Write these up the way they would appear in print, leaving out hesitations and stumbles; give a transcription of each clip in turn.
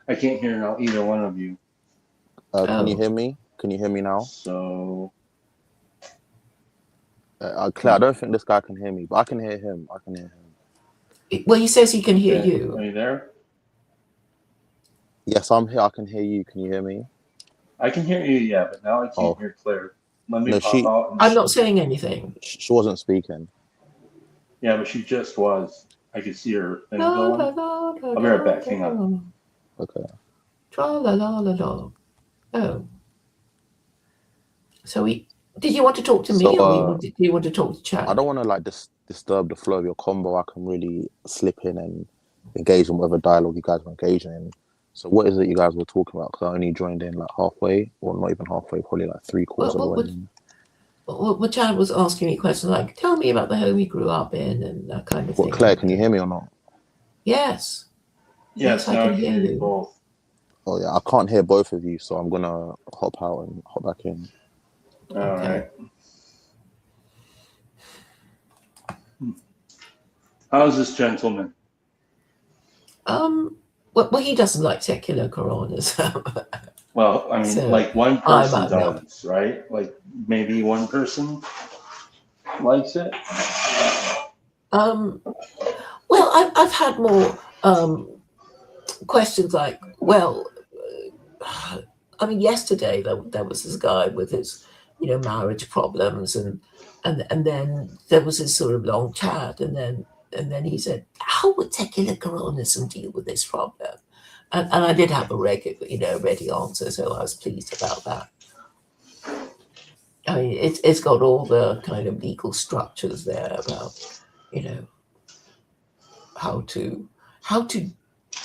I can't hear now either one of you. Can you hear me? Can you hear me now? So, Claire, I don't think this guy can hear me, but I can hear him. I can hear him. Well, he says he can hear you. Are you there? Yes, I'm here. I can hear you. Can you hear me? I can hear you, yeah, but now I can't hear Claire. Let me pop out. I'm not saying anything. She wasn't speaking. Yeah, but she just was. I could see her thing going. I'll be right back. Hang on. Okay. Tra-la-la-la-la. Oh. So did you want to talk to me, or do you want to talk to Chad? I don't want to like disturb the flow of your combo. I can really slip in and engage in whatever dialogue you guys were engaging in. So what is it you guys were talking about? Because I only joined in like halfway, or not even halfway, probably like 3/4 of the way in. Well, Chad was asking me questions like, tell me about the home you grew up in and that kind of thing. Claire, can you hear me or not? Yes. Yes, I can hear you both. Oh yeah, I can't hear both of you, so I'm gonna hop out and hop back in. All right. How's this gentleman? Well, he doesn't like secular Koranism. Well, I mean, so, like one person does, right? Like maybe one person likes it. Well, I've had more questions like, well, I mean, yesterday there was this guy with his, marriage problems, and then there was this sort of long chat, and then he said, how would secular Koranism deal with this problem? And I did have a ready answer, so I was pleased about that. I mean, it's got all the kind of legal structures there about, how to,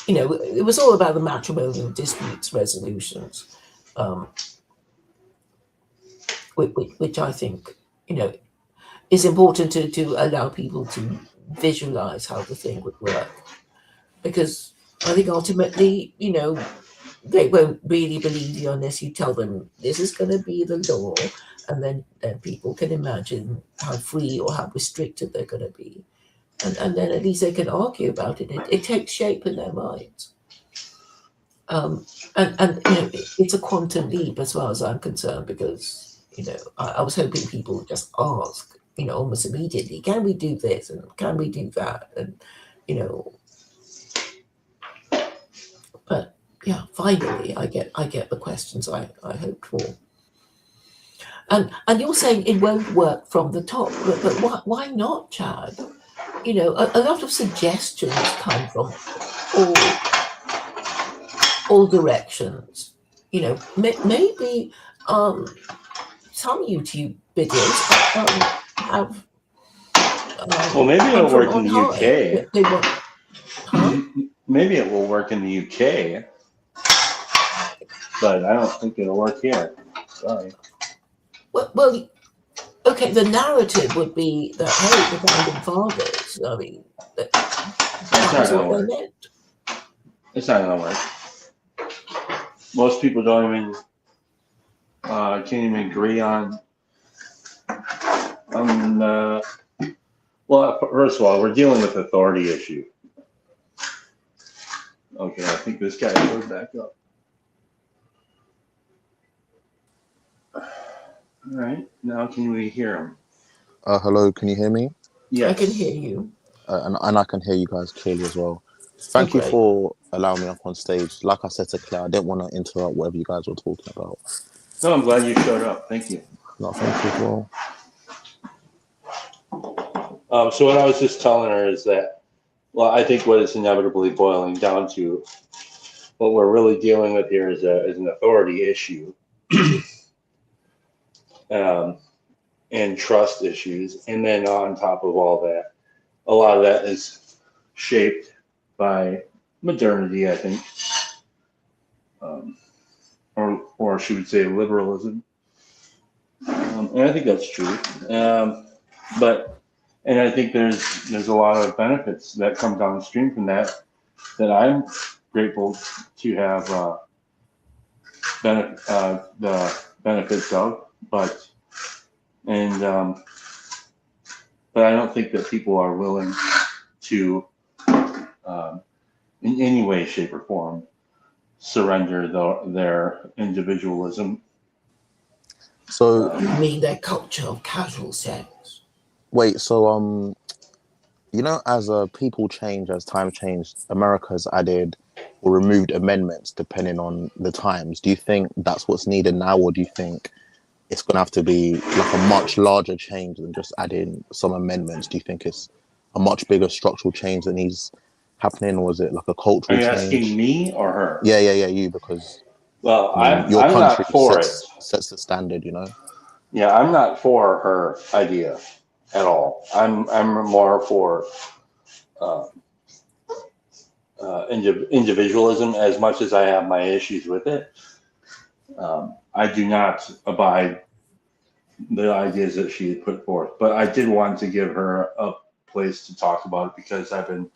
it was all about the matrimonial disputes resolutions, which I think, is important to allow people to visualize how the thing would work, because I think ultimately, they won't really believe you unless you tell them this is going to be the law, and then people can imagine how free or how restricted they're going to be, and then at least they can argue about it. It takes shape in their minds, and it's a quantum leap as far as I'm concerned, because I was hoping people would just ask, almost immediately, can we do this and can we do that, and but yeah, finally I get the questions I hoped for. And you're saying it won't work from the top, but why not, Chad? A lot of suggestions come from all directions. Maybe some YouTube videos have. Well, maybe it'll work in the UK. Maybe it will work in the UK, but I don't think it'll work here. Sorry. Well, okay. The narrative would be that, hey, the founding fathers. I mean, that's what they meant. It's not gonna work. Most people don't even can't even agree on. Well, first of all, we're dealing with authority issue. Okay, I think this guy goes back up. All right, now can we hear him? Hello, can you hear me? Yeah, I can hear you. And I can hear you guys clearly as well. Thank you for allowing me up on stage. Like I said to Claire, I didn't want to interrupt whatever you guys were talking about. No, I'm glad you showed up. Thank you. No, thank you as well. So what I was just telling her is that, well, I think what it's inevitably boiling down to, what we're really dealing with here is an authority issue. And trust issues, and then on top of all that, a lot of that is shaped by modernity, I think, or she would say liberalism, and I think that's true. And I think there's a lot of benefits that come downstream from that I'm grateful to have the benefits of, but I don't think that people are willing to, in any way, shape, or form, surrender their individualism. So I mean, their culture of casual sex. wait, so you know, as people change, as time changed, America's added or removed amendments depending on the times. Do you think that's what's needed now, or do you think it's going to have to be like a much larger change than just adding some amendments? Do you think it's a much bigger structural change that needs happening, or is it like a Are cultural you asking change? me or her? Yeah, you, because Well, I mean, your I'm country not for it. sets the standard, you know. Yeah, I'm not for her idea at all. I'm more for uh, individualism, as much as I have my issues with it. I do not abide the ideas that she had put forth, but I did want to give her a place to talk about it because I've been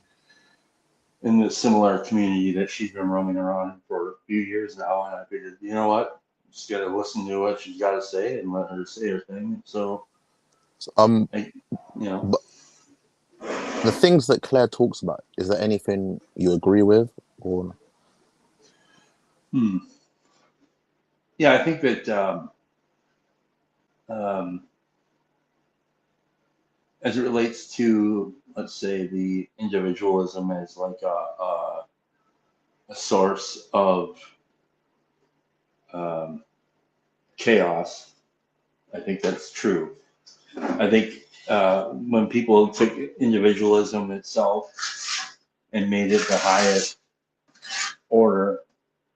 in the similar community that she's been roaming around for a few years now, and I figured, you know what, just got to listen to what she's got to say and let her say her thing. So, I, you know, But the things that Claire talks about, is there anything you agree with, or yeah, I think that as it relates to, let's say, the individualism as like a source of chaos, I think that's true. I think when people took individualism itself and made it the highest order,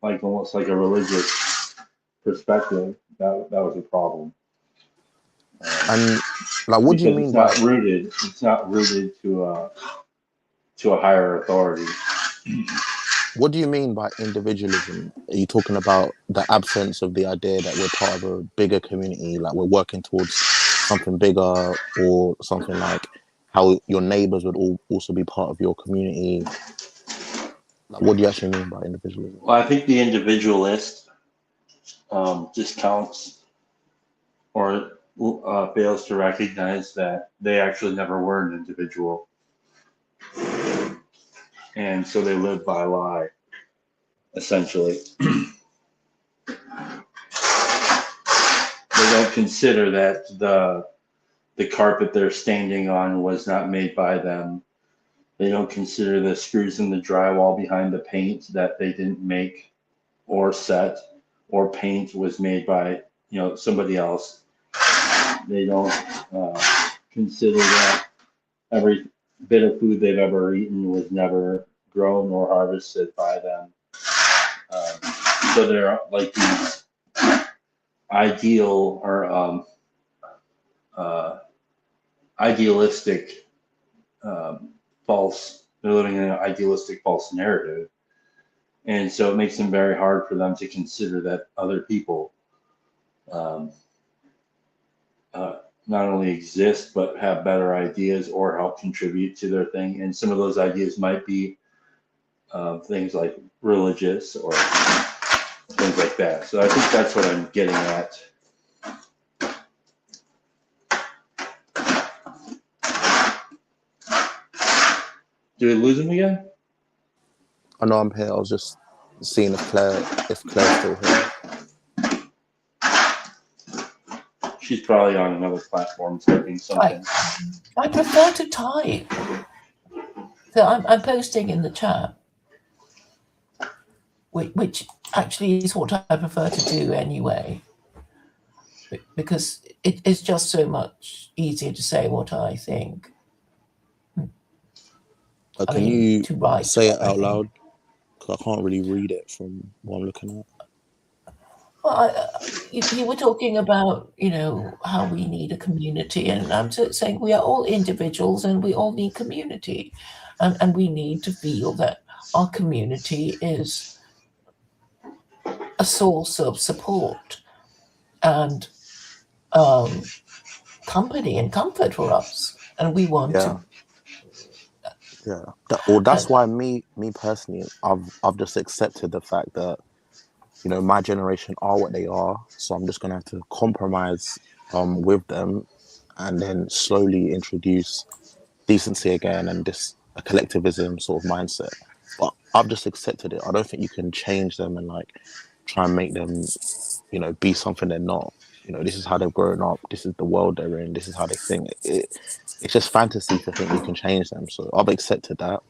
like almost like a religious perspective, that was a problem. and like, what do you Because mean by it's not rooted to a higher authority. what do you mean by individualism? Are you talking about the absence of the idea that we're part of a bigger community, like we're working towards something bigger, or something like how your neighbors would also be part of your community? Like, what do you actually mean by individualism? Well, I think the individualist discounts or fails to recognize that they actually never were an individual. And so they live by a lie, essentially. They don't consider that the carpet they're standing on was not made by them. They don't consider the screws in the drywall behind the paint that they didn't make or set, or paint was made by somebody else. They don't consider that every bit of food they've ever eaten was never grown or harvested by them. So they're like these ideal or idealistic false. They're living in an idealistic false narrative, and so it makes them very hard for them to consider that other people not only exist but have better ideas or help contribute to their thing. And some of those ideas might be things like religious or things like that. So I think that's what I'm getting at. Did we lose him again? I know I'm here. I was just seeing if Claire's still here. She's probably on another platform typing something. I prefer to type. So I'm posting in the chat, which actually is what I prefer to do anyway, because it's just so much easier to say what I think. Can you to write, say it out loud? Because I can't really read it from what I'm looking at. Well, you were talking about, how we need a community, and I'm saying we are all individuals and we all need community, and we need to feel that our community is a source of support and company and comfort for us, and we want to. Yeah. That's why me personally, I've just accepted the fact that my generation are what they are, so I'm just gonna have to compromise with them, and then slowly introduce decency again and a collectivism sort of mindset. But I've just accepted it. I don't think you can change them and like try and make them, you know, be something they're not. You know, this is how they've grown up. This is the world they're in. This is how they think. It's just fantasy to think you can change them. So I've accepted that,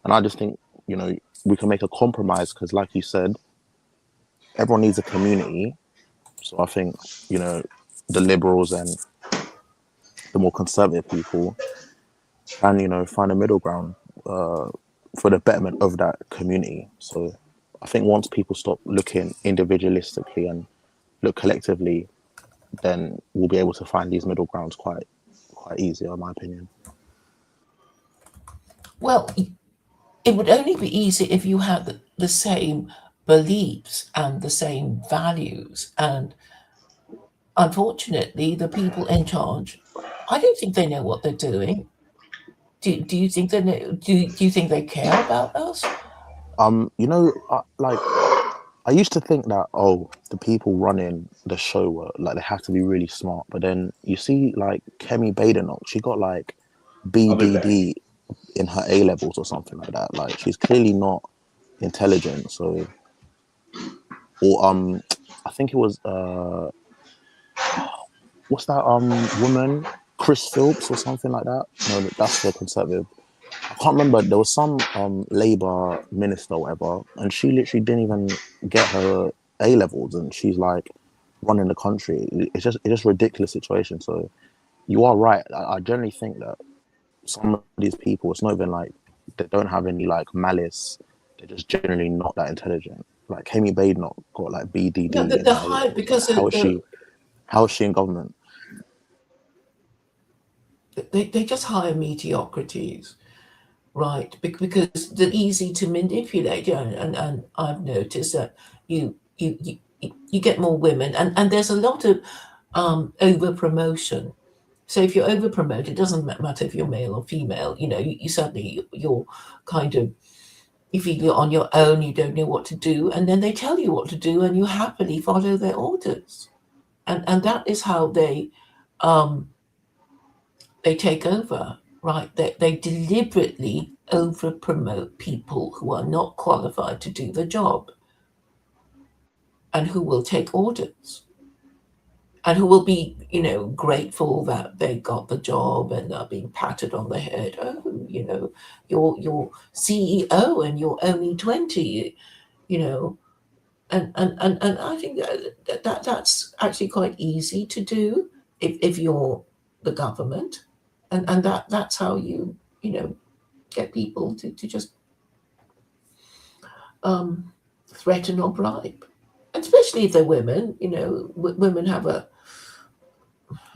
and I just think, you know, we can make a compromise because, like you said, everyone needs a community. So I think, you know, the liberals and the more conservative people can, you know, find a middle ground for the betterment of that community. So I think once people stop looking individualistically and look collectively, then we'll be able to find these middle grounds quite easy, in my opinion. Well, it would only be easy if you had the same beliefs and the same values. And unfortunately, the people in charge, I don't think they know what they're doing. Do you think they know, do you think they care about us? You know, like I used to think that, oh, the people running the show were like, they have to be really smart. But then you see like Kemi Badenoch, she got like BDD in her A levels or something like that. Like she's clearly not intelligent. So, or I think it was what's that woman, Chris Philps or something like that. No, that's the Conservative. I can't remember. There was some Labour minister or whatever, and she literally didn't even get her A levels, and she's like running the country. It's just a ridiculous situation. So you are right. I generally think that some of these people, it's not even like they don't have any like malice. They're just generally not that intelligent. Like Kemi Badenoch got like BDD. No, the high, because how is she in government? They just hire mediocrities, right? Because they're easy to manipulate. Yeah, and I've noticed that you get more women, and there's a lot of over promotion. So if you're over promoted, it doesn't matter if you're male or female. You know, you suddenly you're kind of, you feel you're on your own. You don't know what to do, and then they tell you what to do, and you happily follow their orders, and that is how they take over, right? They deliberately over promote people who are not qualified to do the job and who will take orders and who will be, you know, grateful that they got the job and are being patted on the head. Oh, you know, you're CEO and you're only 20, you know. And I think that's actually quite easy to do if you're the government. And that's how you know, get people to just threaten or bribe, and especially if they're women. You know, women have a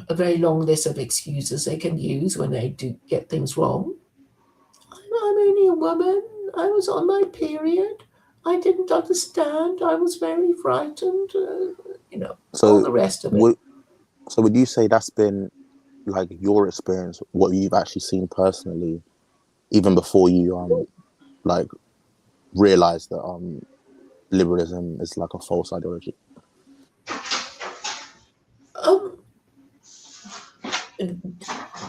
very long list of excuses they can use when they do get things wrong. I'm only a woman. I was on my period. I didn't understand. I was very frightened. You know, So all the rest of it. So would you say that's been like your experience, what you've actually seen personally, even before you like realized that liberalism is like a false ideology?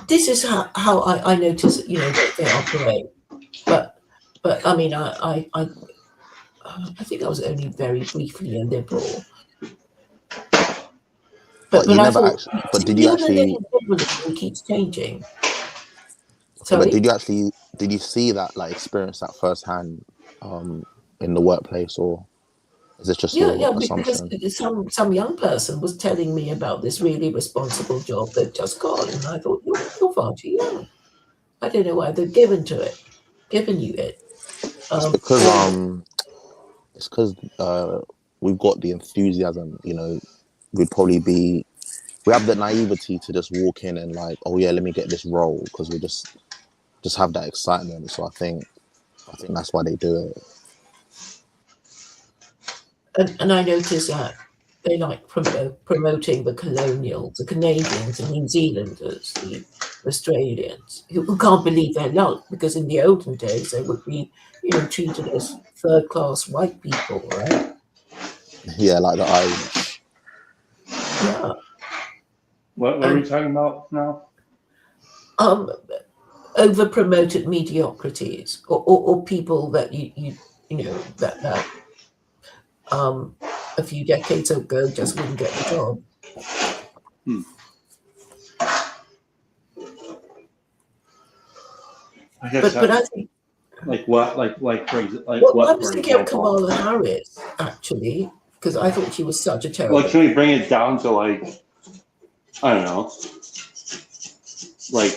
This is how I notice, you know, they operate. But I mean, I think I was only very briefly a liberal. But you I never thought, actually. But did you actually? liberalism keeps changing. But Sorry? did you see that, like experience that firsthand in the workplace, or is it just your Yeah, because assumption? some young person was telling me about this really responsible job they'd just got, and I thought, you're far too young. I don't know why they've given you it. It's because we've got the enthusiasm. You know, we have the naivety to just walk in and like, oh yeah, let me get this role, because we just have that excitement. So I think that's why they do it. And I noticed that they like promoting the colonials, the Canadians, the New Zealanders, the Australians, who can't believe their luck, because in the olden days they would be, you know, treated as third-class white people, right? Yeah, like the Irish. Yeah. What are we talking about now? Over promoted mediocrities, or people that you that a few decades ago just wouldn't get the job. I guess But I think like what, like for example, like well, what, I was for thinking of example. Kamala Harris actually, because I thought she was such a Well, terrible. can we bring it down to like, I don't know, like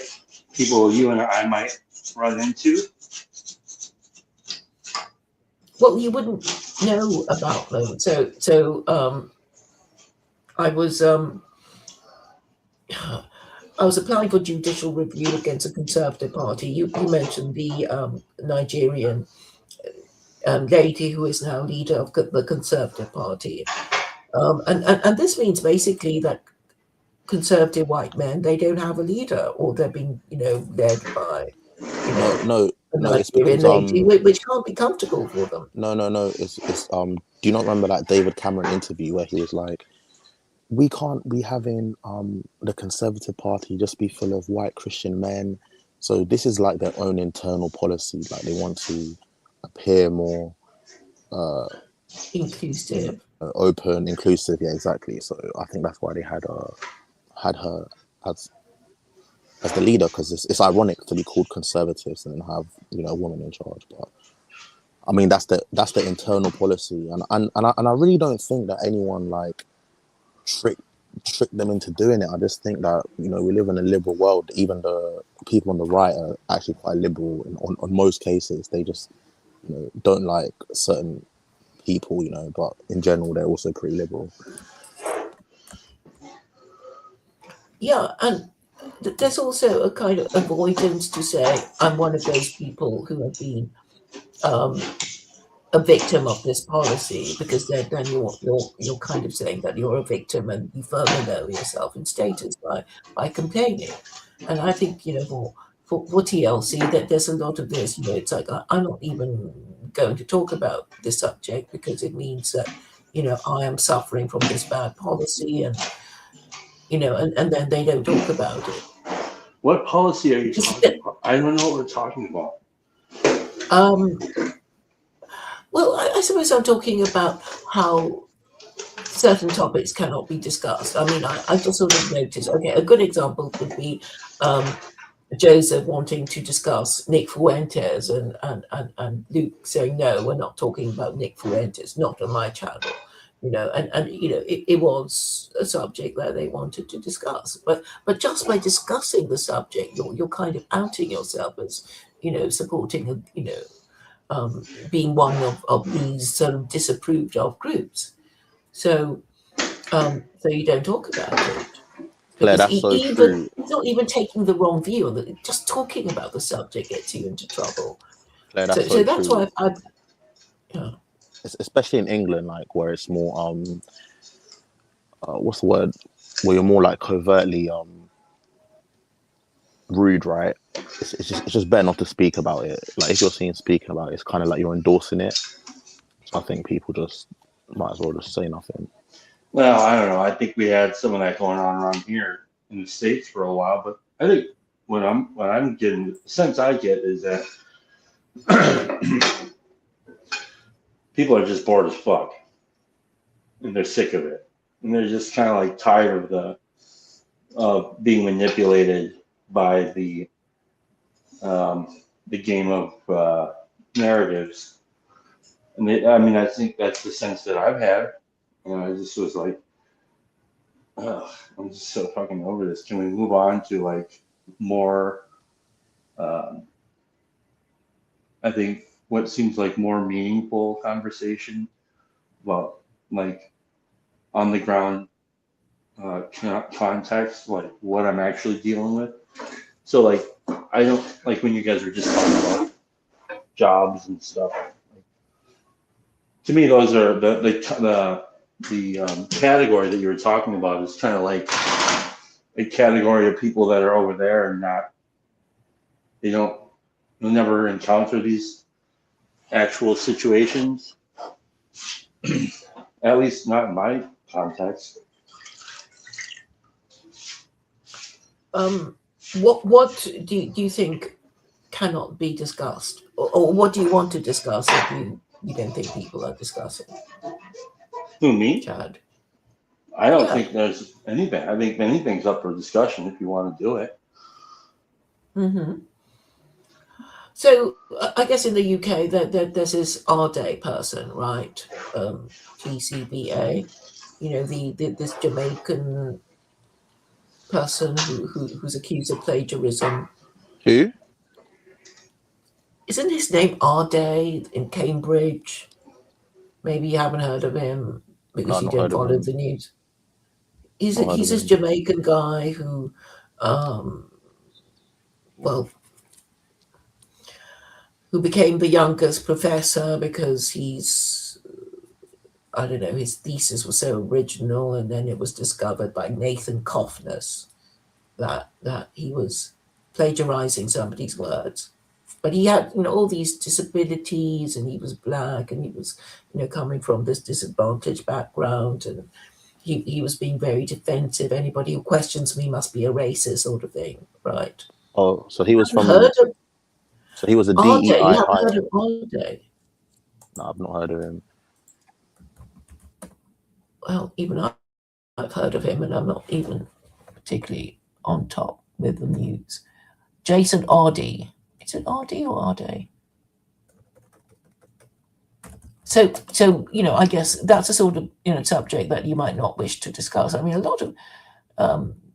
people you and I might run into? Well, you wouldn't know about them. So I was applying for judicial review against a Conservative Party. You mentioned the Nigerian lady who is now leader of the Conservative Party, and this means basically that conservative white men, they don't have a leader, or they're being led by No, a it's Nigerian because lady, which can't be comfortable for them. no, it's do you not remember that David Cameron interview where he was like, we can't be having the Conservative Party just be full of white Christian men. So this is like their own internal policy. Like they want to appear more Inclusive. open, inclusive. Yeah, exactly. So I think that's why they had her as the leader, because it's ironic to be called conservatives and then have a woman in charge. But I mean that's the internal policy, and I really don't think that anyone like trick them into doing it. I just think that we live in a liberal world. Even the people on the right are actually quite liberal on most cases. They just don't like certain people, but in general they're also pretty liberal. Yeah, and there's also a kind of avoidance to say I'm one of those people who have been a victim of this policy, because then you're kind of saying that you're a victim and you further lower yourself in status by complaining. And I think for TLC that there's a lot of this. It's like I'm not even going to talk about this subject because it means that I am suffering from this bad policy, and and then they don't talk about it. What policy are you talking about? I don't know what we're talking about. Well, I suppose I'm talking about how certain topics cannot be discussed. I mean, I just sort of noticed, okay, a good example would be Joseph wanting to discuss Nick Fuentes and Luke saying, no, we're not talking about Nick Fuentes, not on my channel. It was a subject that they wanted to discuss. But just by discussing the subject, you're kind of outing yourself as, supporting, being one of these sort of disapproved of groups. So you don't talk about it. Claire, that's so true. It's not even taking the wrong view. Just talking about the subject gets you into trouble. Claire, that's so that's true. why Especially in England, like where it's more what's the word? Where you're more like covertly rude, right? It's just better not to speak about it. Like if you're seen speaking about it, it's kind of like you're endorsing it. So I think people just might as well just say nothing. Well, I don't know. I think we had some of that going on around here in the States for a while, but I think what I'm getting, the sense I get is that people are just bored as fuck, and they're sick of it, and they're just kind of like tired of being manipulated by the game of narratives. And I think that's the sense that I've had. I just was like, ugh, I'm just so fucking over this. Can we move on to like more, I think what seems like more meaningful conversation about like on the ground context, like what I'm actually dealing with. So like, I don't like when you guys were just talking about jobs and stuff. To me, those are the category that you were talking about is kind of like a category of people that are over there and you'll never encounter these actual situations, at least not in my context. What do you think cannot be discussed, or what do you want to discuss if you you don't think people are discussing, Who, me? Chad? I don't Yeah. think there's anything. I think anything's up for discussion if you want to do it. Hmm. So I guess in the UK, there's this RDA person, right? GCBA, this Jamaican person who's accused of plagiarism. Who? Isn't his name RDA in Cambridge? Maybe you haven't heard of him No, because I've you not don't heard of follow him. the news. He's Not heard of this him. Jamaican guy who, well, who became the youngest professor because I don't know, his thesis was so original, and then it was discovered by Nathan Coffness that he was plagiarizing somebody's words. But he had all these disabilities, and he was black, and he was coming from this disadvantaged background, and he was being very defensive. Anybody who questions me must be a racist, sort of thing, right? Oh, so he was Haven't from. heard of So he was a Arde. You DEI haven't heard hire. of Arde? No, I've not heard of him. Well, even I've heard of him, and I'm not even particularly on top with the news. Jason Arde. Is it Arde or Arde? So I guess that's a sort of subject that you might not wish to discuss. I mean, a lot of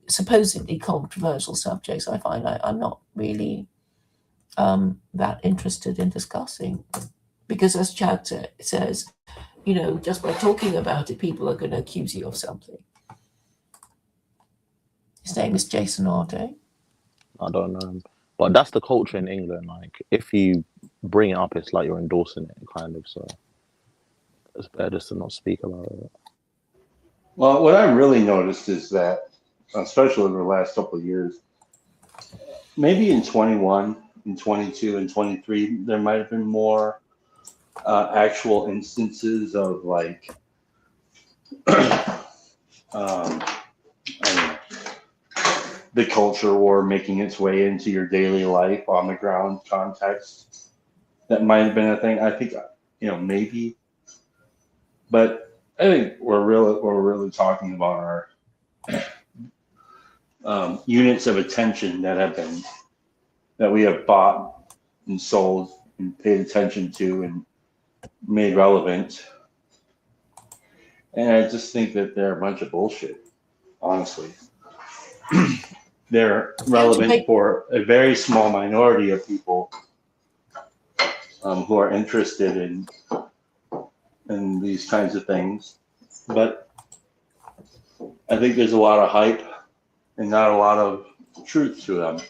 supposedly controversial subjects, I find I'm not really that interested in discussing, because as Chad says, just by talking about it, people are going to accuse you of something. His name is Jason Arde. I don't know him. But that's the culture in England. Like, if you bring it up, it's like you're endorsing it, kind of. So it's better just to not speak about it. Well, what I really noticed is that, especially over the last couple of years, maybe in 21, in 22, and 23, there might have been more actual instances of like, I don't know, the culture war making its way into your daily life on the ground context. That might have been a thing. I think, maybe, but I think we're really talking about our units of attention that we have bought and sold and paid attention to and made relevant. And I just think that they're a bunch of bullshit, honestly. They're relevant for a very small minority of people who are interested in these kinds of things. But I think there's a lot of hype and not a lot of truth to them.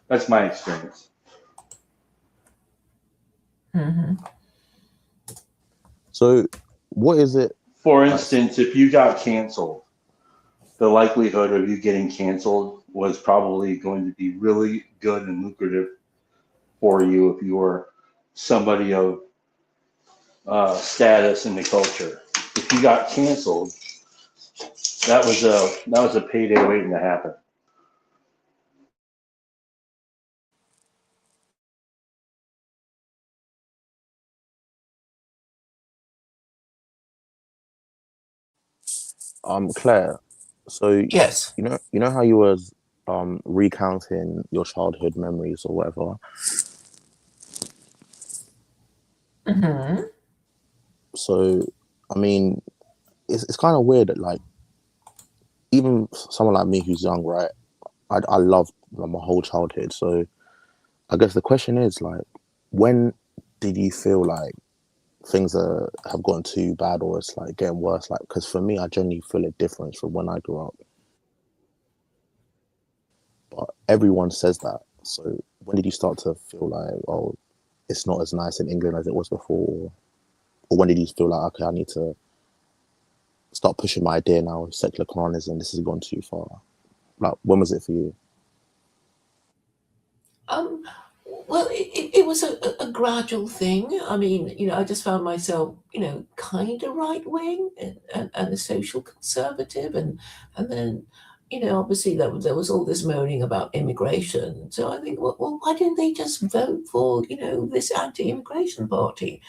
That's my experience. Mm-hmm. So, what is it? For instance, if you got canceled, the likelihood of you getting canceled was probably going to be really good and lucrative for you if you were somebody of status in the culture. If you got canceled, that was a payday waiting to happen. Claire. So Yes. you know how you was recounting your childhood memories or whatever. Mm-hmm. So, I mean, it's kind of weird that, like, even someone like me who's young, right? I loved my whole childhood. So I guess the question is, like, when did you feel like things have gotten too bad, or it's like getting worse? Like, because for me, I generally feel a difference from when I grew up. But everyone says that. So when did you start to feel like, oh, it's not as nice in England as it was before? Or when did you feel like, okay, I need to start pushing my idea now, secular Koranism, this has gone too far? Like, when was it for you? Well, it was a gradual thing. I mean, I just found myself, kind of right wing and a social conservative, and then obviously there was all this moaning about immigration. So I think, well, why didn't they just vote for, this anti-immigration party?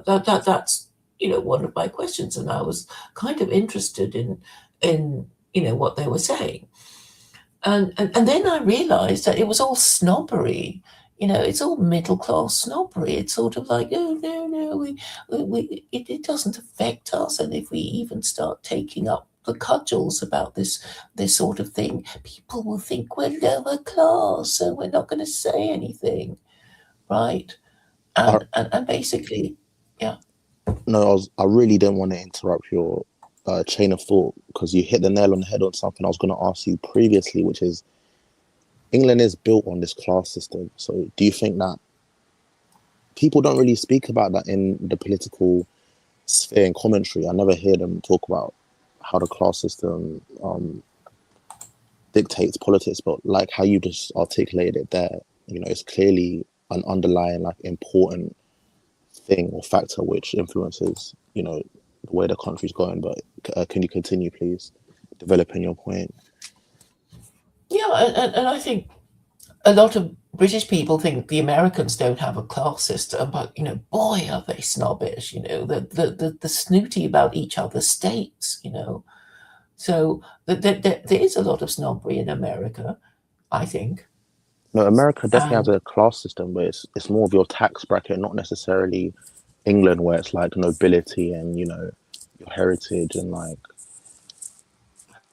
That's, one of my questions. And I was kind of interested in what they were saying. And then I realized that it was all snobbery. It's all middle class snobbery. It's sort of like, oh no, it doesn't affect us. And if we even start taking up the cudgels about this sort of thing, people will think we're lower class, so we're not going to say anything, right? I, And basically, yeah. no, I really didn't want to interrupt your chain of thought because you hit the nail on the head on something I was going to ask you previously, which is England is built on this class system. So do you think that people don't really speak about that in the political sphere and commentary? I never hear them talk about how the class system dictates politics, but like how you just articulated it there, it's clearly an underlying like important thing or factor which influences, the way the country's going. But can you continue, please, developing your point? Yeah, and I think a lot of British people think the Americans don't have a class system, but boy, are they snobbish. The snooty about each other's states. So there is a lot of snobbery in America, I think. No, America definitely has And a class system, but it's more of your tax bracket, not necessarily England, where it's like nobility and your heritage and like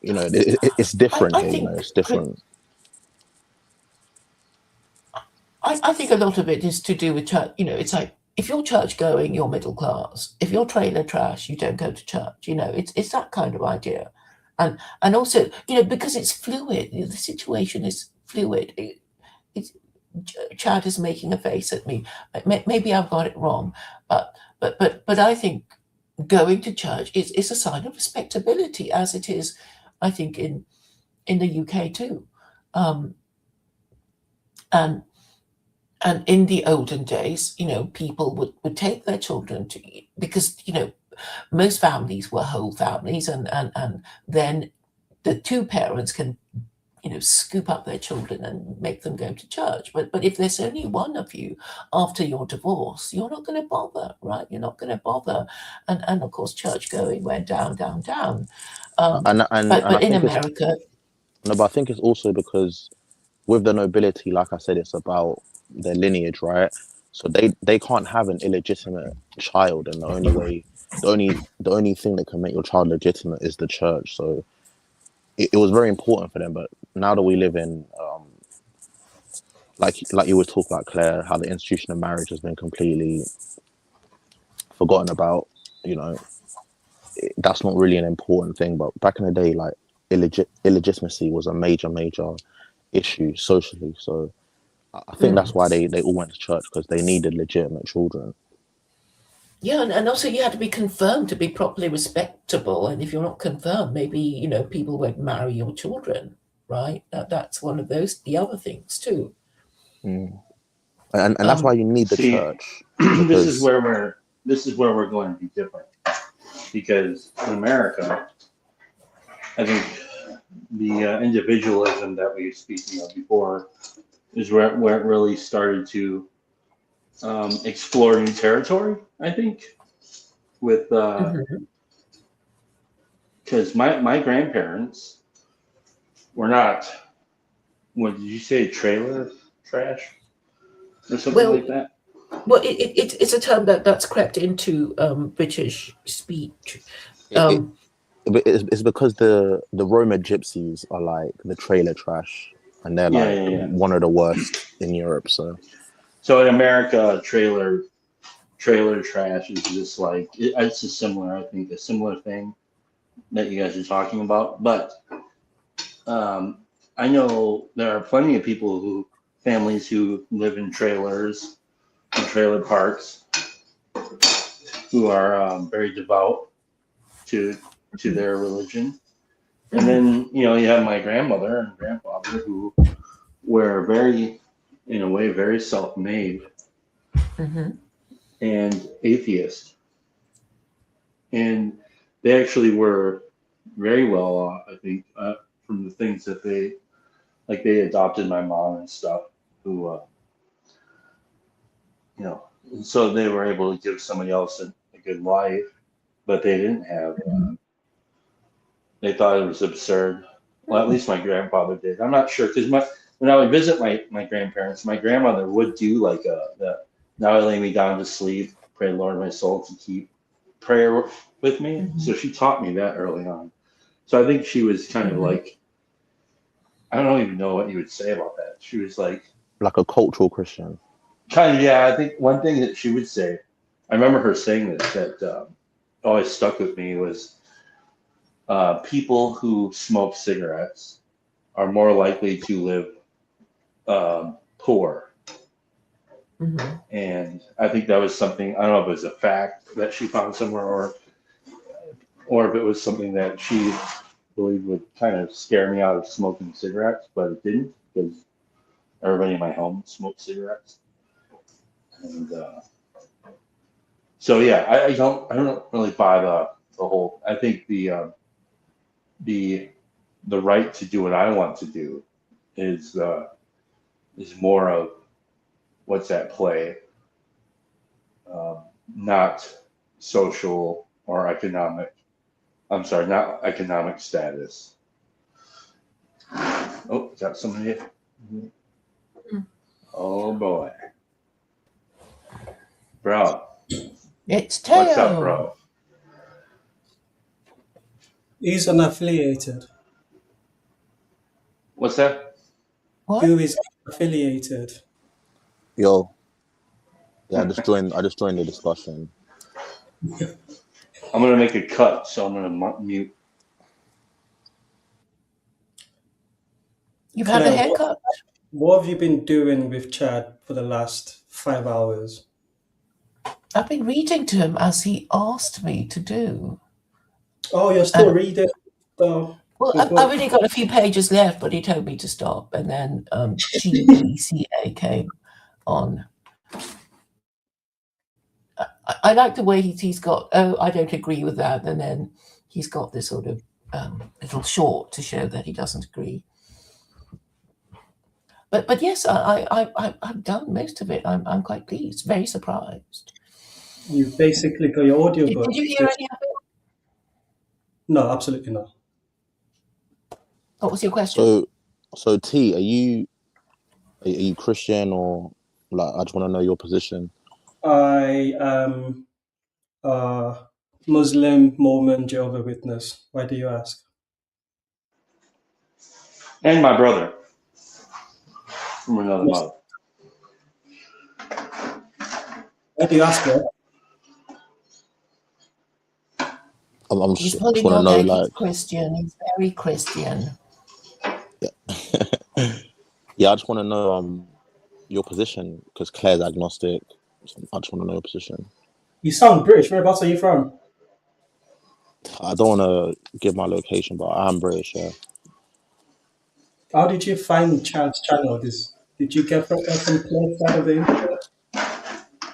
it's different I here. think It's different. I think a lot of it is to do with church. It's like if you're church going, you're middle class. If you're trailer trash, you don't go to church. It's that kind of idea, and also because it's fluid. The situation is fluid. It's Chad is making a face at me. Maybe I've got it wrong, but I think going to church is a sign of respectability, as it is, I think in the UK too, and. And in the olden days, people would take their children to, because, most families were whole families, and then the two parents can, scoop up their children and make them go to church. But if there's only one of you after your divorce, you're not going to bother, right? You're not going to bother. And of course, church going went down, down, down. And I But in think it's America, no, but I think it's also because with the nobility, like I said, it's about their lineage, right? So they can't have an illegitimate child, and the only thing that can make your child legitimate is the church. So it was very important for them. But now that we live in like you were talking about, Claire, how the institution of marriage has been completely forgotten about, that's not really an important thing. But back in the day, like illegitimacy was a major issue socially. So I think that's why they all went to church, because they needed legitimate children. yeah, and also you had to be confirmed to be properly respectable. And if you're not confirmed, maybe, people won't marry your children, right? That's one of the other things too. Mm. And that's why you need the See, church, this is because where we're going to be different, because in America, I think the individualism that we were speaking of before is where it really started to explore new territory. I think with because my grandparents were not. What did you say? Trailer trash or something Well, like that? well, it's a term that's crept into British speech. it, it's because the Roma gypsies are like the trailer trash, and they're Yeah, like yeah, yeah. one of the worst in Europe. So in America, trailer trash is just like it's a similar, I think, a similar thing that you guys are talking about. But I know there are plenty of families who live in trailers and trailer parks who are very devout to their religion. And then you have my grandmother and grandfather who were in a way, very self-made and atheist, and they actually were very well off, I think, from the things that they adopted my mom and stuff, who, so they were able to give somebody else a good life, but they didn't have, they thought it was absurd. Well, at least my grandfather did. I'm not sure, because when I would visit my grandparents, my grandmother would do like now I lay me down to sleep, pray Lord my soul to keep prayer with me. So she taught me that early on. So I think she was kind of like, I don't even know what you would say about that. She was like a cultural Christian. kind of, yeah. I think one thing that she would say, I remember her saying this, that always stuck with me was people who smoke cigarettes are more likely to live poor. And I think that was something, I don't know if it was a fact that she found somewhere, or if it was something that she believed would kind of scare me out of smoking cigarettes, but it didn't, because everybody in my home smoked cigarettes. And so yeah, I don't really buy the whole. I think the right to do what I want to do is more of what's at play, not social or economic. I'm sorry, not economic status. Oh, got somebody here? Oh boy. Bro. It's Teo. What's up, bro? He's unaffiliated. What's that? What? Who is affiliated? Yo. Yeah, I just joined the discussion. I'm gonna make a cut, so I'm gonna mute. You've had a haircut? What have you been doing with Chad for the last 5 hours? I've been reading to him as he asked me to do. Oh, you're still reading, though? Well, I've only got a few pages left, but he told me to stop. And then GPCA came on. I like the way he's got, I don't agree with that. And then he's got this sort of little short to show that he doesn't agree. But yes, I've done most of it. I'm quite pleased, very surprised. You basically got your audiobook. Did you hear any of it? No, absolutely not. What was your question? So T, are you Christian, or like, I just want to know your position. I am a Muslim, Mormon, Jehovah's Witness. Why do you ask? And my brother from another mother. Why do you ask that? I'm He's just pulling want to on know, that. like, He's Christian. He's very Christian. yeah, I just want to know your position, because Claire's agnostic. So I just want to know your position. You sound British. Whereabouts are you from? I don't want to give my location, but I'm British. Yeah. How did you find Chad's channel? Did you get from Claire's side of the internet?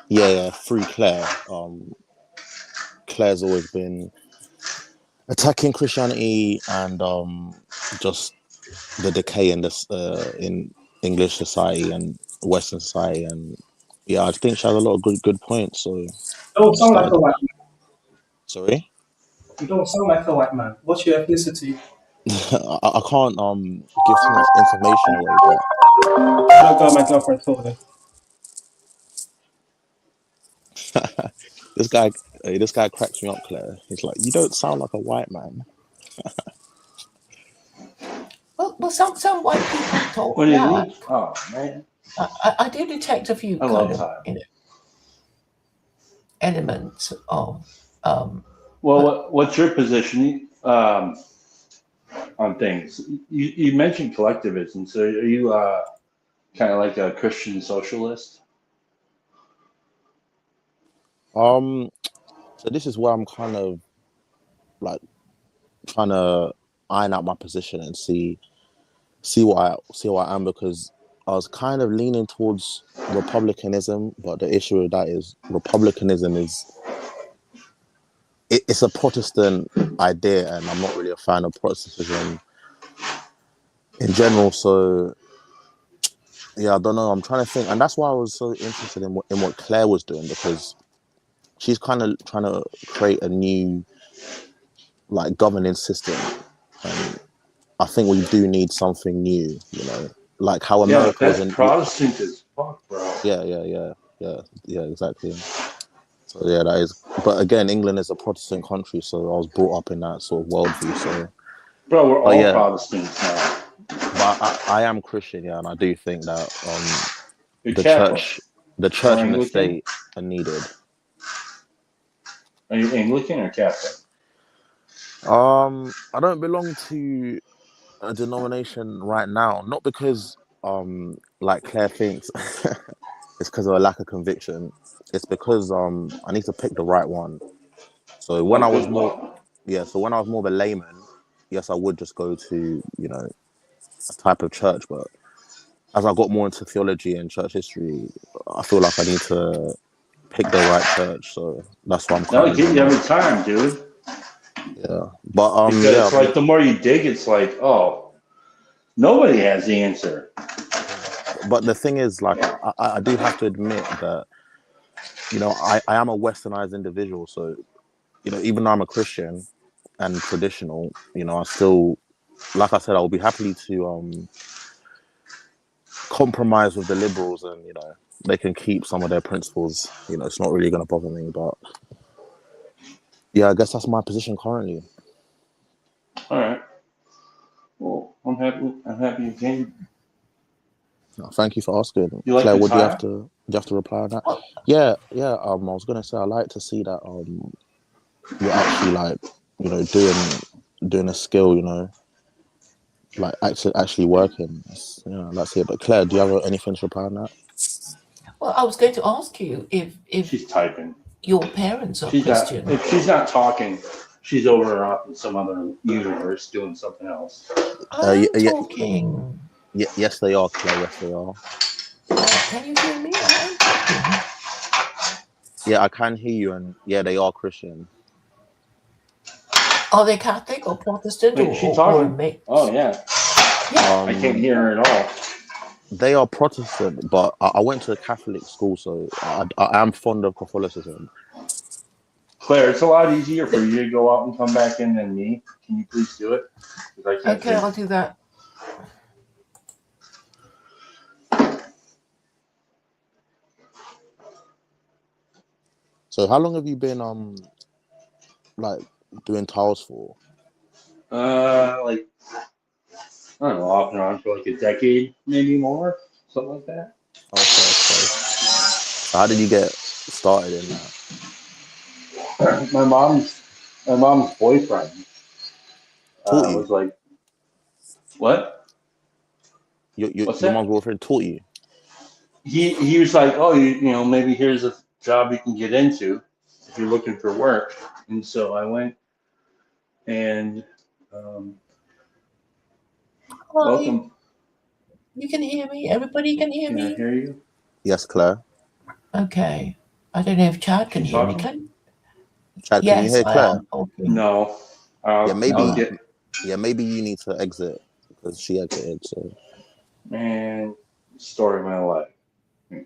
Yeah, through Claire. Claire's always been attacking Christianity and just the decay in this in English society and Western society, and yeah, I think she has a lot of good points. So You don't sound like a white man. Sorry, You don't sound like a white man. What's your ethnicity? I can't give too much information away, but I got my girlfriend told her. this guy cracks me up, Claire. He's like, you don't sound like a white man. Well, some white people talk What do you black. mean? Oh man, I do detect a few kind of elements of. Well, what's your position on things? You mentioned collectivism, so are you kind of like a Christian socialist? So this is where I'm kind of like trying to iron out my position and see what I am, because I was kind of leaning towards republicanism, but the issue with that is republicanism it's a Protestant idea, and I'm not really a fan of Protestantism in general. So yeah, I don't know. I'm trying to think, and that's why I was so interested in what Claire was doing, because she's kind of trying to create a new like governing system, and I think we do need something new. You know, like how Yeah, but America was that's in. Protestant as fuck, bro. Yeah, exactly. So yeah, that is. But again, England is a Protestant country, so I was brought up in that sort of worldview. So, Bro, we're but all yeah, Protestants now. but I am Christian, yeah, and I do think that You're the Catholic church, the or church and the Anglican? state are needed. Are you Anglican or Catholic? I don't belong to a denomination right now, not because like Claire thinks it's because of a lack of conviction. It's because I need to pick the right one. So when I Well, was good more luck. so when I was more of a layman, yes, I would just go to, you know, a type of church. But as I got more into theology and church history, I feel like I need to pick the right church. So that's what I'm That'll currently get doing you now. every time, dude. Yeah. But yeah, Because like the more you dig, it's like, oh, nobody has the answer. but the thing is, like, I do have to admit that, you know, I am a westernized individual. So, you know, even though I'm a Christian and traditional, you know, I still, like I said, I'll be happily to compromise with the liberals, and you know, they can keep some of their principles. You know, it's not really going to bother me. But yeah, I guess that's my position currently. All right. Well, I'm happy. I'm happy you came. No, thank you for asking, You like Claire. the What do you have tie? to? Do you have to reply on that? Well, Yeah. I was gonna say I like to see that you're actually like, you know, doing a skill. You know, like actually working. You know, that's it. But Claire, do you have anything to reply on that? well, I was going to ask you if She's typing. your parents are She's not. Christian. If she's not talking, she's over off in some other universe doing something else. I am Yeah, talking. yes, they are, Claire. Yes, they are. Can you hear me? I am talking. Yeah, I can hear you, and yeah, they are Christian. Are they Catholic or Protestant Wait, is she or a talking? mix? Oh yeah. I can't hear her at all. They are Protestant, but I went to a Catholic school, so I am fond of Catholicism. Claire, it's a lot easier for you to go out and come back in than me. Can you please do it? Because I can't Okay, hear. I'll do that. So how long have you been like doing tiles for? Like I don't know, off and on for like a decade, maybe more, something like that. Okay. So how did you get started in that? my mom's boyfriend Taught you? was like, what? What's Your that? mom's boyfriend taught you? He was like, oh, you know, maybe here's a job you can get into if you're looking for work. And so I went and welcome. You can hear me? Everybody can hear Can I me? hear you? Yes, Claire. Okay. I don't know if Chad can She's hear me. talking? Chad, can you Yes, hear I Claire? am talking. No. Yeah, I'll get. maybe you need to exit because she exited. So Man, story of my life.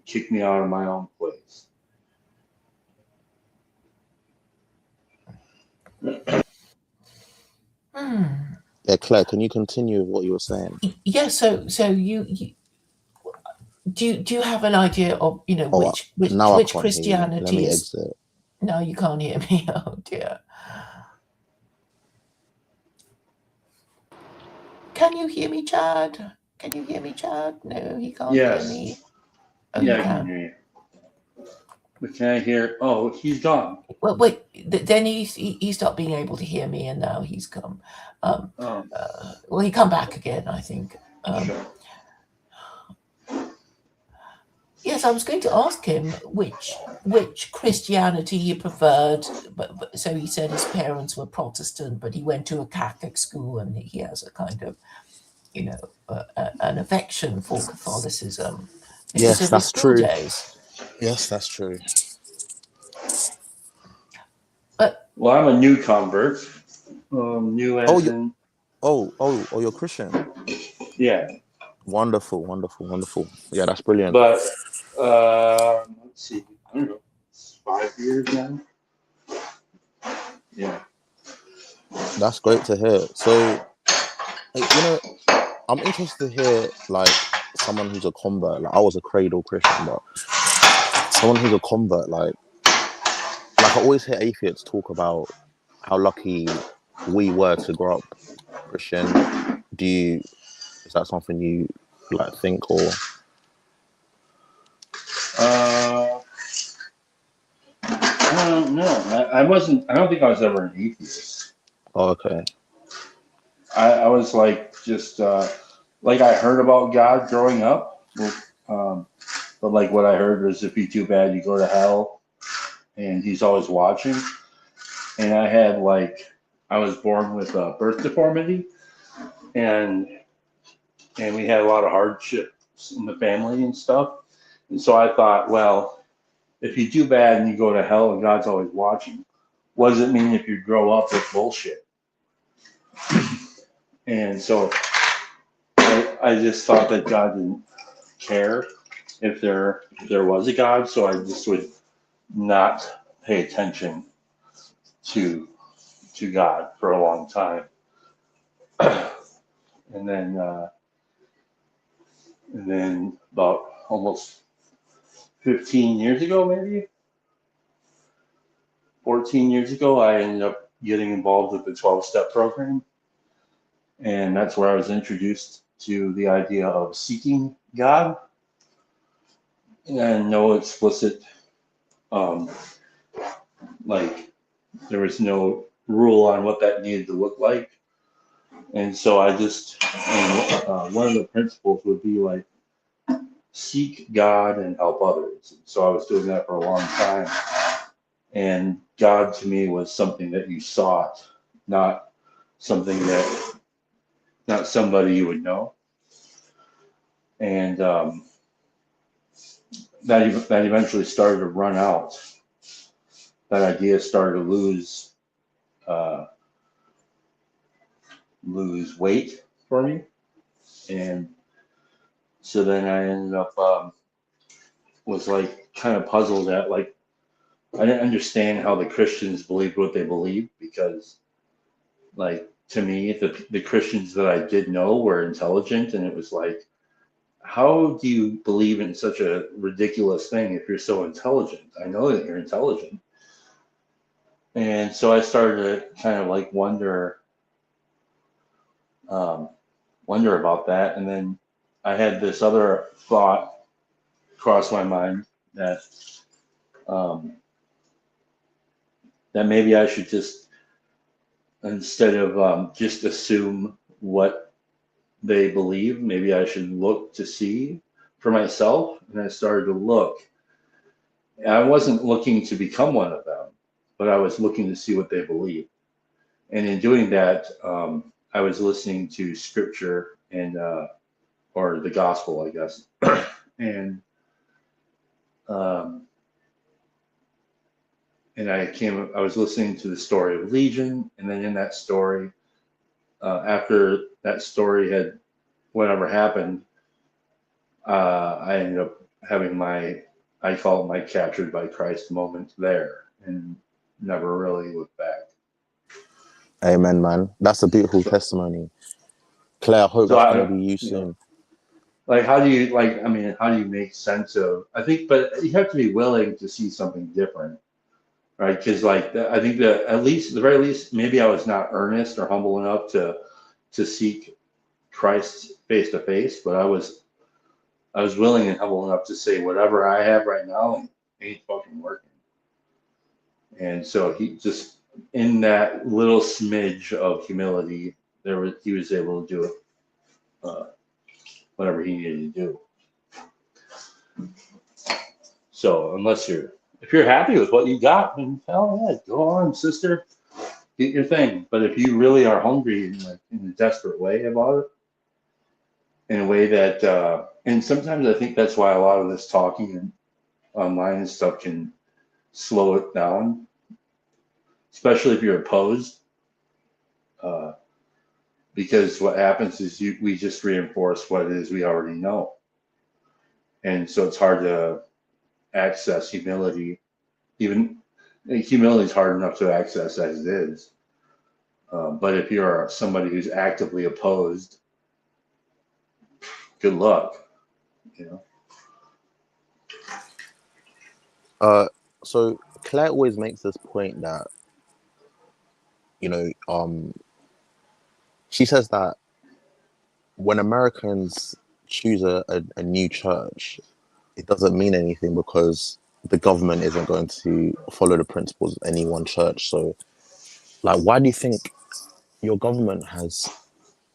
Kick me out of my own place. yeah, Claire, can you continue with what you were saying? Yeah, so you do you have an idea of, you know, Oh, which now I can't hear you. Let Christianity me is? exit. No, you can't hear me. Oh dear. Can you hear me, Chad? Can you hear me, Chad? No, he can't hear me. Yes. Oh, Yeah, you I can can. hear you. But can I hear? Oh, he's gone. Well, wait. Then he stopped being able to hear me, and now he's come. Well, he come back again, I think. Sure. Yes, I was going to ask him which Christianity he preferred, but so he said his parents were Protestant, but he went to a Catholic school, and he has a kind of, you know, an affection for Catholicism because Yes, of his that's school true. days. Yes, that's true. But Well, I'm a new convert. New as Oh, in. you're Christian. Yeah, Wonderful, wonderful, wonderful. Yeah, that's brilliant. but let's see, I don't know, it's 5 years now. Yeah. That's great to hear. So, you know, I'm interested to hear like someone who's a convert. Like I was a cradle Christian, but someone who's a convert, like I always hear atheists talk about how lucky we were to grow up Christian. Is that something you like think or? I don't know. I wasn't. I don't think I was ever an atheist. Oh, okay. I was like just like I heard about God growing up, but like what I heard was if you do bad, you go to hell, and He's always watching. And I was born with a birth deformity, and we had a lot of hardships in the family and stuff. And so I thought, well, if you do bad and you go to hell and God's always watching, what does it mean if you grow up with bullshit? And so I just thought that God didn't care if there was a God, so I just would not pay attention to God for a long time. And then about almost 15 years ago, maybe 14 years ago, I ended up getting involved with the 12-step program. And that's where I was introduced to the idea of seeking God and no explicit, like there was no rule on what that needed to look like. And so one of the principles would be like, seek God and help others. And so I was doing that for a long time. And God to me was something that you sought, not somebody you would know. And that eventually started to run out. That idea started to lose weight for me. And so then I ended up was like kind of puzzled at like I didn't understand how the Christians believed what they believed, because like to me the Christians that I did know were intelligent, and it was like, how do you believe in such a ridiculous thing if you're so intelligent? I know that you're intelligent. And so I started to kind of like wonder about that. And then I had this other thought cross my mind that that maybe I should just, instead of just assume what they believe, maybe I should look to see for myself. And I started to look. I wasn't looking to become one of them, but I was looking to see what they believe. And in doing that, I was listening to scripture and or the gospel, I guess. And I was listening to the story of Legion, and then in that story, after that story had whatever happened, I ended up having I call it my captured by Christ moment there, and never really looked back. Amen, man. That's a beautiful testimony. Claire, I hope So that's going to be you soon. Like, how do you make sense of, but you have to be willing to see something different, right? Because like, I think that at least, the very least, maybe I was not earnest or humble enough to seek Christ face to face, but I was willing and humble enough to say whatever I have right now ain't fucking working. And so he just, in that little smidge of humility, he was able to do it, whatever he needed to do. So if you're happy with what you got, then hell yeah, go on, sister, get your thing. But if you really are hungry in a desperate way about it, in a way that, and sometimes I think that's why a lot of this talking and online and stuff can slow it down, especially if you're opposed, because what happens is we just reinforce what it is we already know. And so it's hard to access humility. Even humility is hard enough to access as it is. But if you're somebody who's actively opposed, good luck, you know. So Claire always makes this point that, you know, she says that when Americans choose a new church, it doesn't mean anything because the government isn't going to follow the principles of any one church. So, like, why do you think your government has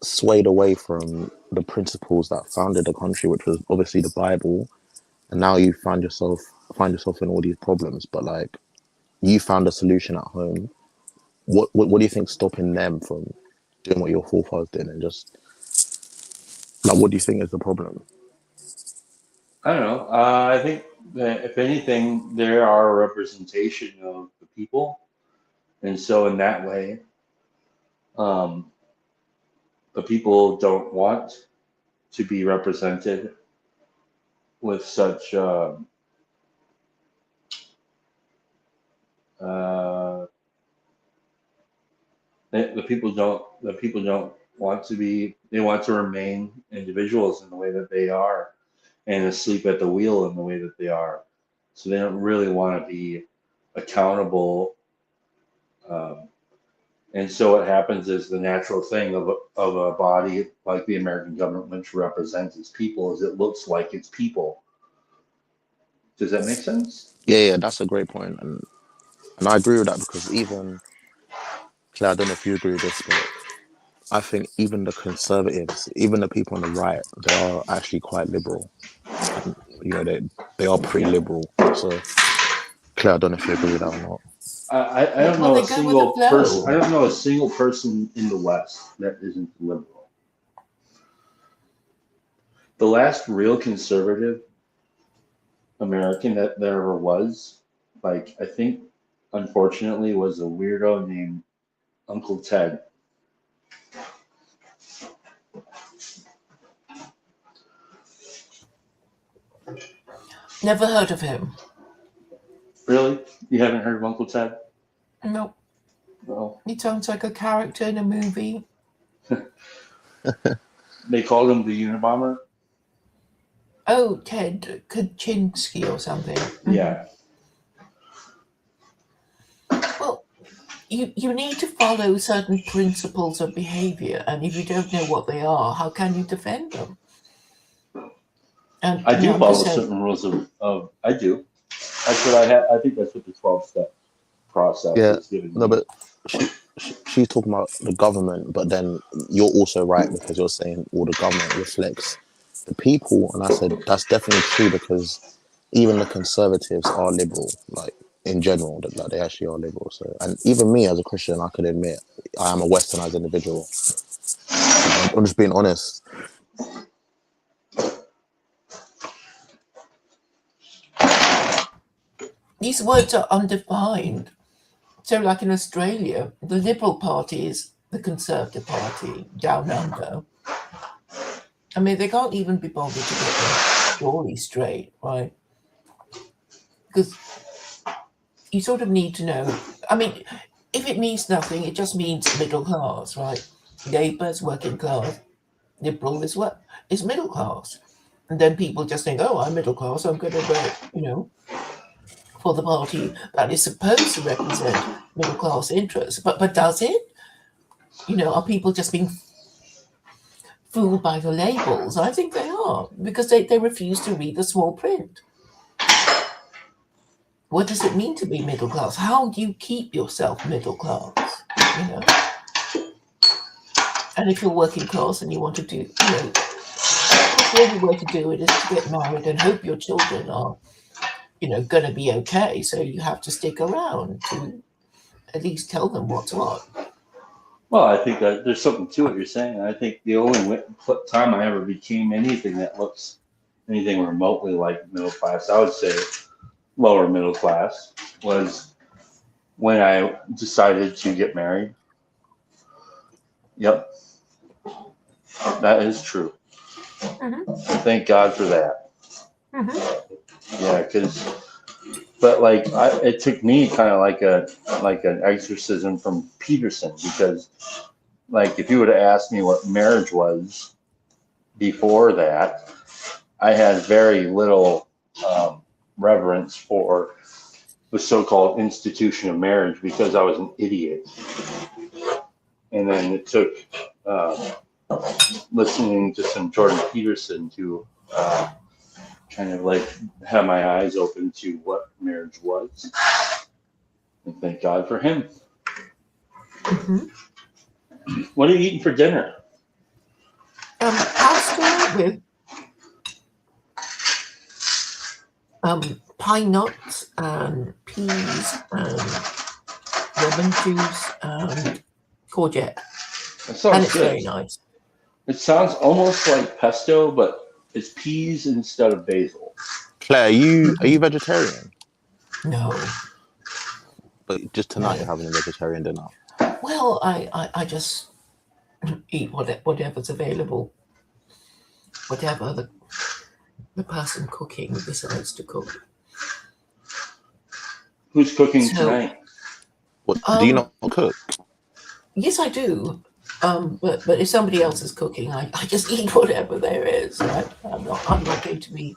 swayed away from the principles that founded the country, which was obviously the Bible, and now you find yourself in all these problems? But like, you found a solution at home. What do you think's stopping them from doing what your forefathers did, and just like, what do you think is the problem? I don't know. I think that if anything, they are a representation of the people, and so in that way, the people don't want to be represented with such the people don't want to be. They want to remain individuals in the way that they are, and asleep at the wheel in the way that they are. So they don't really want to be accountable. And so what happens is the natural thing of a body like the American government, which represents its people, is it looks like its people. Does that make sense? Yeah, that's a great point, and I agree with that because even Claire, I don't know if you agree with this, but I think even the conservatives, even the people on the right, they are actually quite liberal. And, you know, they are pretty liberal. So, Claire, I don't know if you agree with that or not. I don't Well, know they a go with the single flow. person. I don't know a single person in the West that isn't liberal. The last real conservative American that there ever was, like I think, unfortunately, was a weirdo named Uncle Ted. Never heard of him. Really? You haven't heard of Uncle Ted? No, Well, he sounds like a character in a movie. they called him the Unabomber. Oh, Ted Kaczynski or something. Yeah. Well, you need to follow certain principles of behavior, and if you don't know what they are, how can you defend them? And I do I'm follow just saying, certain rules of I do. That's what I have. I think that's what the 12-step process Yeah, is giving no, me. but she's talking about the government, but then you're also right because you're saying all the government reflects the people, and I said that's definitely true because even the conservatives are liberal, like in general, that like, they actually are liberal. So, and even me as a Christian, I can admit I am a westernized individual. I'm just being honest. these words are undefined. So, like in Australia, the Liberal Party is the Conservative Party down under. I mean, they can't even be bothered to get their story straight, right? Because you sort of need to know. I mean, if it means nothing, it just means middle class, right? Labour is working class, Liberal is what is middle class, and then people just think, "Oh, I'm middle class. I'm going to vote," for the party that is supposed to represent middle class interests. But does it? Are people just being fooled by the labels? I think they are because they refuse to read the small print. What does it mean to be middle class? How do you keep yourself middle class? And if you're working class and you want to do, the only way to do it is to get married and hope your children are, going to be okay. So you have to stick around to at least tell them what's what. Well, I think that there's something to what you're saying. I think the only time I ever became anything that looks anything remotely like middle class, I would say lower middle class, was when I decided to get married. Yep. That is true. Thank God for that. Yeah, but like it took me kind of like an exorcism from Peterson, because like if you would have asked me what marriage was before that, I had very little reverence for the so-called institution of marriage because I was an idiot. And then it took listening to some Jordan Peterson to kind of like have my eyes open to what marriage was. And thank God for him. What are you eating for dinner? Pasta with pine nuts and peas and lemon juice and courgette. That sounds And it's good. very nice. It sounds almost like pesto, but it's peas instead of basil. Claire, are you vegetarian? No. But just tonight you're having a vegetarian dinner. Well, I just eat whatever's available. Whatever the person cooking decides to cook. Who's cooking tonight? What, do you not cook? Yes, I do. But if somebody else is cooking, I just eat whatever there is. I'm not going to be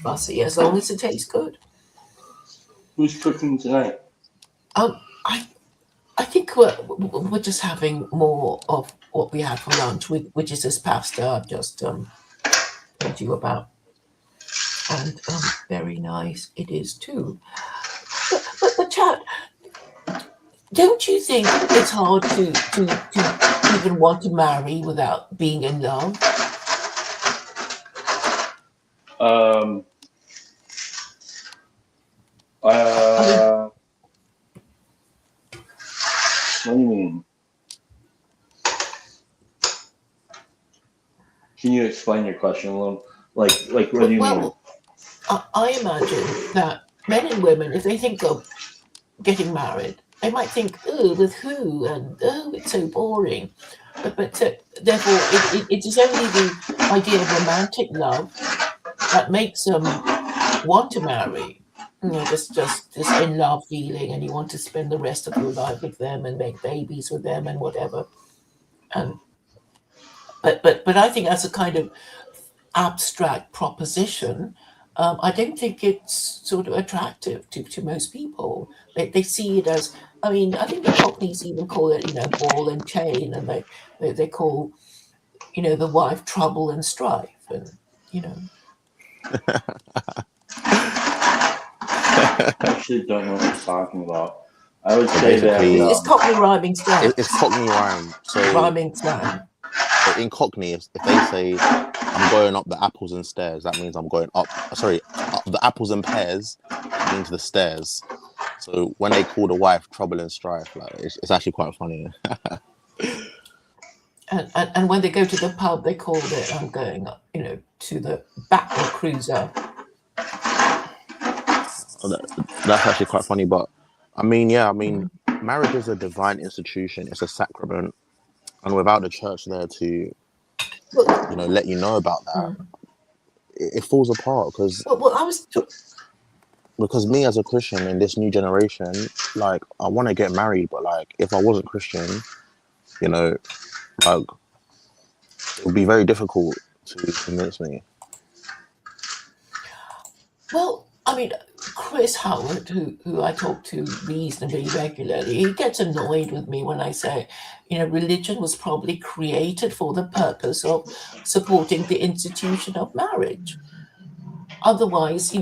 fussy as long as it tastes good. Who's cooking tonight? I think we're just having more of what we had for lunch, which is this pasta I've just told you about, and very nice it is too. But Chad, don't you think it's hard to even want to marry without being in love? What do you mean? Can you explain your question a little? Like what do you mean? I imagine that men and women, if they think of getting married, they might think, oh, with who? And oh, it's so boring. But therefore, it is only the idea of romantic love that makes them want to marry. You know, just this in love feeling, and you want to spend the rest of your life with them and make babies with them and whatever. And but I think that's a kind of abstract proposition. I don't think it's sort of attractive to most people. They see it as, I mean, I think the Cockneys even call it, ball and chain, and they call, the wife trouble and strife, and I actually don't know what you're talking about. I would say that it's Cockney rhyming slang. It's Cockney rhyme. So rhyming slang. In Cockney, if they say I'm going up the apples and stairs, that means I'm going up. Sorry, up the apples and pears means the stairs. So when they call the wife trouble and strife, like it's actually quite funny. And when they go to the pub, they call it I'm going up, to the Battle Cruiser. That's actually quite funny, but I mean, marriage is a divine institution. It's a sacrament, and without the church there to, let you know about that, it falls apart. Because me as a Christian in this new generation, like I want to get married, but like if I wasn't Christian, like it would be very difficult to convince me. Well, I mean, Chris Howard, who I talk to reasonably regularly, he gets annoyed with me when I say, religion was probably created for the purpose of supporting the institution of marriage. Otherwise,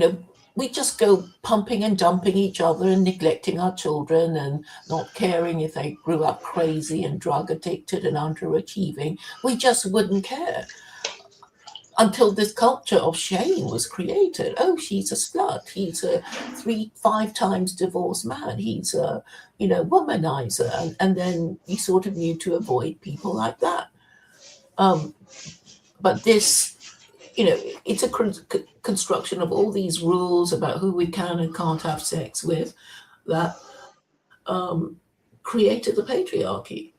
we just go pumping and dumping each other and neglecting our children and not caring if they grew up crazy and drug addicted and underachieving. We just wouldn't care. Until this culture of shame was created. Oh, she's a slut. He's a 3-5 times divorced man. He's a, womanizer. And then you sort of knew to avoid people like that. But this, it's a construction of all these rules about who we can and can't have sex with that created the patriarchy.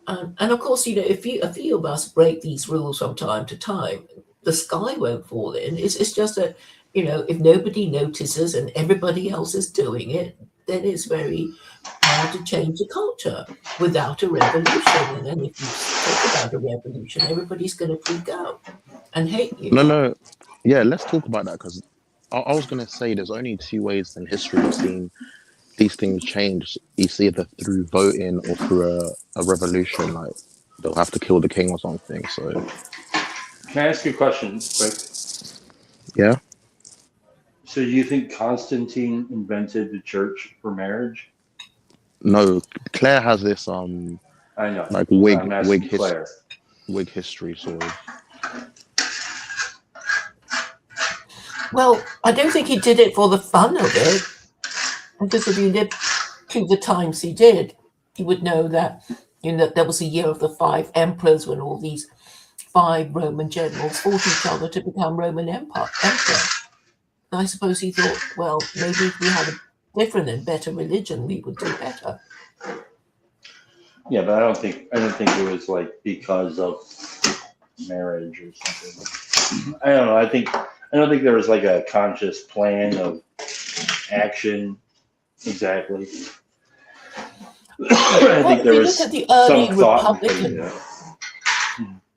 And of course, if a few of us break these rules from time to time, the sky won't fall in. It's just that, if nobody notices and everybody else is doing it, then it's very hard to change the culture without a revolution. And then if you talk about a revolution, everybody's going to freak out and hate you. No. Yeah, let's talk about that, because I was going to say there's only two ways in history we've seen these things change. It's either through voting or through a revolution, like they'll have to kill the king or something. So, Can I ask you a question quick? yeah. So do you think Constantine invented the church for marriage? No, Claire has this I know. like I'm asking wig Claire. history sort of. Well, I don't think he did it for the fun of it, because if you lived through the times he did, you would know that there was a year of the 5 emperors when all these 5 Roman generals fought each other to become Roman emperor. And I suppose he thought, well, maybe if we had a different and better religion, we would do better. Yeah, but I don't think it was like because of marriage or something. I don't know. I don't think there was like a conscious plan of action exactly. I think there was look at the early some thought Republican,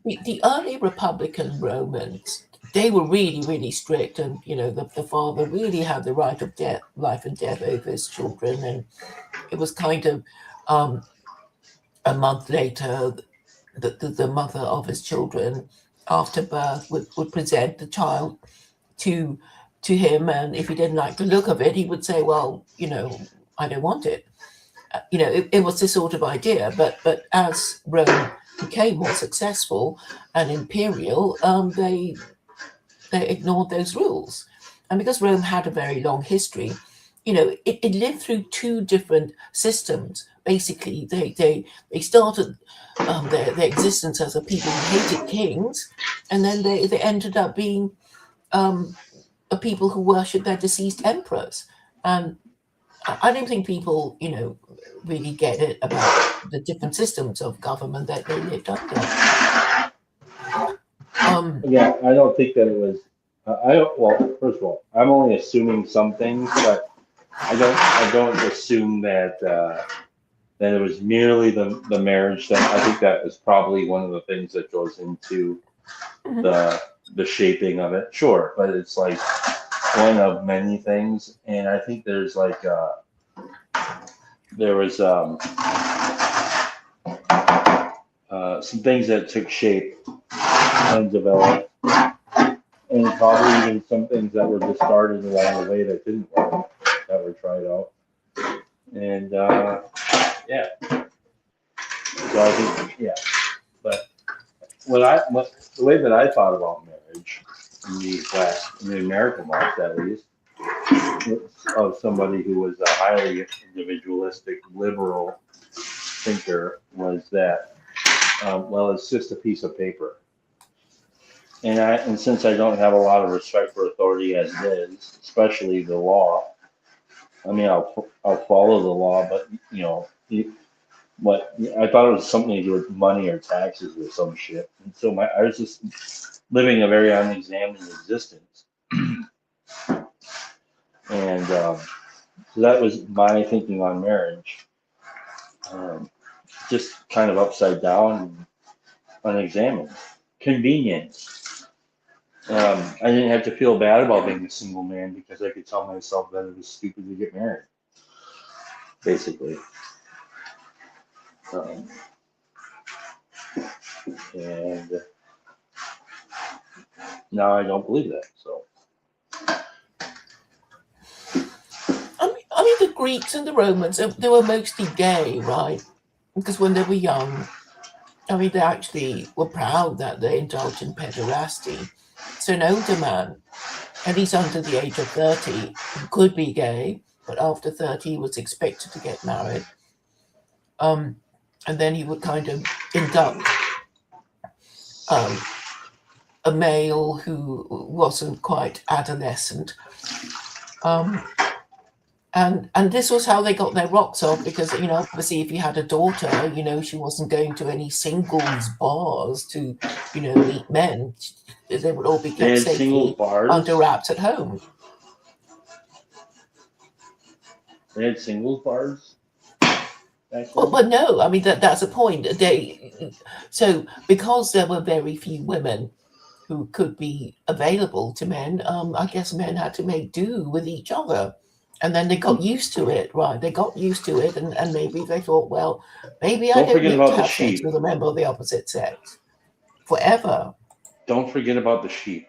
the early Republican Romans. They were really, really strict, and the father really had the right of life and death over his children, and it was kind of a month later, the mother of his children, after birth, would present the child to him, and if he didn't like the look of it, he would say, well, I don't want it. It was this sort of idea, but as Rome became more successful and imperial, they ignored those rules. And because Rome had a very long history, it lived through 2 different systems. Basically, they started their existence as a people who hated kings, and then they ended up being a people who worshipped their deceased emperors. And I don't think people, really get it about the different systems of government that they lived under. Yeah, I don't think that it was. Well, first of all, I'm only assuming some things, but I don't assume that that it was merely the marriage thing. I think that was probably one of the things that goes into the shaping of it. Sure, but it's like one of many things, and I think there's like there was some things that took shape and developed, and probably even some things that were discarded along the way that didn't work, that were tried out. And yeah, so I think but the way that I thought about marriage in the American life, at least, of somebody who was a highly individualistic liberal thinker, was that well, it's just a piece of paper. And since I don't have a lot of respect for authority as it is, especially the law, I mean, I'll follow the law, but I thought it was something to do with money or taxes or some shit. And so I was just living a very unexamined existence. And so that was my thinking on marriage. Just kind of upside down and unexamined. Convenient. I didn't have to feel bad about being a single man because I could tell myself that it was stupid to get married, basically. And now I don't believe that. So. I mean, the Greeks and the Romans, they were mostly gay, right? Because when they were young, I mean, they actually were proud that they indulged in pederasty. So an older man, at least under the age of 30, could be gay, but after 30, he was expected to get married. And then he would kind of induct a male who wasn't quite adolescent. And this was how they got their rocks off, because obviously if you had a daughter, she wasn't going to any singles bars to meet men. They would all be They kept had singles safely bars. under wraps at home. They had singles bars. But no, I mean that's a point. So because there were very few women who could be available to men, I guess men had to make do with each other. And then they got used to it, right? They got used to it, and maybe they thought, well, maybe I don't need to have sex with a member of the opposite sex forever. Don't forget about the sheep.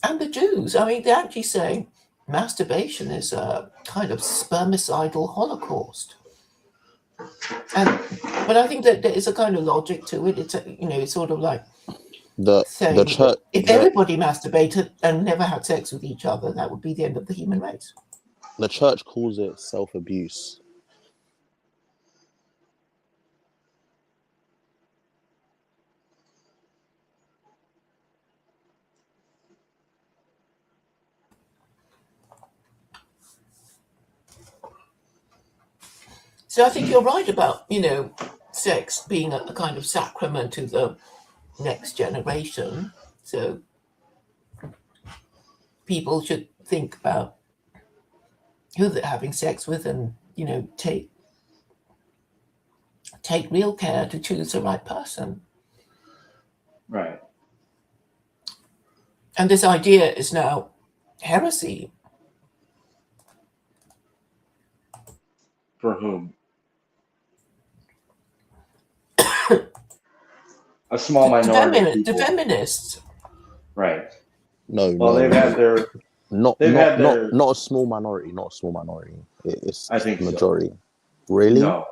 And the Jews, I mean, they actually say masturbation is a kind of spermicidal holocaust. But I think that there is a kind of logic to it. It's it's sort of like saying the church. If everybody masturbated and never had sex with each other, that would be the end of the human race. The church calls it self-abuse. So I think you're right about, sex being a kind of sacrament to the next generation. So people should think about who they're having sex with, and, take real care to choose the right person. Right. And this idea is now heresy. For whom? A small minority. The feminists. Right. No. Well, they've had their. Not a small minority. Not a small minority. It's I think majority. So. Really? No.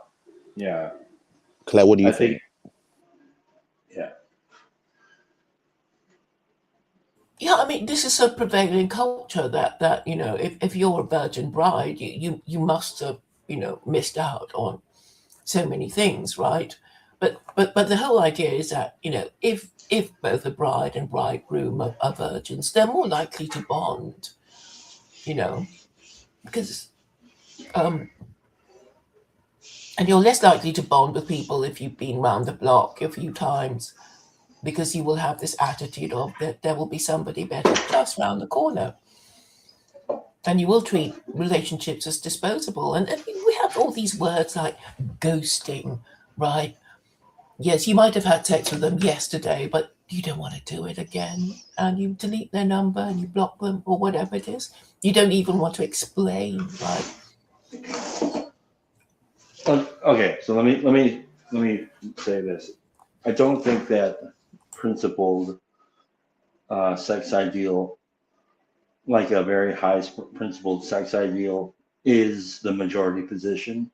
Yeah. Claire, what do you think? Yeah. Yeah, I mean, this is a prevailing culture that if you're a virgin bride, you must have missed out on so many things, right? But the whole idea is that if both the bride and bridegroom are virgins, they're more likely to bond, because and you're less likely to bond with people if you've been round the block a few times, because you will have this attitude of that there will be somebody better just round the corner. And you will treat relationships as disposable. And we have all these words like ghosting, right? Yes, you might have had sex with them yesterday, but you don't want to do it again. And you delete their number and you block them, or whatever it is. You don't even want to explain, right? Okay, so let me say this. I don't think that principled sex ideal, like a very high principled sex ideal, is the majority position.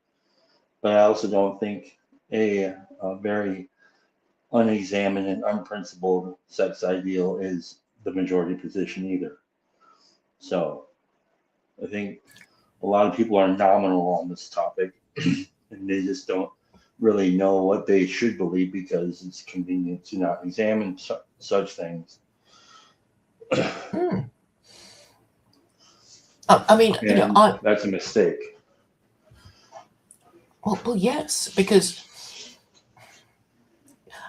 But I also don't think a very unexamined and unprincipled sex ideal is the majority position either. So I think a lot of people are nominal on this topic, and they just don't really know what they should believe because it's convenient to not examine such things. I mean, that's a mistake. Well, yes, because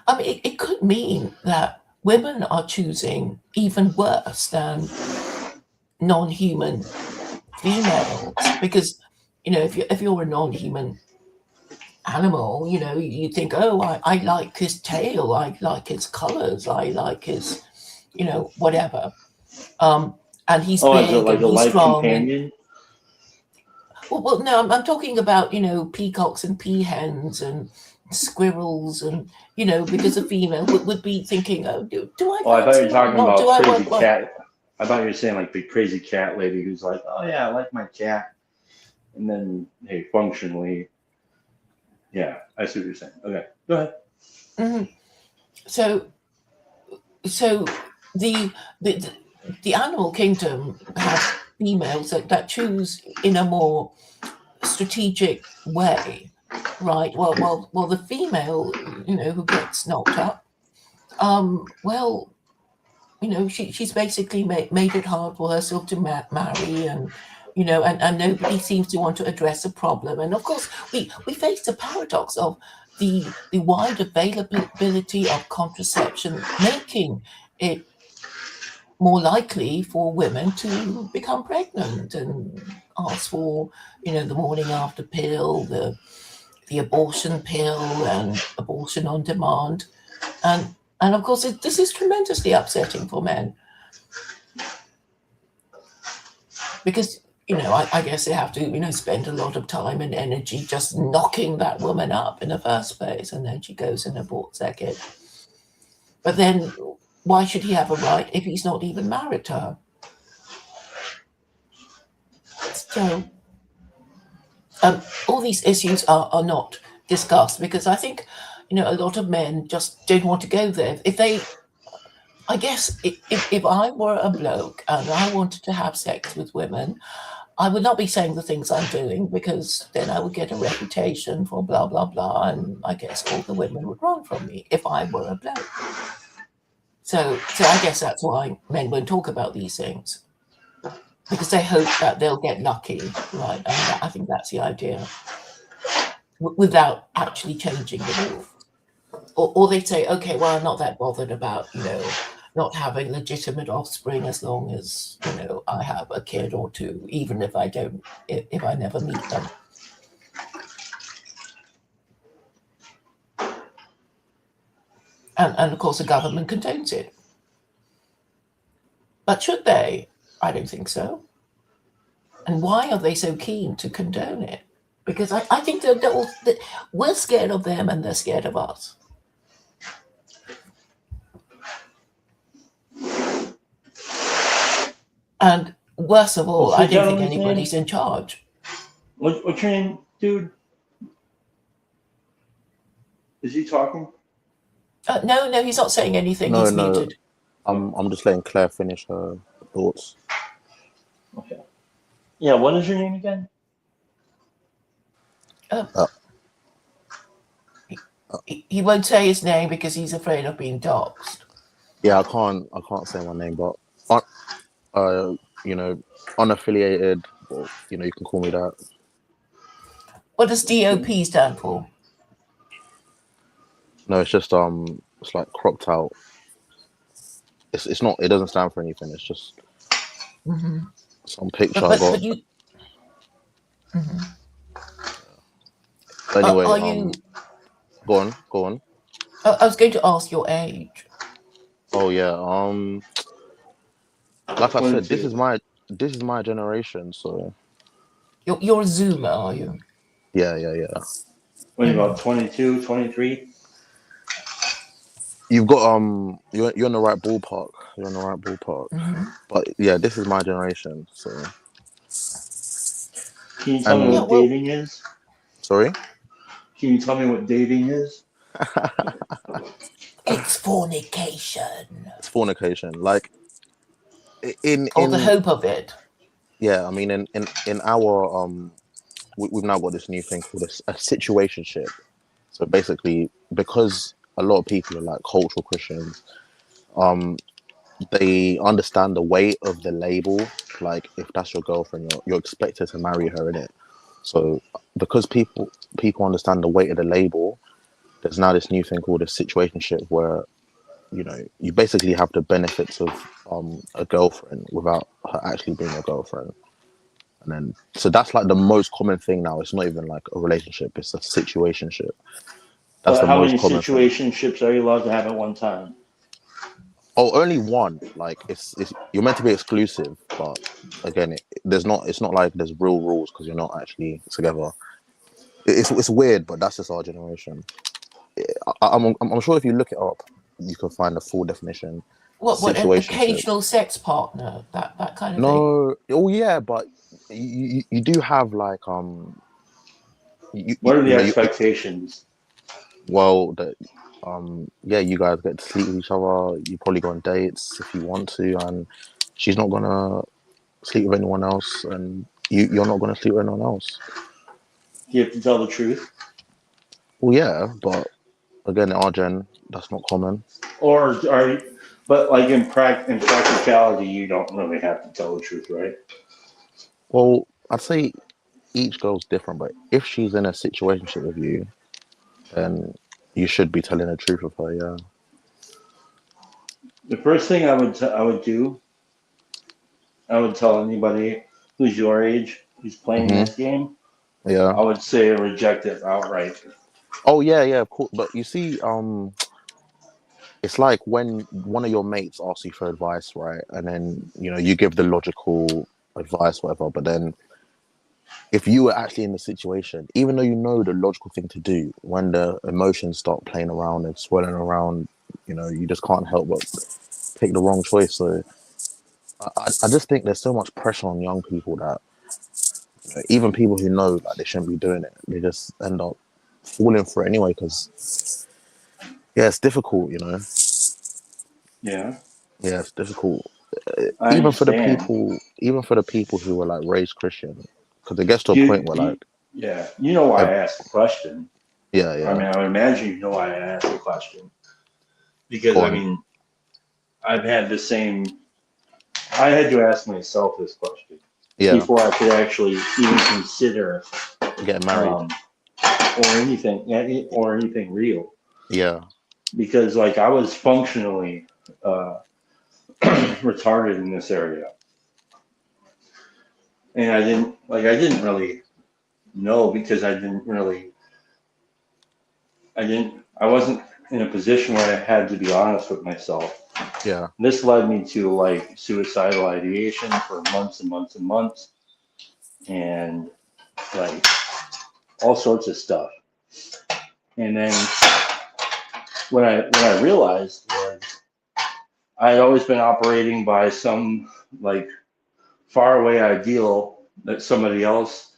I mean, it could mean that women are choosing even worse than non-human females, because if you're a non-human animal, you think, oh, I like his tail, I like his colors, I like his, whatever, and he's big, is it like and a he's life strong. companion? Well, no, I'm talking about peacocks and peahens and squirrels, and because a female would be thinking, oh, do I? Oh, I thought you were talking about crazy cat. I thought you were saying like the crazy cat lady who's like, oh yeah, I like my cat, and then hey, functionally, yeah, I see what you're saying. Okay, go ahead. Mm-hmm. So the animal kingdom has females that choose in a more strategic way right? Well, the female, who gets knocked up, well, she's basically made it hard for herself to marry, and and nobody seems to want to address the problem. And of course, we face the paradox of the wide availability of contraception, making it more likely for women to become pregnant and ask for, the morning after pill, the abortion pill, and abortion on demand. And of course, this is tremendously upsetting for men, because I guess they have to spend a lot of time and energy just knocking that woman up in the first place, and then she goes and aborts their kid. But then, why should he have a right if he's not even married to her? So, all these issues are not discussed, because I think a lot of men just don't want to go there. I guess if I were a bloke and I wanted to have sex with women, I would not be saying the things I'm doing, because then I would get a reputation for blah, blah, blah. And I guess all the women would run from me if I were a bloke. So I guess that's why men won't talk about these things, because they hope that they'll get lucky, right? And I think that's the idea, without actually changing the rules. Or they say, okay, well, I'm not that bothered about, not having legitimate offspring, as long as, I have a kid or two, even if I don't, if I never meet them. And of course, the government condones it. But should they? I don't think so. And why are they so keen to condone it? Because I think that we're scared of them and they're scared of us. And worst of all, I don't think anybody's in charge. What's your name, dude? Is he talking? No, he's not saying anything. He's muted. I'm just letting Claire finish her thoughts. Okay. Yeah, what is your name again? He won't say his name because he's afraid of being doxxed. Yeah, I can't say my name, but unaffiliated, or you can call me that. What does DOP stand for? No, it's just it's like cropped out. It's not. It doesn't stand for anything. It's just some picture I got. But you. Anyway, are you? Go on. I was going to ask your age. Oh yeah. Like I said, this is my generation. So. You're a Zoomer, are you? Yeah. What are you, about 22, 23? You've got you're in the right ballpark. But yeah, this is my generation. So. Can you tell me what dating is? Sorry? Can you tell me what dating is? It's fornication. It's fornication. Like in the hope of it. Yeah, I mean in our we've now got this new thing called a situationship. So basically, because a lot of people are like cultural Christians, they understand the weight of the label. Like if that's your girlfriend, you're expected to marry her, innit? So because people understand the weight of the label, there's now this new thing called a situationship, where you basically have the benefits of a girlfriend without her actually being a girlfriend. And then so that's like the most common thing now. It's not even like a relationship, it's a situationship. That's but the how most many common situationships are you allowed to have at one time? Oh, only one. Like it's you're meant to be exclusive, but again, it's not like there's real rules because you're not actually together. It's weird, but that's just our generation. I'm sure if you look it up, you can find the full definition. What an occasional sex partner, that kind of thing. No, oh yeah, but you do have like what are the expectations? Well, that yeah, you guys get to sleep with each other. You probably go on dates if you want to, and she's not gonna sleep with anyone else, and you're not gonna sleep with anyone else. You have to tell the truth. Well, yeah, but again, in our gen, that's not common. Or are you, but like in practicality, you don't really have to tell the truth, right? Well, I'd say each girl's different, but if she's in a situationship with you, then you should be telling the truth with her. Yeah. The first thing I would do, I would tell anybody who's your age who's playing Hmm. this game, Yeah. I would say reject it outright. Oh yeah, yeah, of course. But you see, it's like when one of your mates asks you for advice, right? And then, you give the logical advice, whatever. But then if you were actually in the situation, even though you know the logical thing to do, when the emotions start playing around and swirling around, you just can't help but pick the wrong choice. So I just think there's so much pressure on young people that even people who know like they shouldn't be doing it, they just end up falling for it anyway because yeah, it's difficult. Yeah, Yeah, it's difficult. I Even for the understand. people, who were like raised Christian, because it gets to a point You, where like, you, yeah, you know why ev- I asked the question. yeah, I yeah, mean, I would imagine you know why I asked the question because go I on, mean, I've had the same. I had to ask myself this question yeah, before I could actually even consider getting married, um, or anything real yeah, because like I was functionally uh, retarded in this area, and I didn't really know because I wasn't in a position where I had to be honest with myself. yeah, This led me to like suicidal ideation for months and months and months, and like all sorts of stuff. And then when I realized was I had always been operating by some like faraway ideal that somebody else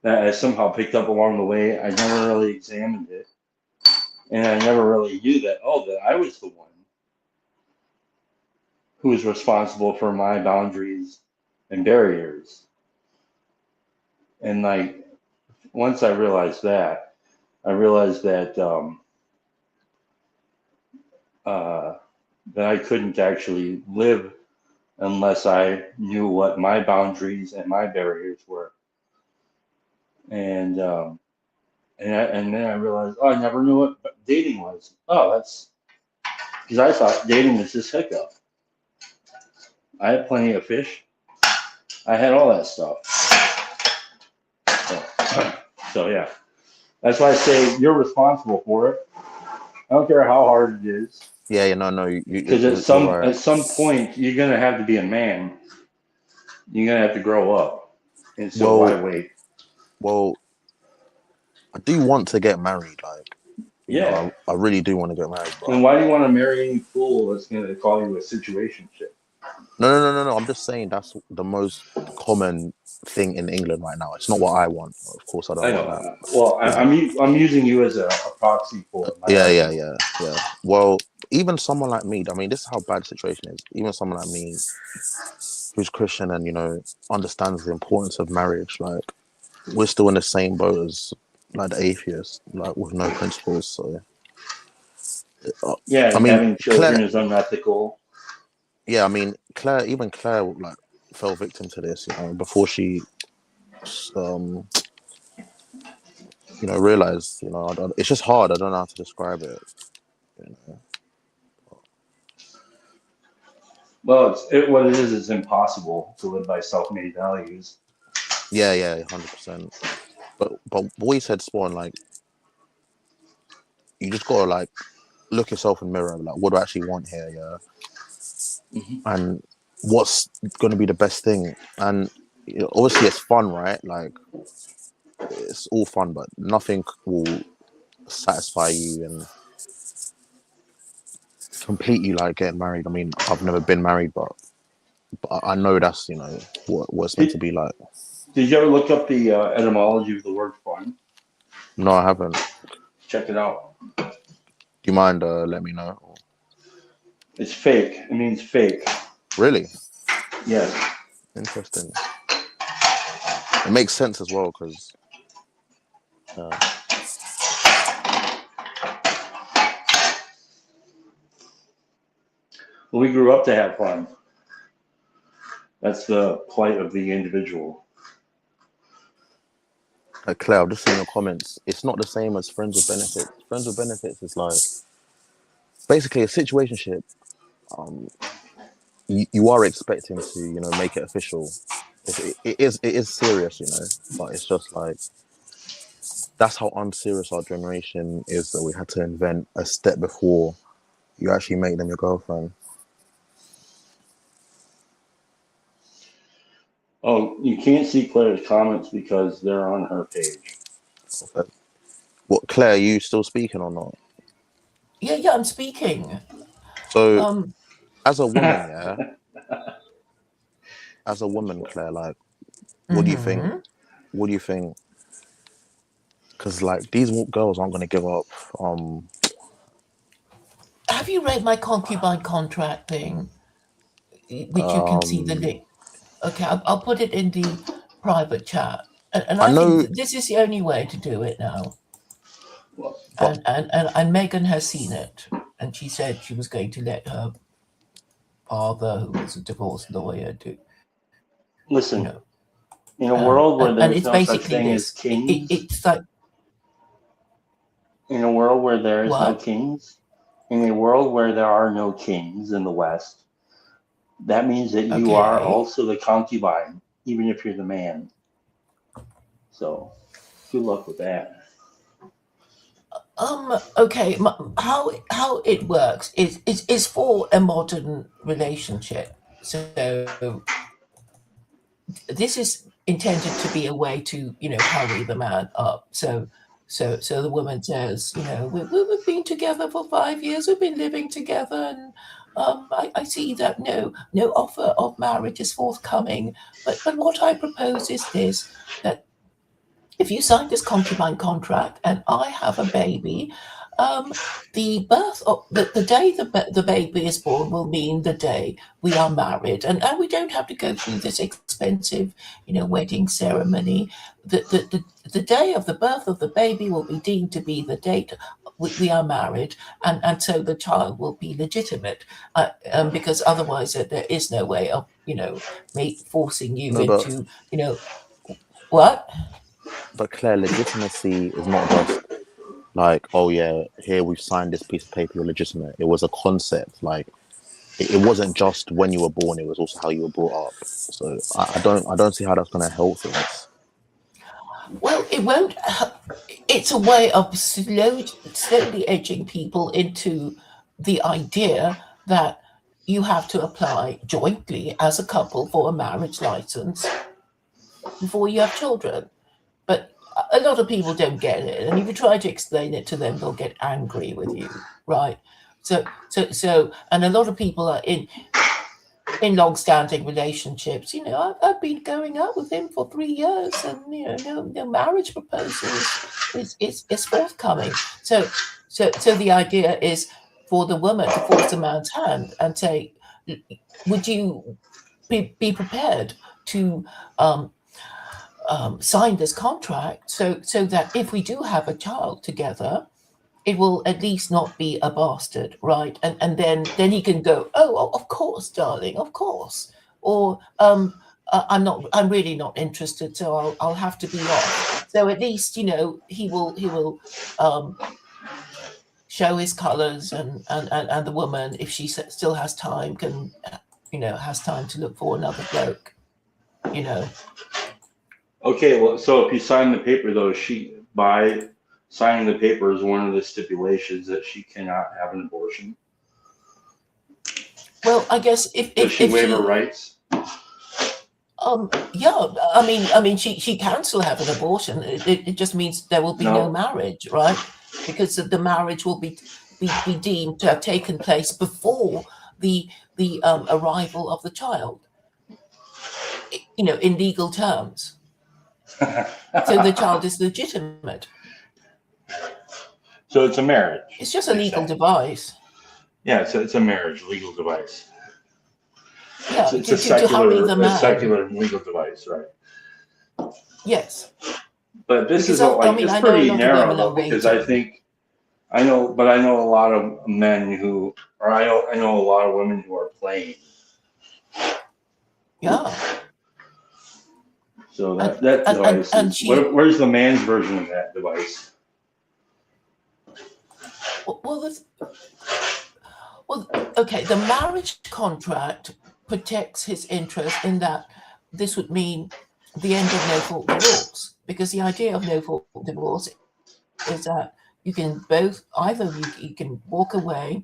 that I somehow picked up along the way. I never really examined it, and I never really knew that I was the one who was responsible for my boundaries and barriers. And like once I realized uh, that I couldn't actually live unless I knew what my boundaries and my barriers were. And and then I realized, oh, I never knew what dating was. Oh, that's because I thought dating was just hookup. I had plenty of fish. I had all that stuff. So, so yeah, that's why I say you're responsible for it. I don't care how hard it is, yeah, no, because you're right. at some point you're gonna have to be a man. You're gonna have to grow up, and so why Well, wait? well, I do want to get married, like, Yeah. I really do want to get married, Then but why do you want to marry any fool that's gonna call you a situationship? no. I'm just saying that's the most common thing in England right now. It's not what I want. Of course, I don't I want know. that. Well, Yeah. I'm using you as a proxy for my Yeah. argument. Well, even someone like me, I mean, this is how bad the situation is. Even someone like me who's Christian and, understands the importance of marriage, like, we're still in the same boat as, like, the atheists, like, with no principles. So, uh, Yeah, I and mean, having Claire, children is unethical. yeah, I mean, even Claire, like, fell victim to this, before she, um, realized, it's just hard. I don't know how to describe it. You know? Well, what it is, it's impossible to live by self-made values. Yeah, 100%. But what you said, Spawn, like, you just gotta like look yourself in the mirror, like, what do I actually want here, yeah, Mhm. and what's going to be the best thing. And obviously, it's fun, right? Like, it's all fun, but nothing will satisfy you and complete you like getting married. I mean, I've never been married, but I know that's what it's meant to Did be like. Did you ever look up the etymology of the word fun? No, I haven't. Do Check it out. you mind let me know? It's fake. It means fake. Really Yes. interesting. It makes sense as well because We grew up to have fun. That's the plight of the individual. Claire, I've just seen your comments. It's not the same as friends with benefits. Friends with benefits is like basically a situationship. You are expecting to, you know, make it official. It is serious, you know, but it's just like that's how unserious our generation is, that we had to invent a step before you actually make them your girlfriend. Oh, you can't see Claire's comments because they're on her page. Okay. What, Claire, are you still speaking or not? Yeah, I'm speaking. So as a woman, yeah, as a woman, Claire, like, what do you think? What do you think? Because like these girls aren't going to give up. Have you read my concubine contract thing, which you can see the link? Okay, I'll put it in the private chat. And I I think know, this is the only way to do it now. but And Megan has seen it, and she said she was going to let her father, who was a divorce lawyer, do. Listen, You know, in a world where and there's it's no such basically thing as this. kings, It's like in a world where there is no what? kings, in a world where there are no kings in the West, that means that you are Okay. also the concubine, even if you're the man. So, good luck with that. Okay. How it works is for a modern relationship. So this is intended to be a way to, you know, hurry the man up. So the woman says, you know, we've been together for 5 years, we've been living together, and I see that no offer of marriage is forthcoming. But what I propose is this, that if you sign this concubine contract and I have a baby, the birth of the day the baby is born will mean the day we are married, and we don't have to go through this expensive, you know, wedding ceremony. The day of the birth of the baby will be deemed to be the date we are married, and so the child will be legitimate, because otherwise there is no way of, you know, forcing you no, into, you know, what. but Claire, legitimacy is not just like, oh yeah, here we've signed this piece of paper, you're legitimate. It was a concept. Like it wasn't just when you were born; it was also how you were brought up. So I don't see how that's going to help things. Well, it won't. It's a way of slowly edging people into the idea that you have to apply jointly as a couple for a marriage license before you have children. But a lot of people don't get it, and if you try to explain it to them, they'll get angry with you, right? So, and a lot of people are in long-standing relationships. You know, I've been going out with him for 3 years, and you know, no marriage proposal is forthcoming. So the idea is for the woman to force a man's hand and say, "Would you be prepared to sign this contract so that if we do have a child together, it will at least not be a bastard, right?" And then he can go, "Oh, of course, darling, of course," or I'm really not interested, so I'll have to be off. So at least, you know, he will show his colors, and the woman, if she still has time, can, you know, has time to look for another bloke, you know. Okay, well, so if you sign the paper, though, by signing the paper is one of the stipulations that she cannot have an abortion. Well, I guess if she waive her rights? Yeah, I mean, she can still have an abortion. It just means there will be no marriage, right? Because the marriage will be deemed to have taken place before the arrival of the child, you know, in legal terms. So the child is legitimate. So it's a marriage. It's just a legal device. Yeah, so it's a marriage, legal device. Yeah, it's a hurry the man. secular legal device, right? Yes. But this Because is like, I mean, it's I know a pretty lot of narrow, women though, are because waiting. I know a lot of men who Or I know a lot of women who are playing. Yeah. So And- that and- device and is, she- where's the man's version of that device? Well, okay, the marriage contract protects his interest in that this would mean the end of no-fault divorce, because the idea of no-fault divorce is that you can both, either you can walk away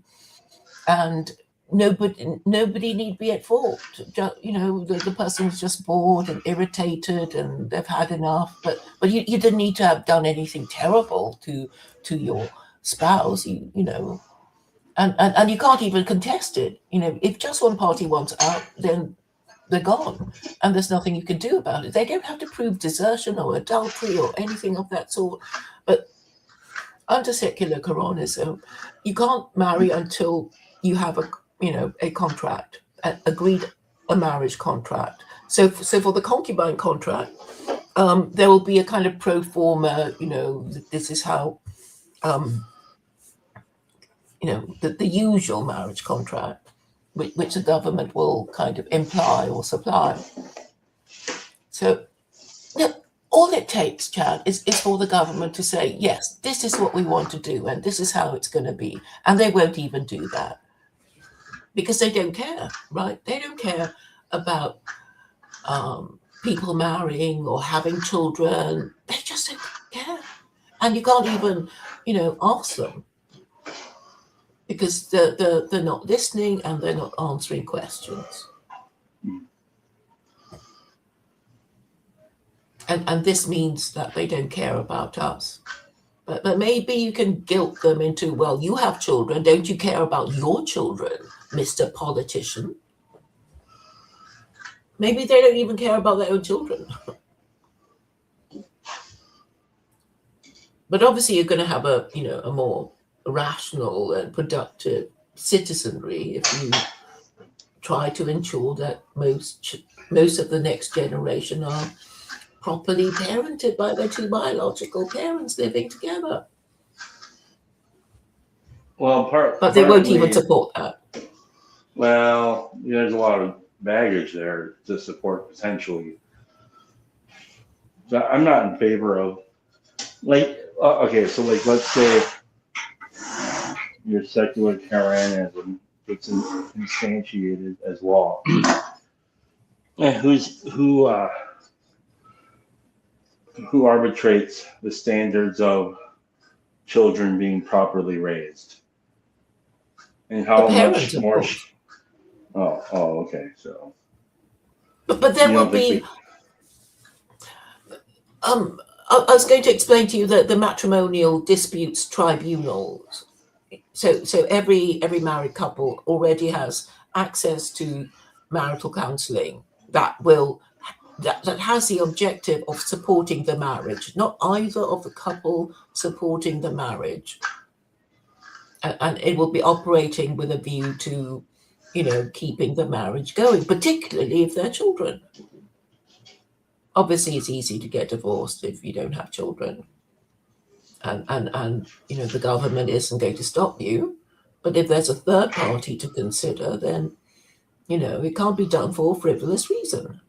and nobody need be at fault. The person was just bored and irritated and they've had enough, but you didn't need to have done anything terrible to your spouse, and you can't even contest it. If just one party wants out, then they're gone, and there's nothing you can do about it. They don't have to prove desertion or adultery or anything of that sort. But under secular Koranism, you can't marry until you have a contract, agreed a marriage contract. So for the concubine contract, there will be a kind of pro forma. This is how. The usual marriage contract, which the government will kind of imply or supply. So all it takes, Chad, is for the government to say, yes, this is what we want to do and this is how it's going to be. And they won't even do that because they don't care, right? They don't care about people marrying or having children. They just don't care. And you can't even, ask them, because they're not listening and they're not answering questions. And this means that they don't care about us. But maybe you can guilt them into, well, you have children. Don't you care about your children, Mr. Politician? Maybe they don't even care about their own children. But obviously you're going to have a more rational and productive citizenry if you try to ensure that most of the next generation are properly parented by their two biological parents living together. Well, but they won't even support that. Well, there's a lot of baggage there to support potentially. So I'm not in favor of, okay, so let's say your secular Koranism gets instantiated as law. Who arbitrates the standards of children being properly raised? And how much more? Okay. So, but there will be. I was going to explain to you that the matrimonial disputes tribunals. So every married couple already has access to marital counselling that has the objective of supporting the marriage, not either of the couple supporting the marriage. And it will be operating with a view to, keeping the marriage going, particularly if they're children. Obviously, it's easy to get divorced if you don't have children. And the government isn't going to stop you. But if there's a third party to consider, then, it can't be done for a frivolous reason.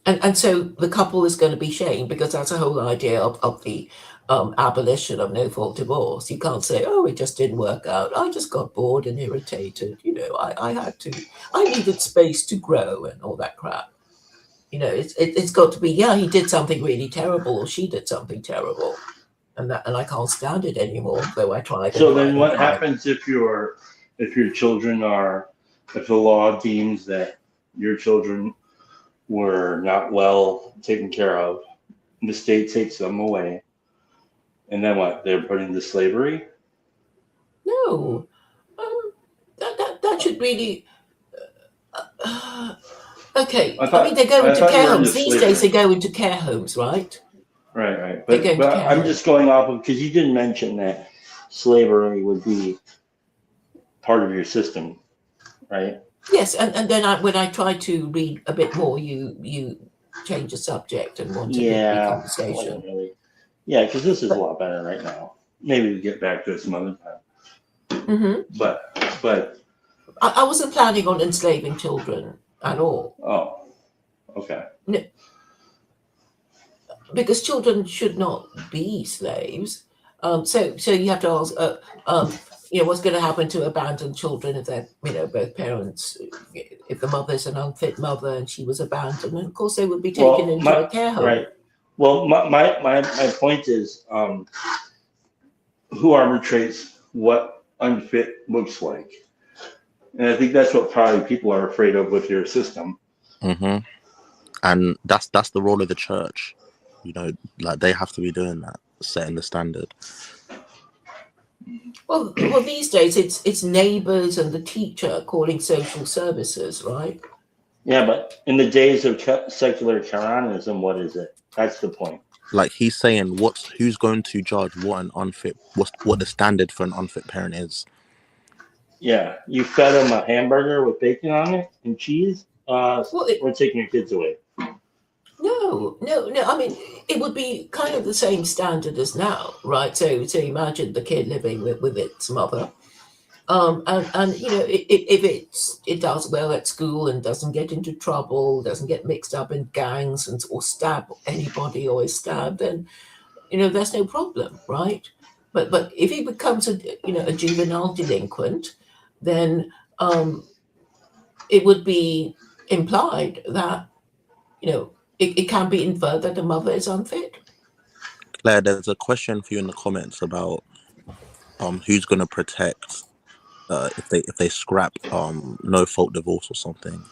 And so the couple is going to be shamed, because that's the whole idea of the abolition of no-fault divorce. You can't say, oh, it just didn't work out. I just got bored and irritated. I needed space to grow and all that crap. It's got to be, he did something really terrible, or she did something terrible. And I can't stand it anymore, though I tried. So then what happens if your children if the law deems that your children were not well taken care of, the state takes them away, and then what? They're put into slavery? No, that should really. Okay, they go into care homes these days. They go into care homes, right? Right. But I'm just going off of, because you didn't mention that slavery would be part of your system, right? Yes, and then when I try to read a bit more, you change the subject and want to be conversation. Really. Yeah, because this is a lot better right now. maybe we get back to it some other time. Hmm. But I wasn't planning on enslaving children at all. oh, okay. No, because children should not be slaves. So you have to ask, what's going to happen to abandoned children if they're, both parents, if the mother's an unfit mother and she was abandoned, and of course they would be taken into a care home. Right. Well, my point is, who arbitrates what unfit looks like? And I think that's what probably people are afraid of with your system. Mm-hmm. And that's the role of the church. Like they have to be doing that, setting the standard. Well, these days it's neighbours and the teacher calling social services, right? Yeah, but in the days of secular Koranism, what is it? That's the point. Like he's saying, who's going to judge what the standard for an unfit parent is? Yeah, you fed them a hamburger with bacon on it and cheese. We're taking your kids away. No. I mean, it would be kind of the same standard as now, right? So imagine the kid living with its mother, and if it does well at school and doesn't get into trouble, doesn't get mixed up in gangs or stab anybody or is stabbed, then there's no problem, right? But if he becomes a juvenile delinquent, then it would be implied that it can be inferred that the mother is unfit. Claire, there's a question for you in the comments about who's going to protect if they scrap no fault divorce or something.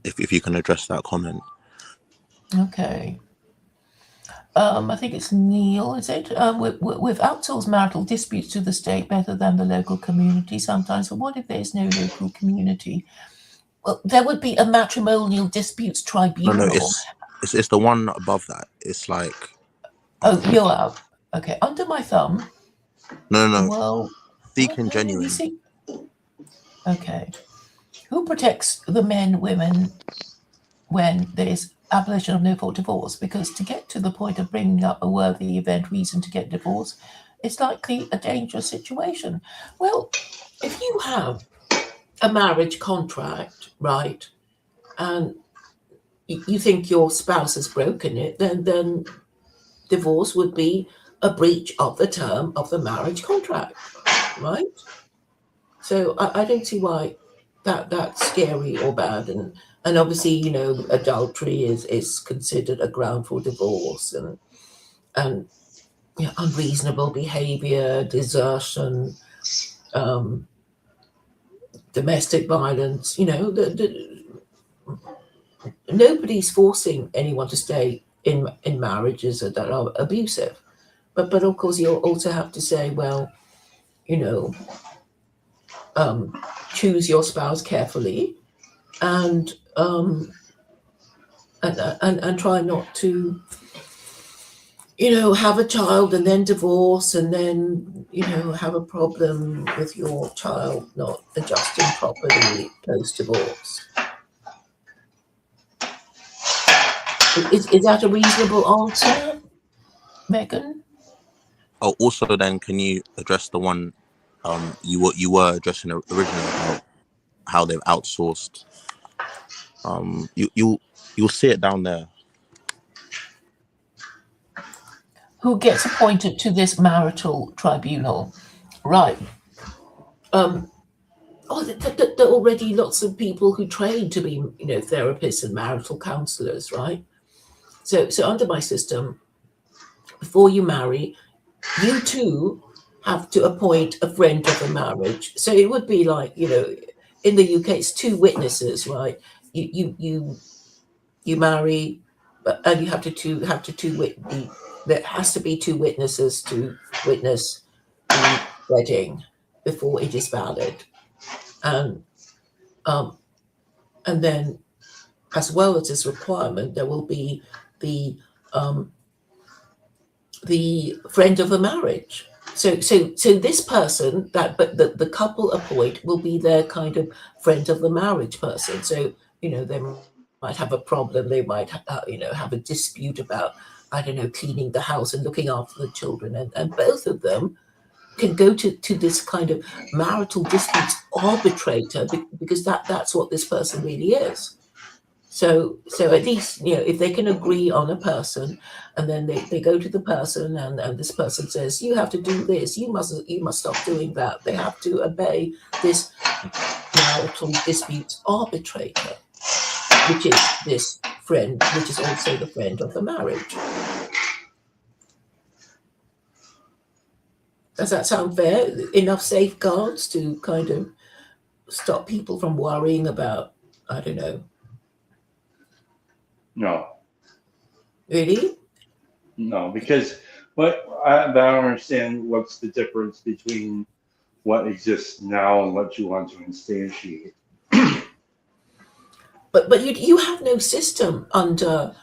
If you can address that comment. Okay. I think it's Neil, is it? We've outsourced marital disputes to the state better than the local community sometimes. But what if there's no local community? Well, there would be a matrimonial disputes tribunal. No, it's the one above that. It's like... Oh, you're out. Okay, under my thumb. No. Well, Seeking genuine. Okay. Who protects the men, women, when there is abolition of no fault divorce? Because to get to the point of bringing up a worthy event reason to get divorced, it's likely a dangerous situation. Well, if you have a marriage contract, right, and you think your spouse has broken it, then divorce would be a breach of the term of the marriage contract, right? So I don't see why that's scary or bad, and obviously adultery is considered a ground for divorce, and unreasonable behavior, desertion, domestic violence. Nobody's forcing anyone to stay in marriages that are abusive, but of course you also have to say, well, choose your spouse carefully, and try not to have a child and then divorce and then have a problem with your child not adjusting properly post divorce. Is that a reasonable answer, Megan? Oh, also then can you address the one you were addressing originally about how they've outsourced? You'll see it down there. Who gets appointed to this marital tribunal? Right. There are already lots of people who train to be, therapists and marital counselors, right? So under my system, before you marry, you too have to appoint a friend of the marriage. So it would be like, in the UK, it's two witnesses, right? You marry, and you have to there has to be two witnesses to witness the wedding before it is valid, and then, as well as this requirement, there will be the friend of the marriage. So this person that the couple appoint will be their kind of friend of the marriage person. So they might have a problem. They might have a dispute about I don't know, cleaning the house and looking after the children, and both of them can go to this kind of marital disputes arbitrator, because that's what this person really is. So at least, if they can agree on a person, and then they go to the person, and this person says, you have to do this, you must stop doing that, they have to obey this marital disputes arbitrator, which is this friend, which is also the friend of the marriage. Does that sound fair? Enough safeguards to kind of stop people from worrying about, I don't know. No. Really? No, because I don't understand what's the difference between what exists now and what you want to instantiate. But you have no system under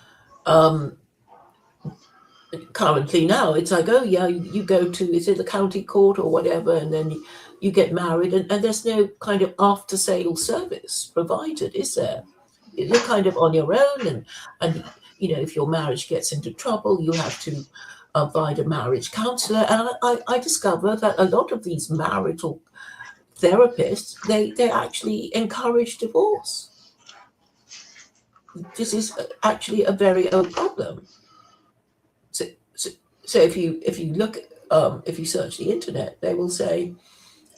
currently now. It's like, oh yeah, you go to, is it the county court or whatever, and then you get married, and there's no kind of after sale service provided, is there? You're kind of on your own, and if your marriage gets into trouble, you have to find a marriage counselor. And I discover that a lot of these marital therapists, they actually encourage divorce. This is actually a very old problem. So if you look, if you search the internet, they will say,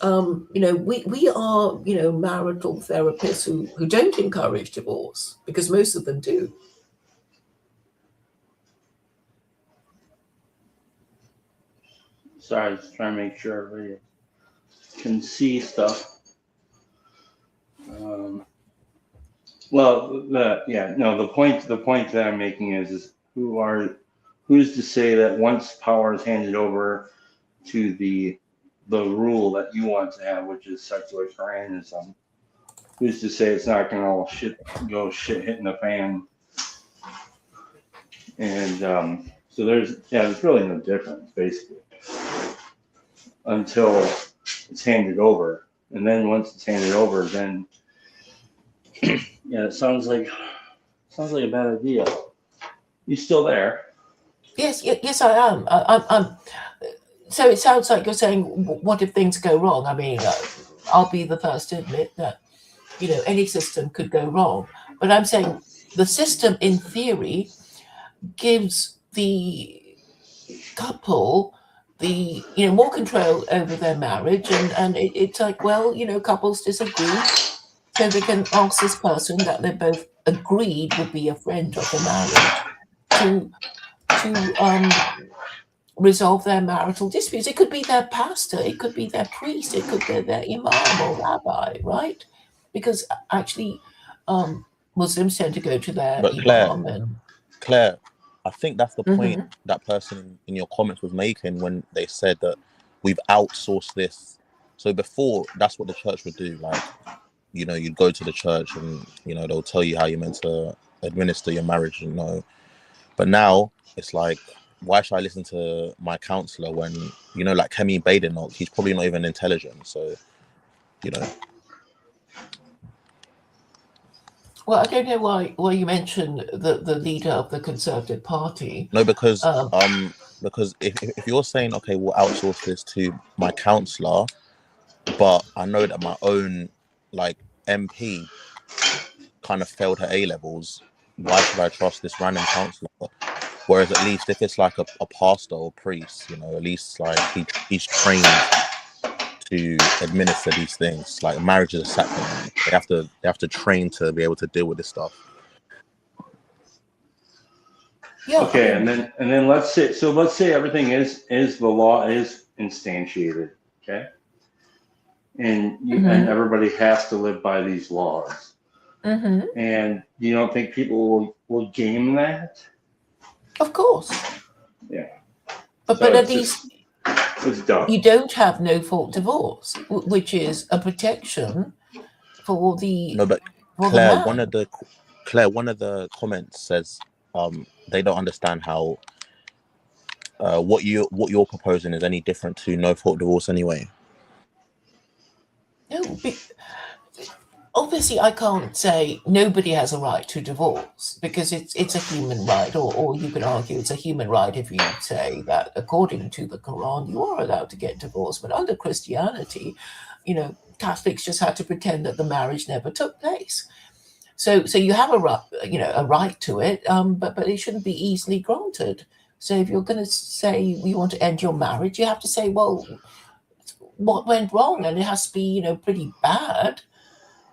we are, marital therapists who don't encourage divorce, because most of them do. Sorry, I was trying to make sure everybody can see stuff. The point that I'm making is who's to say that once power is handed over to the rule that you want to have, which is secular Koranism, who's to say it's not going to all go hitting the fan? And so there's really no difference, basically, until it's handed over. And then once it's handed over, then it sounds like a bad idea. You still there? Yes, I am. I'm. So it sounds like you're saying, what if things go wrong? I mean, I'll be the first to admit that, any system could go wrong. But I'm saying the system, in theory, gives the couple the more control over their marriage, and it's like, well, couples disagree, so they can ask this person that they both agreed would be a friend of the marriage to resolve their marital disputes. It could be their pastor, it could be their priest, it could be their imam or rabbi, right? Because actually Muslims tend to go to their imam. Claire, I think that's the point that person in your comments was making when they said that we've outsourced this. So before, that's what the church would do. Like, you'd go to the church and, they'll tell you how you're meant to administer your marriage, But now it's like, why should I listen to my counselor when, like Kemi Badenoch, he's probably not even intelligent. So, Well, I don't know why you mentioned the leader of the Conservative Party. No, because if you're saying, okay, we'll outsource this to my counsellor, but I know that my own MP kind of failed her A-levels, why should I trust this random counsellor? Whereas at least if it's like a pastor or priest, at least he's trained to administer these things. Like marriage is a sacrament. They have to train to be able to deal with this stuff. Yeah. Okay, and then let's say everything is the law is instantiated, okay? And and everybody has to live by these laws. And you don't think people will game that? Of course. Yeah. But at least it's dumb. You don't have no fault divorce, which is a protection for the. No, but Claire, one of the comments says they don't understand how what you're proposing is any different to no fault divorce anyway. No, obviously I can't say nobody has a right to divorce, because it's a human right, or you could argue it's a human right if you say that according to the Quran you are allowed to get divorced. But under Christianity, Catholics just had to pretend that the marriage never took place. So you have a right, a right to it, but it shouldn't be easily granted. So if you're going to say you want to end your marriage, you have to say, well, what went wrong, and it has to be pretty bad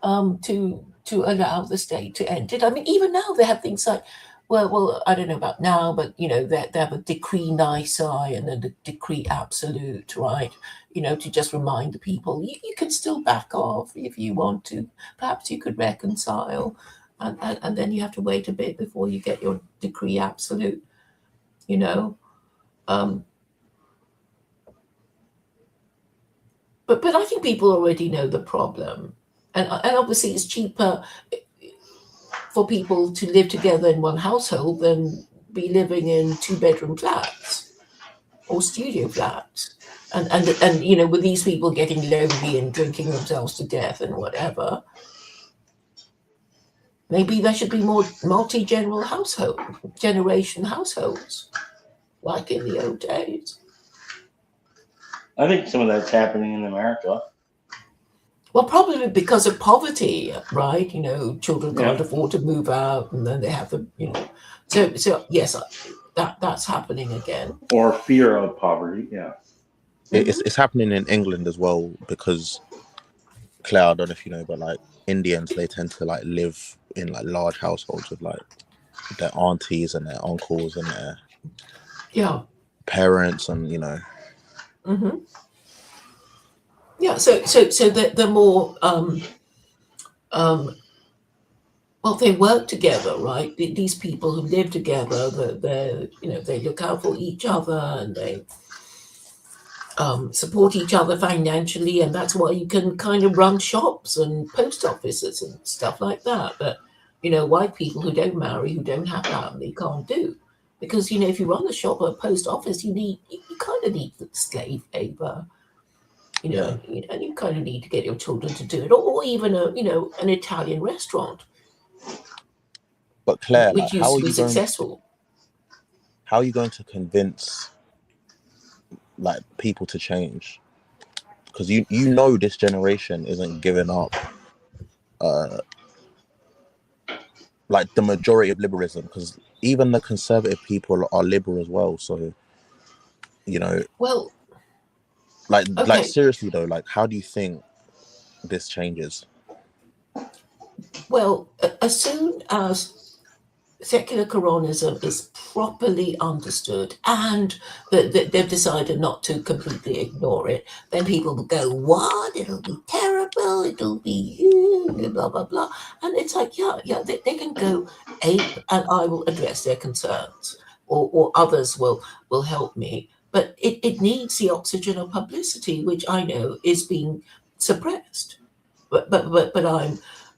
to allow the state to end it. I mean, even now they have things like, well, I don't know about now, but they have a decree nisi and then the decree absolute, right? To just remind the people you can still back off if you want to. Perhaps you could reconcile, and then you have to wait a bit before you get your decree absolute. But I think people already know the problem, and obviously it's cheaper for people to live together in one household than be living in 2-bedroom flats or studio flats. And with these people getting lonely and drinking themselves to death and whatever, maybe there should be more generation households, like in the old days. I think some of that's happening in America. Well, probably because of poverty, right? Children can't Yeah. afford to move out, and then they have to, So yes, that's happening again. Or fear of poverty, yeah. It's happening in England as well, because Claire, I don't know if you know, but like Indians, they tend to like live in like large households with like their aunties and their uncles and their parents, and Mm-hmm. Yeah, so the more well, they work together, right? These people who live together, they look out for each other, and they support each other financially, and that's why you can kind of run shops and post offices and stuff like that. But white people who don't marry, who don't have family, can't do, because if you run a shop or a post office, you kind of need slave labor. And you kind of need to get your children to do it, or even an Italian restaurant. But Claire, which used to be successful. How are you going to convince like people to change? Because this generation isn't giving up like the majority of liberalism, because even the conservative people are liberal as well. So well, like seriously though, like how do you think this changes? Well, as soon as secular Koranism is properly understood and that they've decided not to completely ignore it, then people will go, what? It'll be terrible, it'll be blah, blah, blah. And it's like, they can go ape, and I will address their concerns, or others will help me. But it needs the oxygen of publicity, which I know is being suppressed. But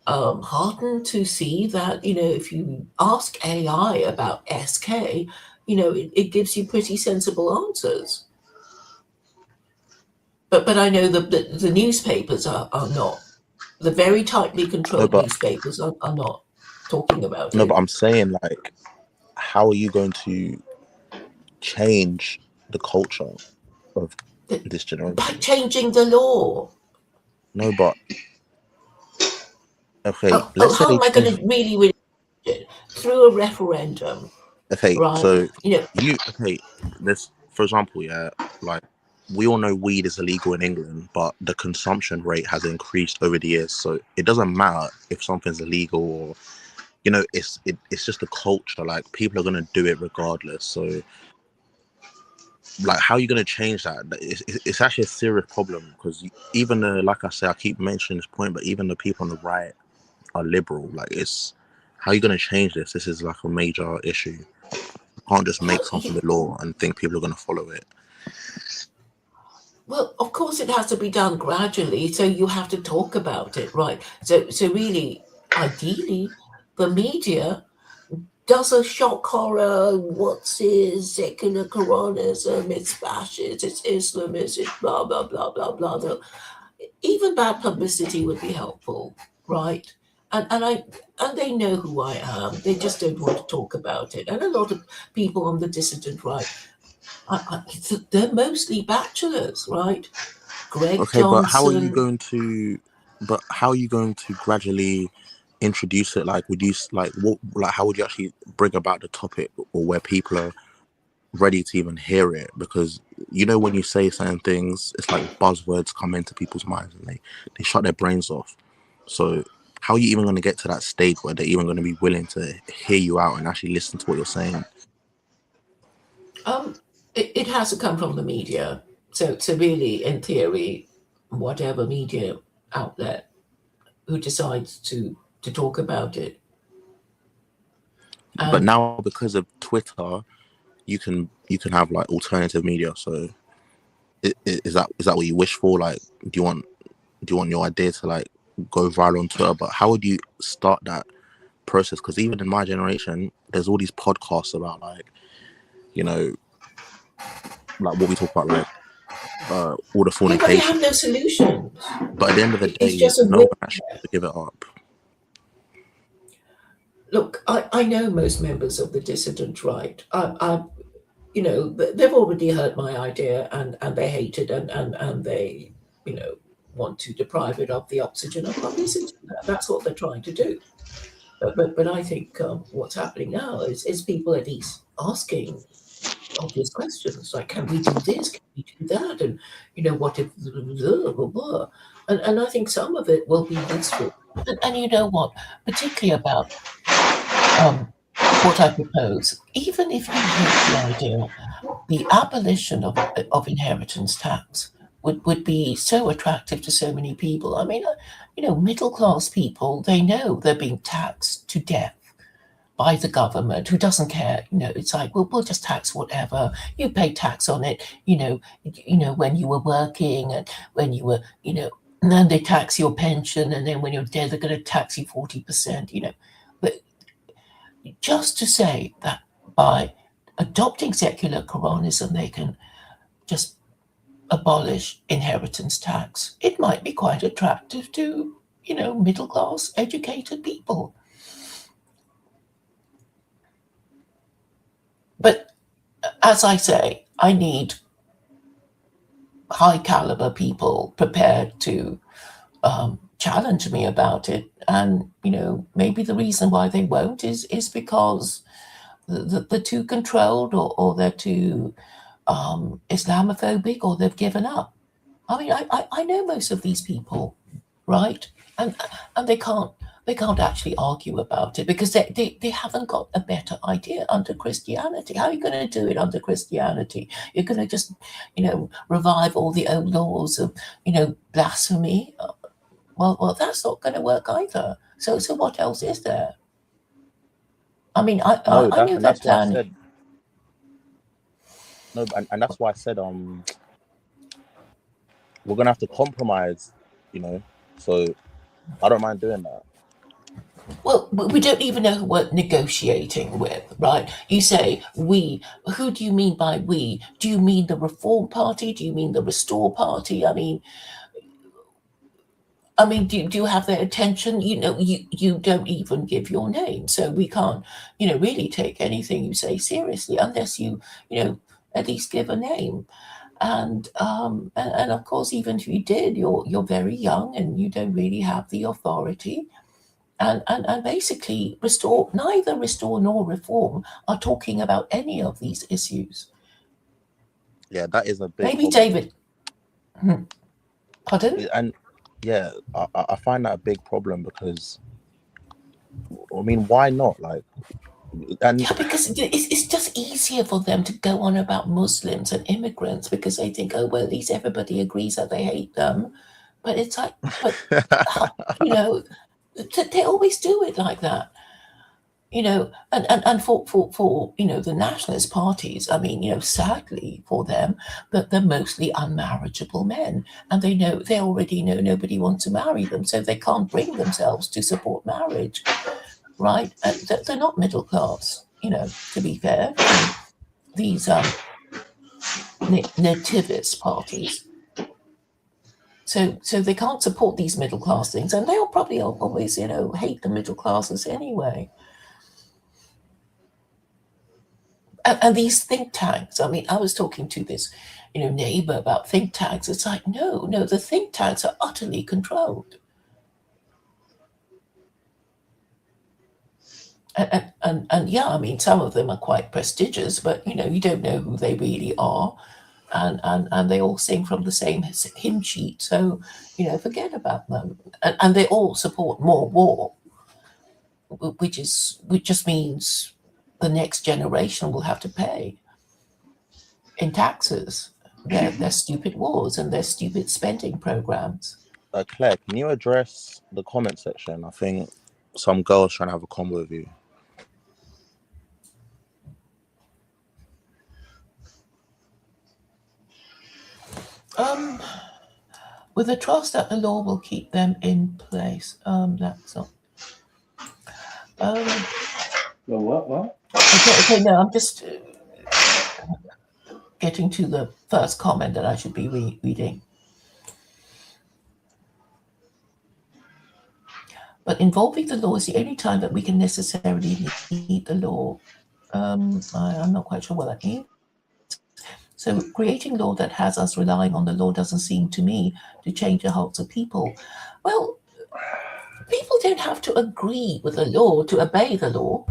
I'm heartened to see that if you ask AI about SK, it gives you pretty sensible answers. But I know that the newspapers are not. The very tightly controlled newspapers are not talking about it. No, but I'm saying, like, how are you going to change the culture of this generation? By changing the law. No, but okay. How am I going to really through a referendum? Okay, right? So this, for example, like we all know weed is illegal in England, but the consumption rate has increased over the years. So it doesn't matter if something's illegal or it's just a culture. Like people are gonna do it regardless. So like, how are you gonna change that? It's actually a serious problem, because even like I say, I keep mentioning this point, but even the people on the right are liberal. Like, it's how are you gonna change this? This is like a major issue. You can't just make something the law and think people are gonna follow it. Well, of course, it has to be done gradually. So you have to talk about it, right? So really, ideally, the media does a shock horror. What's it? Secular Koranism? It's fascist. It's Islamist. It's blah blah blah blah blah. Even bad publicity would be helpful, right? And they know who I am. They just don't want to talk about it. And a lot of people on the dissident right, they're mostly bachelors, right? Greg Okay, but how are you Johnson. going to? But how are you going to gradually introduce it? Like, would you like what? Like, how would you actually bring about the topic, or where people are ready to even hear it? Because you know, when you say certain things, it's like buzzwords come into people's minds and they shut their brains off. So how are you even going to get to that stage where they're even going to be willing to hear you out and actually listen to what you're saying? It has to come from the media. So really, in theory, whatever media outlet who decides to talk about it. But now, because of Twitter, you can have like alternative media. So is that what you wish for? Like, do you want your idea to like go viral on Twitter? But how would you start that process? Because even in my generation, there's all these podcasts about like, you know, like what we talk about, like all the But they fornication. have no solutions. But at the end of the It's day, just a no one actually wants to give it up. Look, I know most members of the dissident right. You know, they've already heard my idea and they hate it and they, you know, want to deprive it of the oxygen of publicity. That's what they're trying to do. But I think what's happening now is people at least asking obvious questions like, can we do this? Can we do that? And, you know, what if blah, blah, blah. And I think some of it will be useful. And you know what, particularly about what I propose, even if you hate the idea, the abolition of inheritance tax would be so attractive to so many people. I mean, you know, middle class people, they know they're being taxed to death by the government, who doesn't care. You know, it's like, well, we'll just tax whatever. You pay tax on it, you know, when you were working and when you were, you know, and then they tax your pension, and then when you're dead, they're going to tax you 40%, you know. But just to say that by adopting secular Koranism, they can just abolish inheritance tax, it might be quite attractive to, you know, middle class, educated people. But as I say, I need high caliber people prepared to challenge me about it. And, you know, maybe the reason why they won't is because they're too controlled or they're too Islamophobic or they've given up. I mean, I know most of these people, right? And they can't actually argue about it because they haven't got a better idea under Christianity. How are you going to do it under Christianity? You're going to just, you know, revive all the old laws of, you know, blasphemy. Well, that's not going to work either. So what else is there? I mean, I knew that plan. No, and that's why I said we're gonna have to compromise, you know. So I don't mind doing that. Well, we don't even know who we're negotiating with, right? You say we. Who do you mean by we? Do you mean the Reform Party? Do you mean the Restore Party? I mean, do you have their attention? You know, you don't even give your name, so we can't, you know, really take anything you say seriously unless you know, at least give a name. And of course, even if you did, you're very young and you don't really have the authority. And basically, neither Restore nor Reform are talking about any of these issues. Yeah, that is a big Maybe problem. David. Pardon? And yeah, I find that a big problem because, I mean, why not? Like, and yeah, because it's just easier for them to go on about Muslims and immigrants because they think, oh, well, at least everybody agrees that they hate them. But it's like, you know, they always do it like that. You know, and for you know, the nationalist parties, I mean, you know, sadly for them, that they're mostly unmarriageable men, and they already know nobody wants to marry them, so they can't bring themselves to support marriage, right? And they're not middle class, you know, to be fair. These nativist parties. So they can't support these middle class things, and they'll probably always, hate the middle classes anyway. And these think tanks, I mean, I was talking to this, neighbor about think tanks. It's like, no, the think tanks are utterly controlled. And yeah, I mean, some of them are quite prestigious, but, you don't know who they really are. And they all sing from the same hymn sheet. So, forget about them. And they all support more war, which just means the next generation will have to pay in taxes their stupid wars and their stupid spending programs. Claire, can you address the comment section? I think some girls trying to have a convo with you. With the trust that the law will keep them in place. That's not. What? Okay, no, I'm just getting to the first comment that I should be reading. But involving the law is the only time that we can necessarily need the law. I'm not quite sure what that means. So creating law that has us relying on the law doesn't seem to me to change the hearts of people. Well, people don't have to agree with the law to obey the law.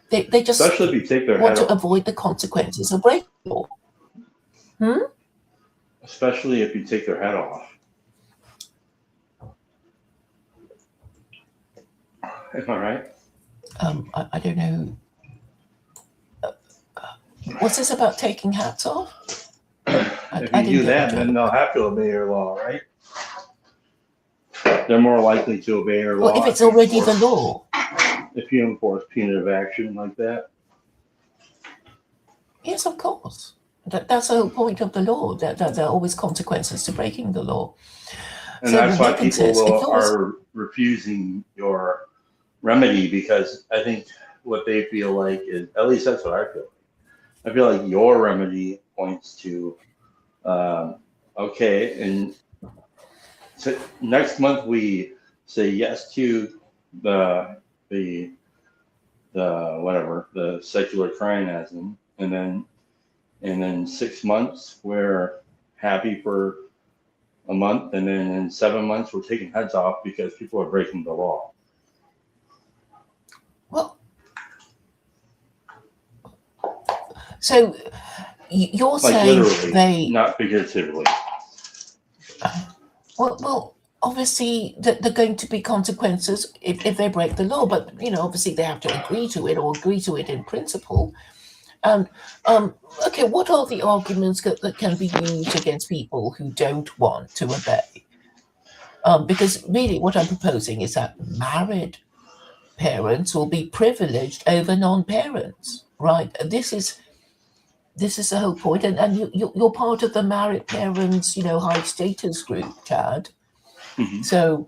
They just Especially if you take their want head to off. avoid the consequences of breaking the law. Especially if you take their head off. Am I right? I don't know. What's this about taking hats off? If you do that, then they'll have to obey your law, right? They're more likely to obey your law. Well, if it's already the law. If you enforce punitive action like that. Yes, of course. That's the whole point of the law. That there are always consequences to breaking the law. And that's why people are refusing your remedy, because I think what they feel like is, at least that's what I feel. I feel like your remedy points to, okay, and so next month we say yes to the secular Koranism, and then 6 months we're happy for a month, and then in 7 months we're taking heads off because people are breaking the law. Well, so you're Like saying literally, not figuratively. Well, obviously there are going to be consequences if they break the law, but obviously they have to agree to it or agree to it in principle. And okay, what are the arguments that can be used against people who don't want to obey? Because really, what I'm proposing is that married parents will be privileged over non-parents, right? This is the whole point, and you're part of the married parents, high status group, Chad. Mm-hmm. So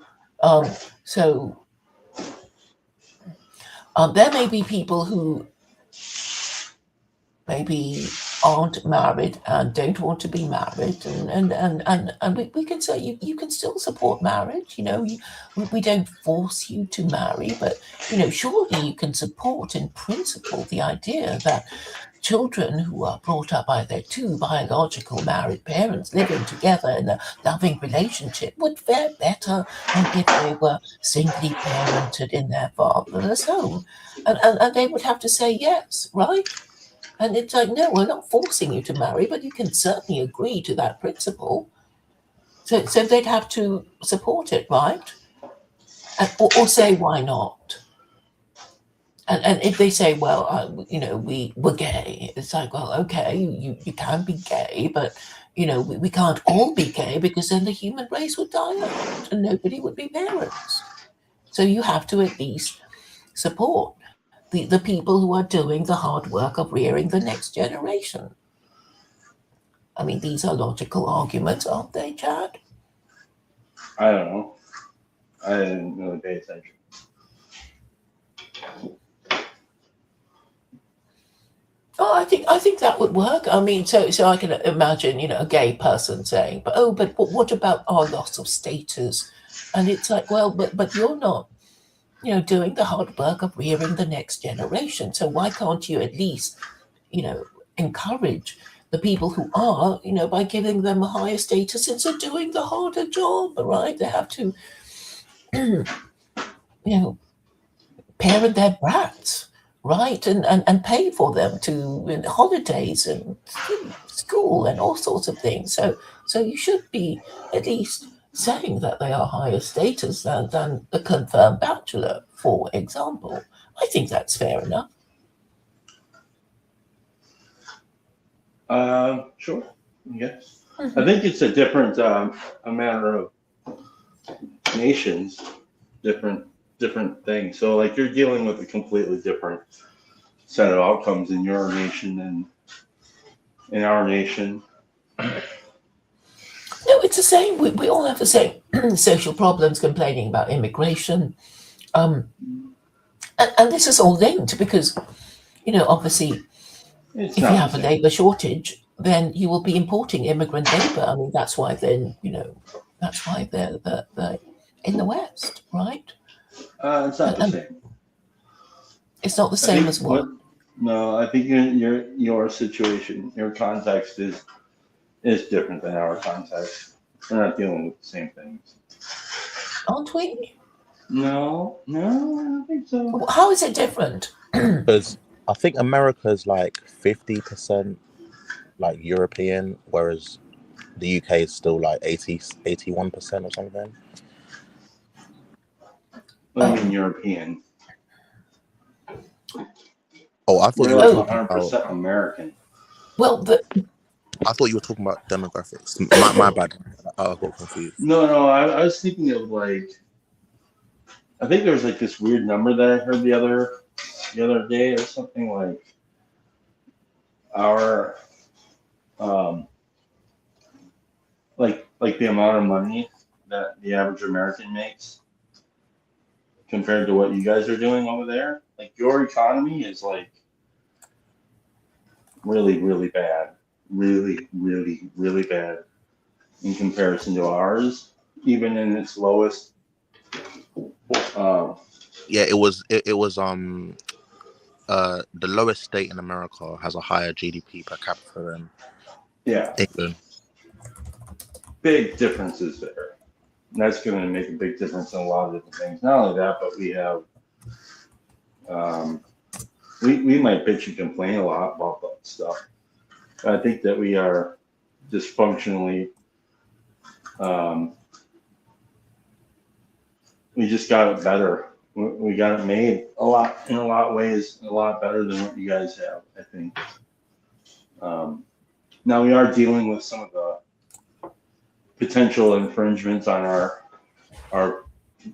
there may be people who maybe aren't married and don't want to be married, and we can say you can still support marriage. We don't force you to marry, but surely you can support in principle the idea that children who are brought up by their two biological married parents living together in a loving relationship would fare better than if they were singly parented in their fatherless home. And they would have to say yes, right? And it's like, no, we're not forcing you to marry, but you can certainly agree to that principle. So they'd have to support it, right? Or say, why not? And if they say, well, we're gay, it's like, well, okay, you can be gay, but, we can't all be gay, because then the human race would die out and nobody would be parents. So you have to at least support the people who are doing the hard work of rearing the next generation. I mean, these are logical arguments, aren't they, Chad? I don't know. I didn't really pay attention. Oh, I think that would work. I mean, so I can imagine, a gay person saying, but what about our loss of status? And it's like, well, but you're not, doing the hard work of rearing the next generation. So why can't you at least, encourage the people who are, by giving them a higher status since they're doing the harder job, right? They have to, you know, parent their brats, right? And pay for them to holidays and school and all sorts of things. So you should be at least saying that they are higher status than a confirmed bachelor, for example. I think that's fair enough. Sure. Yes. I think it's a different, a matter of nations, different things. So like you're dealing with a completely different set of outcomes in your nation and in our nation. No, it's the same. We all have the same social problems, complaining about immigration. And this is all linked because, obviously, It's if you not have the a same. labour shortage, then you will be importing immigrant labour. I mean, that's why then, that's why they're in the West, right? It's not the And same. it's not the I same think as what? No, I think your situation, your context is different than our context. We're not dealing with the same things. Aren't we? No, I don't think so. How is it different? Because I think America's like 50% like European, whereas the UK is still like 81% or something. What do you mean European? Oh, I thought We're you were like talking 100% about. American. Well, I thought you were talking about demographics. My bad. I got confused. No, I was thinking of like, I think there was like this weird number that I heard the other day or something like our like the amount of money that the average American makes compared to what you guys are doing over there. Like your economy is like really, really bad. Really, really, really bad in comparison to ours, even in its lowest. Yeah, it was the lowest state in America has a higher GDP per capita than Yeah, England. big differences there. And that's going to make a big difference in a lot of different things. Not only that, but we have, we might bitch and complain a lot about that stuff. But I think that we are dysfunctionally, we just got it better. We got it made in a lot of ways, a lot better than what you guys have, I think. Now we are dealing with some of the potential infringements on our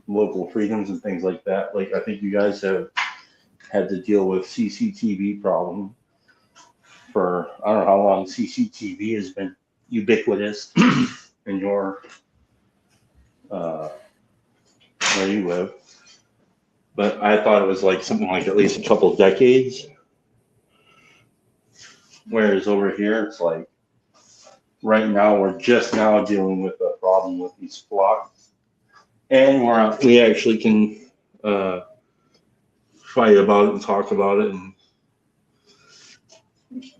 local freedoms and things like that. Like I think you guys have had to deal with CCTV problem for I don't know how long. CCTV has been ubiquitous in your where you live, but I thought it was like something like at least a couple of decades. Whereas over here, it's like right now we're just now dealing with a problem with these flocks, and we actually can fight about it and talk about it and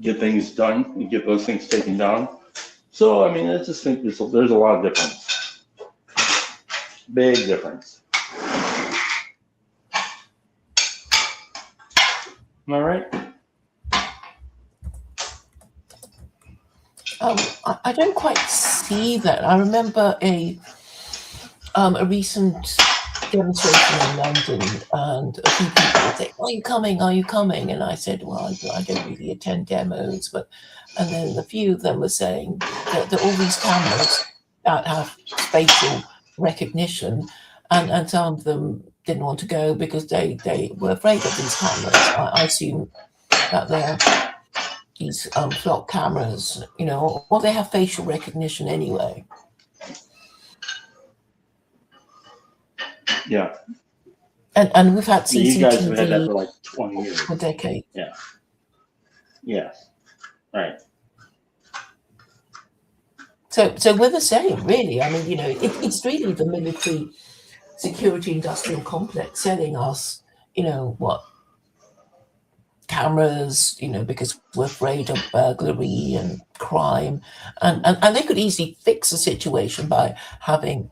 get things done and get those things taken down. So I mean, I just think there's a lot of difference, big difference. Am I right? I don't quite see that. I remember a recent demonstration in London, and a few people would say, "Are you coming? Are you coming?" And I said, "Well, I don't really attend demos," and then a few of them were saying that all these cameras that have spatial recognition, and some of them didn't want to go because they were afraid of these cameras. I assume that they're these flock cameras, or they have facial recognition anyway. Yeah. And we've had CCTV you guys have had that for like 20 years. for decades. Yeah. Yes. Right. So we're the same, really. I mean, it's really the military security industrial complex selling us, what, cameras, because we're afraid of burglary and crime. And they could easily fix the situation by having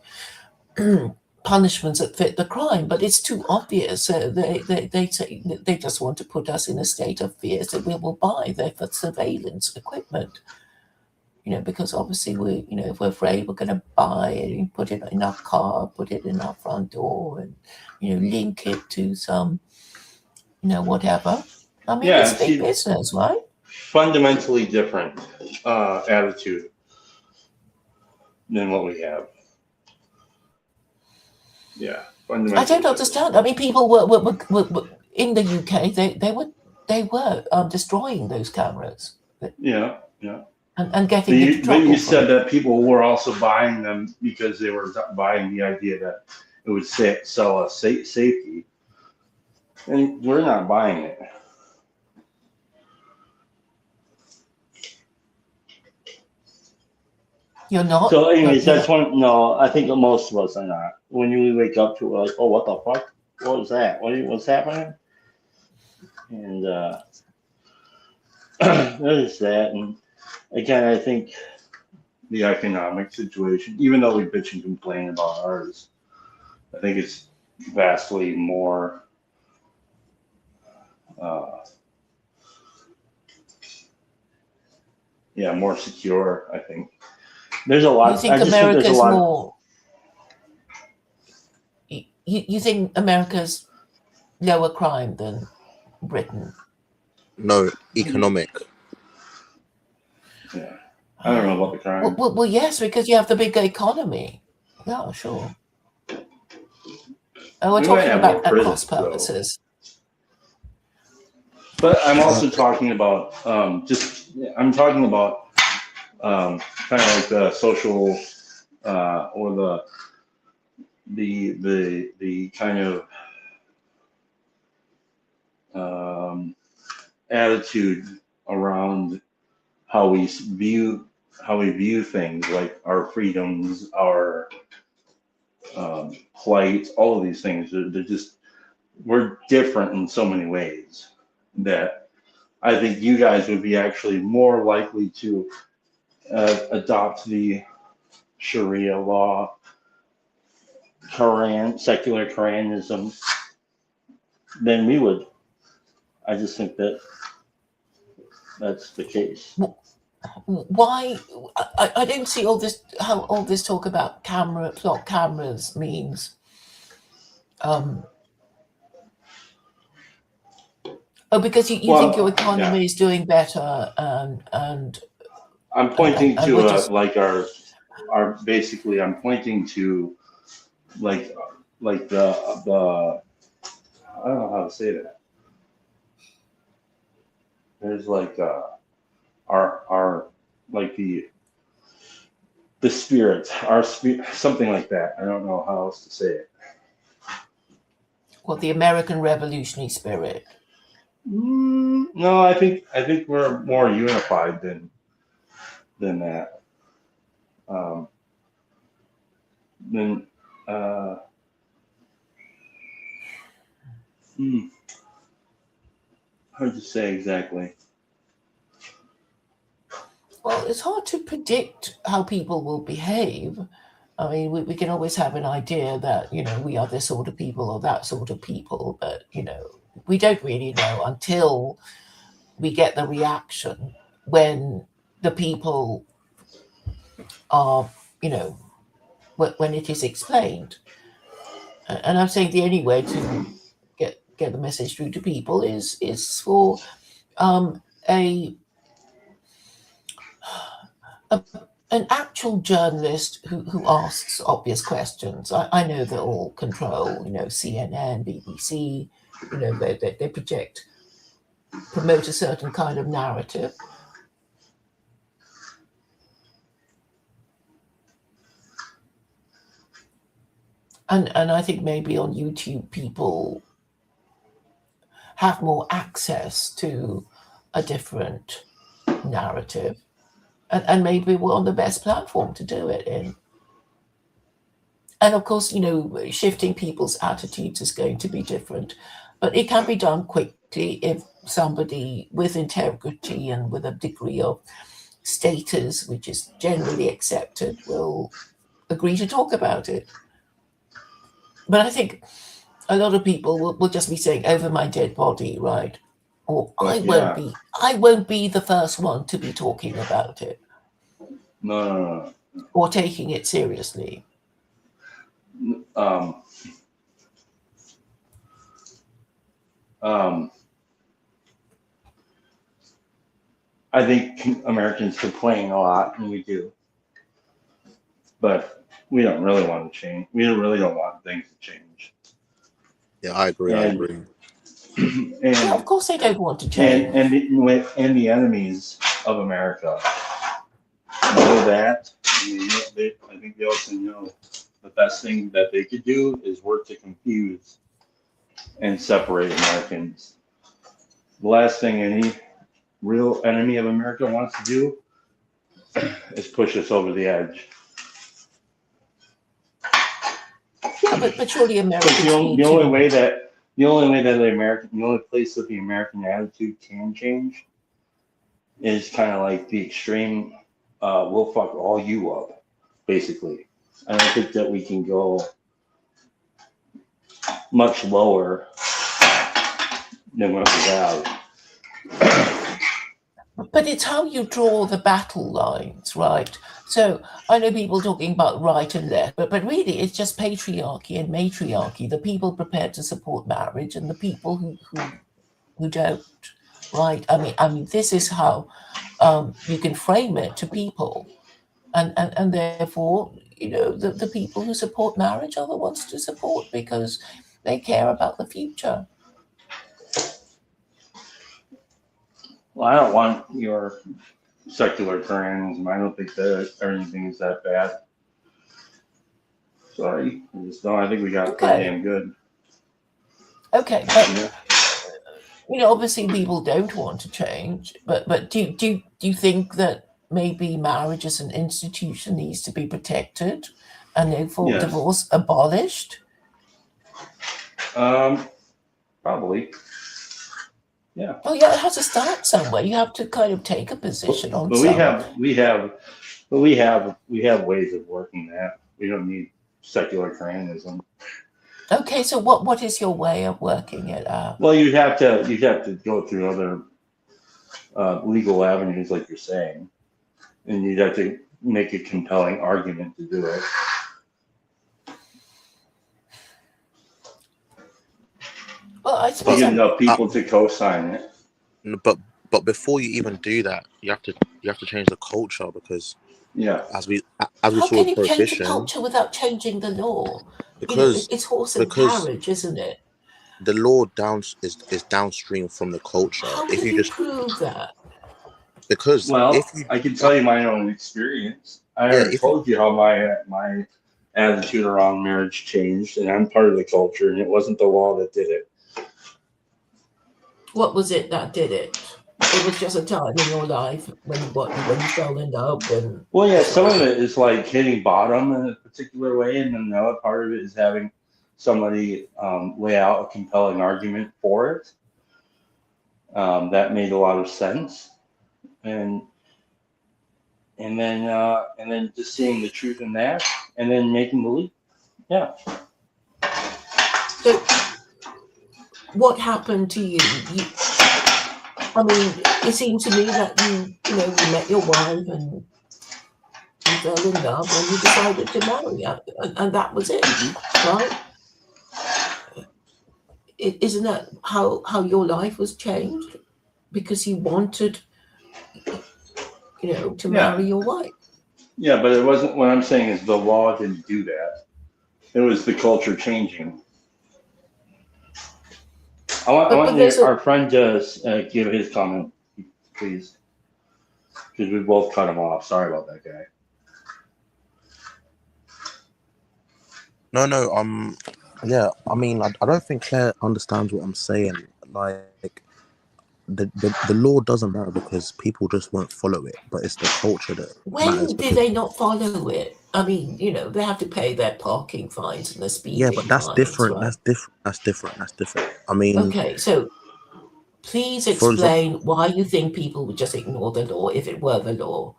punishments that fit the crime, but it's too obvious. So they say they just want to put us in a state of fear, so we will buy their surveillance equipment. Because obviously if we're afraid, we're going to buy it and put it in our car, put it in our front door, and link it to some whatever. I mean, Yeah, it's big business, right? Fundamentally different attitude than what we have. Yeah, fundamentally. I don't understand. I mean, people were in the UK. They were destroying those cameras. Yeah. And getting into trouble. But you said that people were also buying them because they were buying the idea that it would sell us safety, and we're not buying it. You're not. So, anyways, that's one. No, I think most of us are not. When you wake up to it, like, oh, what the fuck? What was that? What's happening? And there's that. And again, I think the economic situation, even though we bitch and complain about ours, I think it's vastly more more secure. I think there's a lot. You think America's more? You think America's lower crime than Britain? No, economic. Yeah, I don't know about the crime. Well, yes, because you have the bigger economy. Yeah, sure. And we're talking about cost purposes. But I'm also talking about I'm talking about kind of like the social or the kind of attitude around how we view things, like our freedoms, our plight, all of these things. We're different in so many ways that I think you guys would be actually more likely to adopt the Sharia law, secular Koranism, than we would. I just think that's the case. Why? I don't see how all this talk about cameras means. Because you think your economy is doing better, and I'm pointing to our basically. I'm pointing to like the I don't know how to say that. There's like our like the spirit, our spirit, something like that. I don't know how else to say it. What, the American revolutionary spirit? No, I think we're more unified than that. Hard to say exactly. Well, it's hard to predict how people will behave. I mean, we can always have an idea that, we are this sort of people or that sort of people, but, we don't really know until we get the reaction when the people are, when it is explained. And I'm saying the only way to get the message through to people is for an actual journalist who asks obvious questions. I know they're all control, CNN, BBC, they promote a certain kind of narrative. And I think maybe on YouTube people have more access to a different narrative, and maybe we're on the best platform to do it in. And of course, shifting people's attitudes is going to be different, but it can be done quickly if somebody with integrity and with a degree of status, which is generally accepted, will agree to talk about it. But I think a lot of people will just be saying, over my dead body, right? Or I won't be the first one to be talking about it. No. Or taking it seriously. I think Americans complain a lot, and we do, but we don't really want to change. We really don't want things to change. Yeah, I agree. And Yeah, of course they don't want to change. and the enemies of America know that. I think they also know the best thing that they could do is work to confuse and separate Americans. The last thing any real enemy of America wants to do is push us over the edge. Yeah, but surely Americans the need only to. way that the only place that the American attitude can change is kind of like the extreme, we'll fuck all you up, basically. I don't think that we can go much lower than what we have. But it's how you draw the battle lines, right? So I know people talking about right and left, but really it's just patriarchy and matriarchy, the people prepared to support marriage and the people who don't, right? I mean, this is how you can frame it to people. And therefore, the people who support marriage are the ones to support because they care about the future. Well, I don't want your secular Koranism. I don't think that everything is that bad. Sorry, I think we got it pretty damn good. Okay, but obviously people don't want to change. But do you think that maybe marriage as an institution needs to be protected, and therefore divorce abolished? Probably. Yeah. Well, yeah, it has to start somewhere. You have to kind of take a position on. But we have ways of working that. We don't need secular Koranism. Okay, so what is your way of working it out? Well, you'd have to go through other legal avenues, like you're saying, and you'd have to make a compelling argument to do it. Well, I suppose get enough people to co-sign it. But before you even do that, you have to change the culture because as we how saw can you change the prohibition, culture without changing the law? because it's horse and carriage, isn't it? the law is downstream from the culture. How if can you just prove that? Because I can tell you my own experience. I already told you how my attitude around marriage changed, and I'm part of the culture, and it wasn't the law that did it. What was it that did it? It was just a time in your life when you fell in love. Well, yeah, some of it is like hitting bottom in a particular way, and then the other part of it is having somebody lay out a compelling argument for it. That made a lot of sense, and then just seeing the truth in that, and then making the leap. Yeah. So, what happened to you? I mean, it seemed to me that you met your wife and you fell in love and you decided to marry her, and that was it, right? Isn't that how your life was changed? Because you wanted, to marry your wife. Yeah, but it wasn't. What I'm saying is the law didn't do that. It was the culture changing. I want our friend to give his comment, please, because we both cut him off. Sorry about that, guy. No. Yeah, I mean, I don't think Claire understands what I'm saying. Like, the law doesn't matter because people just won't follow it, but it's the culture that matters. When do Because they not follow it? I mean, they have to pay their parking fines and the yeah, speeding but that's fines, different. right? That's different. I mean, Okay, so please for example, explain why you think people would just ignore the law if it were the law.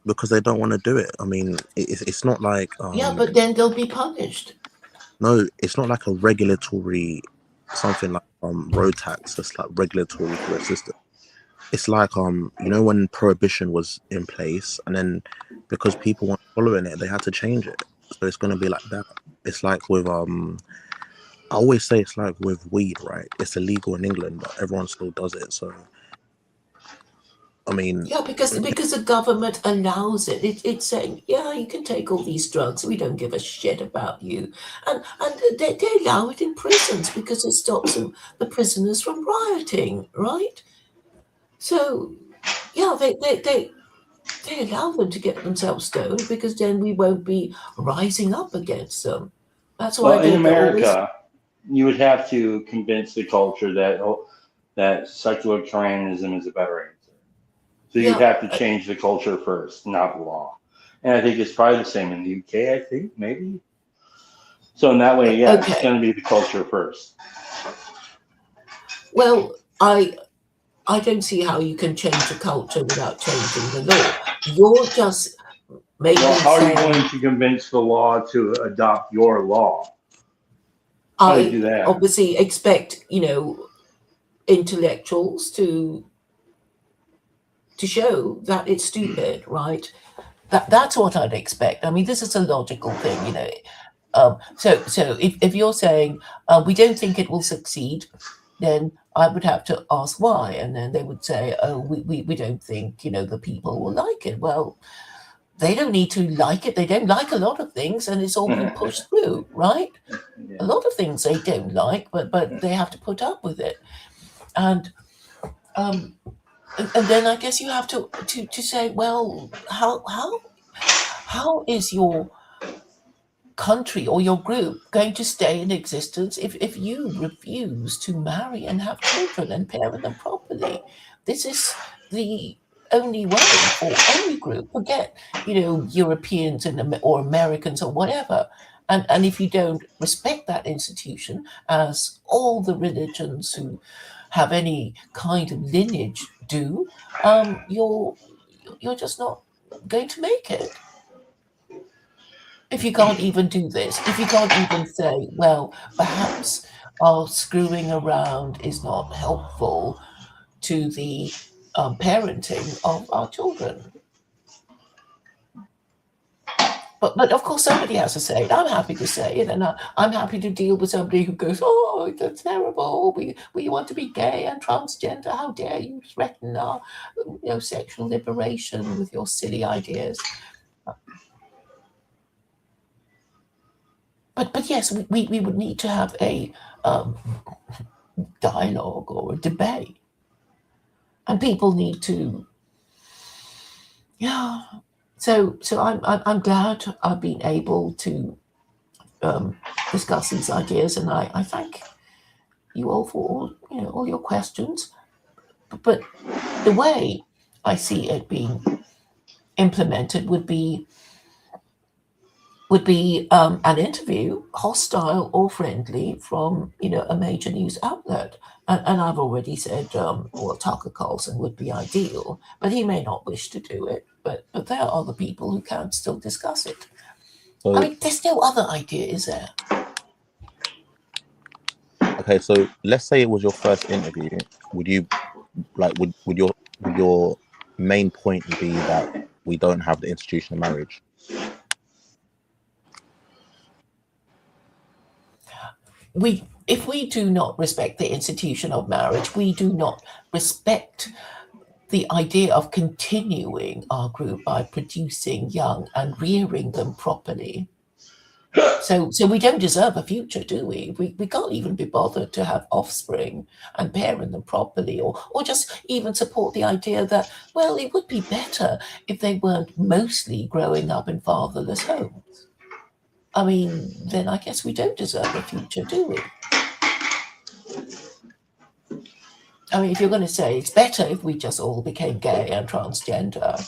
because they don't want to do it. I mean, it's not like Yeah, but then they'll be punished. no, it's not like a regulatory something like road tax. It's like regulatory for a system. It's like when prohibition was in place, and then because people weren't following it, they had to change it. So it's going to be like that. It's like with I always say it's like with weed, right? It's illegal in England, but everyone still does it. So I mean, Yeah, because the government allows it. It's saying, yeah, you can take all these drugs. We don't give a shit about you, and they allow it in prisons because it stops the prisoners from rioting, right? So yeah, they allow them to get themselves stoned because then we won't be rising up against them. That's why Well, in they're always. America, you would have to convince the culture that secular Koranism is a better answer. So you'd Yeah, have to change the culture first, not the law. And I think it's probably the same in the UK, I think, maybe. So in that way, yeah, it's okay. going to be the culture first. Well, I don't see how you can change a culture without changing the law. You're just maybe Well, how are you saying, going to convince the law to adopt your law? How do you do I that? obviously expect, intellectuals to show that it's stupid, right? That's what I'd expect. I mean, this is a logical thing, So if you're saying we don't think it will succeed, then I would have to ask why, and then they would say, oh, we don't think the people will like it. Well, they don't need to like it. They don't like a lot of things, and it's all been pushed through, right? Yeah. A lot of things they don't like, but they have to put up with it, and then I guess you have to say, well, how is your country or your group going to stay in existence if you refuse to marry and have children and parent them properly? This is the only way for any group. Forget, Europeans or Americans or whatever. And if you don't respect that institution, as all the religions who have any kind of lineage do, you're just not going to make it. If you can't even do this, if you can't even say, well, perhaps our screwing around is not helpful to the parenting of our children. But of course, somebody has to say it. I'm happy to say it, and I'm happy to deal with somebody who goes, "Oh, that's terrible. We want to be gay and transgender. How dare you threaten our, sexual liberation with your silly ideas?" But yes, we would need to have a dialogue or a debate, and people need to. Yeah. So I'm glad I've been able to discuss these ideas, and I thank you all for all your questions. But the way I see it being implemented would be an interview, hostile or friendly, from a major news outlet. And I've already said, well, Tucker Carlson would be ideal, but he may not wish to do it. But there are other people who can still discuss it. I so mean, there's no other idea, is there? okay, so let's say it was your first interview. Would you would your main point be that we don't have the institution of marriage? If we do not respect the institution of marriage, we do not respect the idea of continuing our group by producing young and rearing them properly. So we don't deserve a future, do we? We can't even be bothered to have offspring and parent them properly, or just even support the idea that, well, it would be better if they weren't mostly growing up in fatherless homes. I mean, then I guess we don't deserve a future, do we? I mean, if you're going to say it's better if we just all became gay and transgender,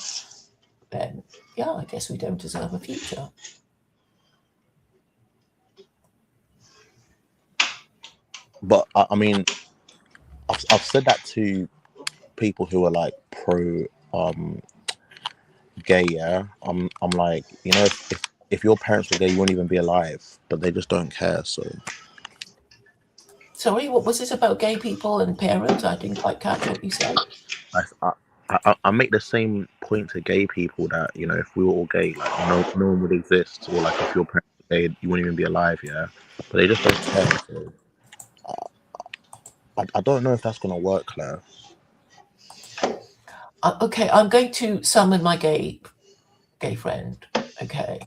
then yeah, I guess we don't deserve a future. But I mean, I've said that to people who are like pro gay. Yeah, I'm like, you know, if your parents were gay, you wouldn't even be alive. But they just don't care. So Sorry, what was this about gay people and parents? I didn't quite catch what you said. I make the same point to gay people that, you know, if we were all gay, like no one would exist, or like if your parents were gay, you wouldn't even be alive. Yeah, but they just don't care. So I don't know if that's gonna work, Claire. Okay, I'm going to summon my gay friend. Okay,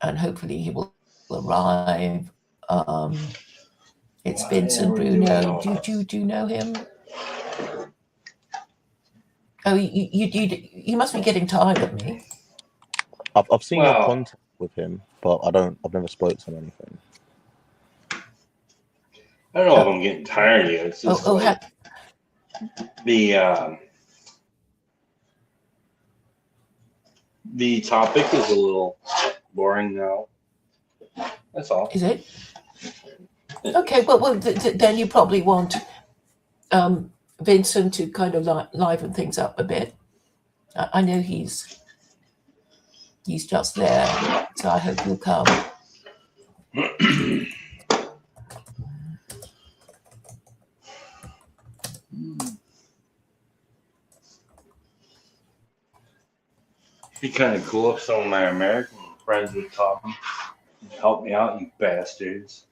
and hopefully he will arrive. It's Vincent Bruno. Do you know him? Oh, you must be getting tired of me. I've seen your contact with him, but I've never spoke to him anything. I don't know if I'm getting tired of you. It's just the topic is a little boring now. That's all. Is it? Okay, well then you probably want Vincent to kind of liven things up a bit. I know he's just there, so I hope he'll come. It'd be kind of cool if some of my American friends would talk and help me out, you bastards.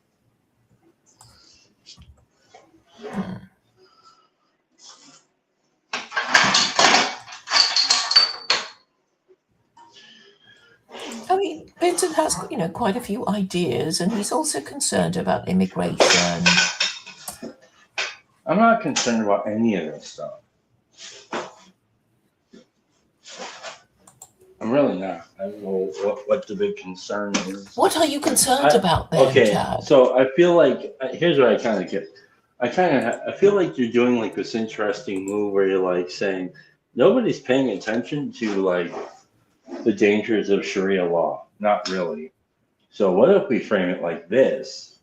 I mean, Vincent has, quite a few ideas, and he's also concerned about immigration. I'm not concerned about any of this stuff. I'm really not. I don't know what the big concern is. What are you concerned about then, Chad? So I feel like, here's what I kind of get. I feel like you're doing like this interesting move where you're like saying, nobody's paying attention to like the dangers of Sharia law. Not really. So what if we frame it like this,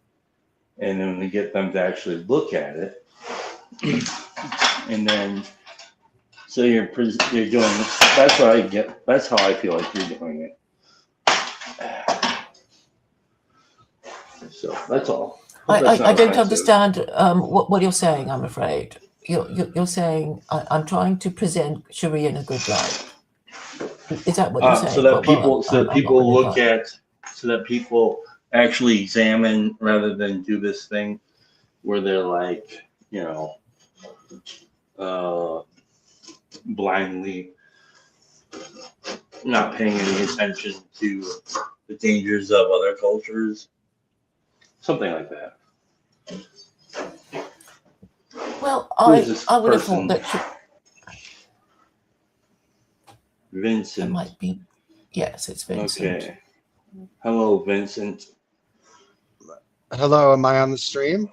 and then we get them to actually look at it, and then so you're doing. That's what I get. That's how I feel like you're doing it. So that's all. I don't understand what you're saying. I'm afraid you're saying I'm trying to present Sharia in a good light. Is that what you're saying? So that people actually examine rather than do this thing where they're like, blindly not paying any attention to the dangers of other cultures, something like that. Well, I would have thought that Vincent. It might be. Yes, it's Vincent. Okay. Hello, Vincent. Hello, am I on the stream?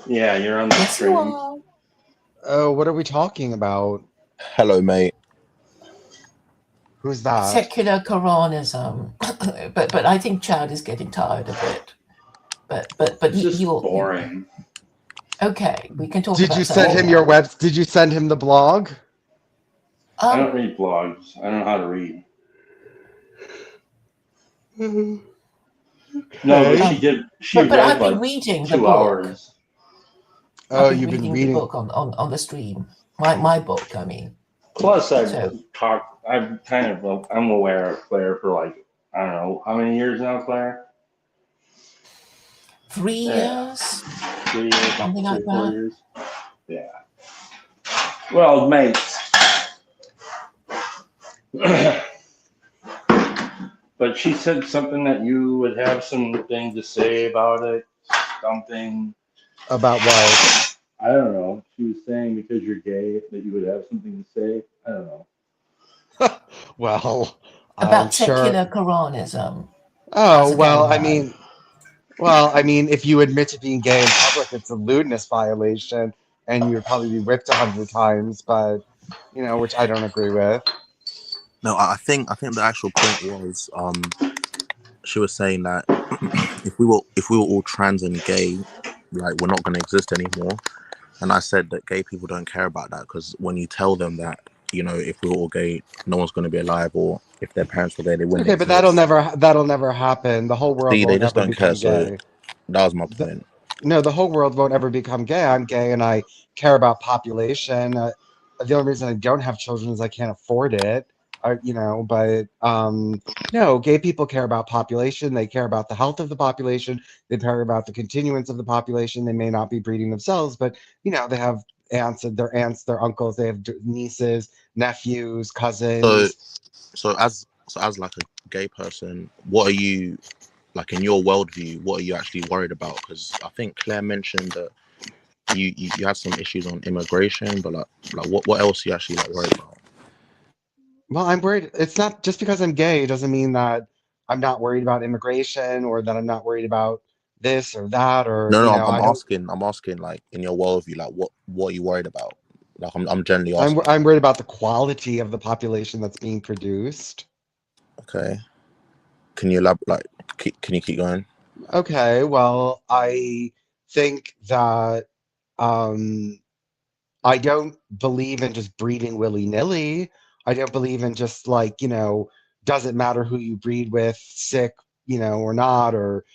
Yeah, you're on the stream. You are. Oh, what are we talking about? Hello, mate. Who's that? Secular Koranism. but I think Chad is getting tired of it. But It's just boring. Okay, we can talk. Did you send him your web? Did you send him the blog? I don't read blogs. I don't know how to read. No, but she did. But I've been reading the 2 book. hours. Oh, you've been reading the book on the stream. My book, I mean. Plus, I'm aware of Claire for like, I don't know, how many years now, Claire? 3 years? 3 years, something like 4 that. years. Yeah. Well, mate. But she said something that you would have something to say about it. Something. About what? I don't know. She was saying because you're gay that you would have something to say. I don't know. Well, about secular Koranism. Oh, well, I mean, if you admit to being gay in public, it's a lewdness violation, and you would probably be whipped 100 times, but which I don't agree with. No, I think the actual point was she was saying that if we were all trans and gay, like we're not going to exist anymore. And I said that gay people don't care about that, because when you tell them that, if we were all gay, no one's going to be alive, or if their parents were gay, they wouldn't Okay, but exist. that'll never happen. The whole world See, they won't just ever don't care. become So gay. that was my The, point. no, the whole world won't ever become gay. I'm gay and I care about population. The only reason I don't have children is I can't afford it. But no, gay people care about population. They care about the health of the population. They care about the continuance of the population. They may not be breeding themselves, but they have aunts, their uncles. They have nieces, nephews, So cousins. as like a gay person, what are you, like, in your worldview, what are you actually worried about? Because I think Claire mentioned that you had some issues on immigration, but like what else are you actually like worried about? Well, I'm worried. It's not just because I'm gay doesn't mean that I'm not worried about immigration or that I'm not worried about this or that or No, I'm I don't. asking like in your worldview, like what are you worried about? Like I'm generally asking. I'm worried about the quality of the population that's being produced. Okay, can you elaborate? Like, can you keep going? Okay, well, I think that um, I don't believe in just breeding willy-nilly. I don't believe in just doesn't matter who you breed with, sick, or not, or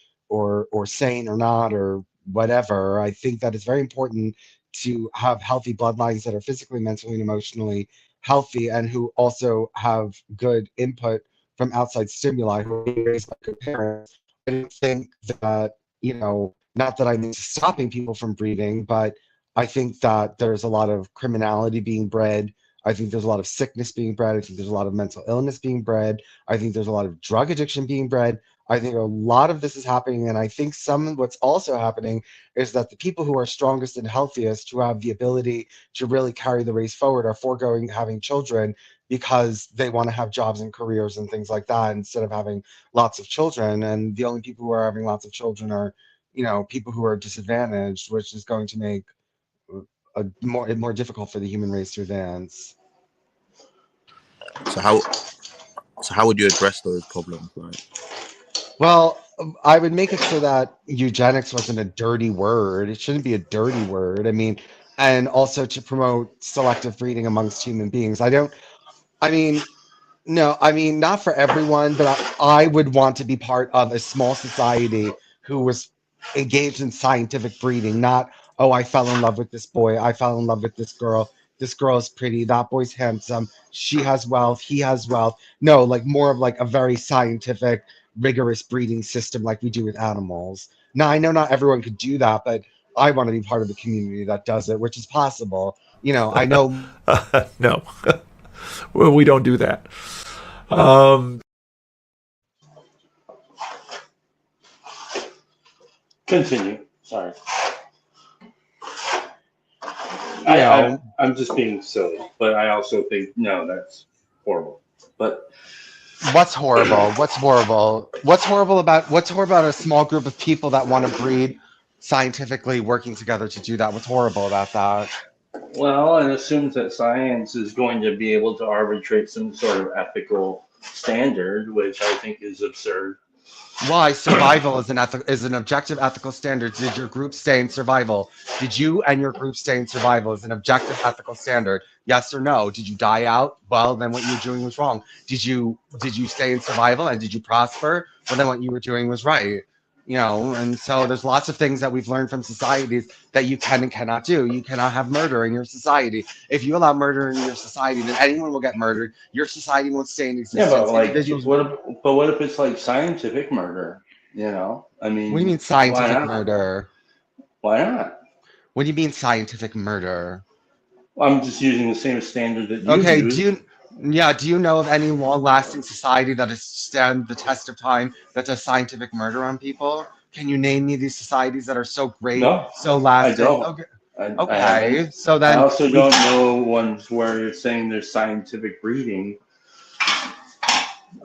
sane or not, or whatever. I think that it's very important to have healthy bloodlines that are physically, mentally, and emotionally healthy, and who also have good input from outside stimuli, who are being raised by good parents. I don't think that, not that I'm stopping people from breeding, but I think that there's a lot of criminality being bred. I think there's a lot of sickness being bred. I think there's a lot of mental illness being bred. I think there's a lot of drug addiction being bred. I think a lot of this is happening. And I think what's also happening is that the people who are strongest and healthiest, who have the ability to really carry the race forward, are foregoing having children because they want to have jobs and careers and things like that instead of having lots of children. And the only people who are having lots of children are, people who are disadvantaged, which is going to make more difficult for the human race to advance. So how would you address those problems? Like, Well, I would make it so that eugenics wasn't a dirty word. It shouldn't be a dirty word. I mean, and also to promote selective breeding amongst human beings. I mean, No, I mean, not for everyone, but I would want to be part of a small society who was engaged in scientific breeding, not, oh, I fell in love with this boy, I fell in love with this girl. This girl is pretty, that boy's handsome, she has wealth, he has wealth. No, like more of like a very scientific, rigorous breeding system like we do with animals. Now, I know not everyone could do that, but I want to be part of the community that does it, which is possible. I know. No, well, we don't do that. Um, Continue. Sorry. Yeah. I'm just being silly, but I also think, no, that's horrible. But What's horrible? What's horrible? What's horrible about a small group of people that want to breed scientifically working together to do that? What's horrible about that? well, it assumes that science is going to be able to arbitrate some sort of ethical standard, which I think is absurd. Why survival is an objective ethical standard? Did your group stay in survival? Did you and your group stay in survival as an objective ethical standard? Yes or no? Did you die out? Well, then what you were doing was wrong. Did you stay in survival and did you prosper? Well, then what you were doing was right. And so there's lots of things that we've learned from societies that you can and cannot do. You cannot have murder in your society. If you allow murder in your society, then anyone will get murdered. Your society won't stay in existence. Yeah, but like, Individuals. what if it's like scientific murder? I mean, What do you mean scientific murder? Why not? What do you mean scientific murder? I'm just using the same standard that you Okay, use. do you know of any long-lasting society that has stand the test of time that does scientific murder on people? Can you name me these societies that are so great, No, so lasting? I don't. Okay, I haven't. so then I also don't know ones where you're saying there's scientific breeding.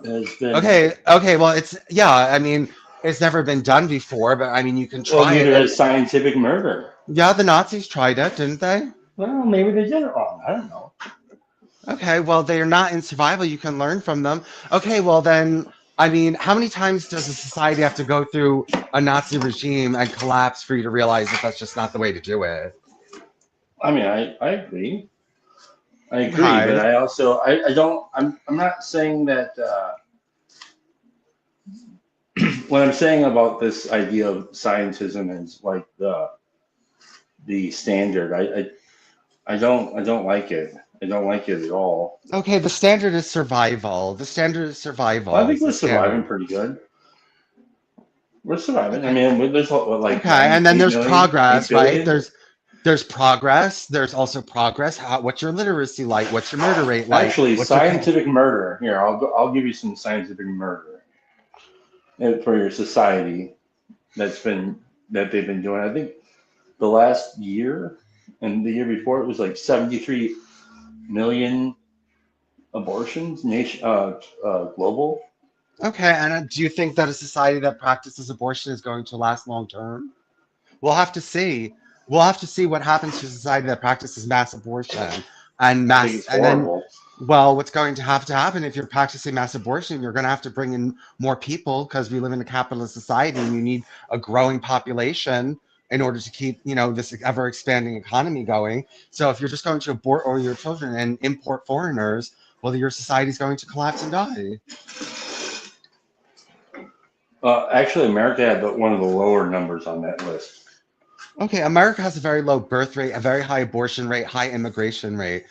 There's been okay. Well, I mean, It's never been done before, but I mean, you can Well, try it. neither And is scientific murder. yeah, the Nazis tried it, didn't they? Well, maybe they did it wrong. I don't know. Okay, well, they're not in survival. You can learn from them. Okay, well, then, I mean, how many times does a society have to go through a Nazi regime and collapse for you to realize that that's just not the way to do it? I mean, I agree. I agree, Okay. but I also I don't I'm not saying that what I'm saying about this idea of scientism is like the standard. I don't like it. I don't like it at all. Okay, the standard is survival. The standard is survival. I think It's the we're surviving standard. pretty good. We're surviving. I Okay. mean, there's like Okay, and then 8 there's million, 8 progress, right? billion. There's progress. There's also progress. What's your literacy like? What's your murder rate like? Actually, What's your scientific murder. Here, I'll give you some scientific murder for your society that they've been doing. I think the last year and the year before it was like 73 million abortions global. Okay, and do you think that a society that practices abortion is going to last long term? We'll have to see. We'll have to see what happens to a society that practices mass abortion and I think it's and then, horrible. well, what's going to have to happen if you're practicing mass abortion, you're going to have to bring in more people because we live in a capitalist society and you need a growing population in order to keep, this ever expanding economy going. So if you're just going to abort all your children and import foreigners, well, your society's going to collapse and die. Actually, America had one of the lower numbers on that list. Okay, America has a very low birth rate, a very high abortion rate, high immigration rate,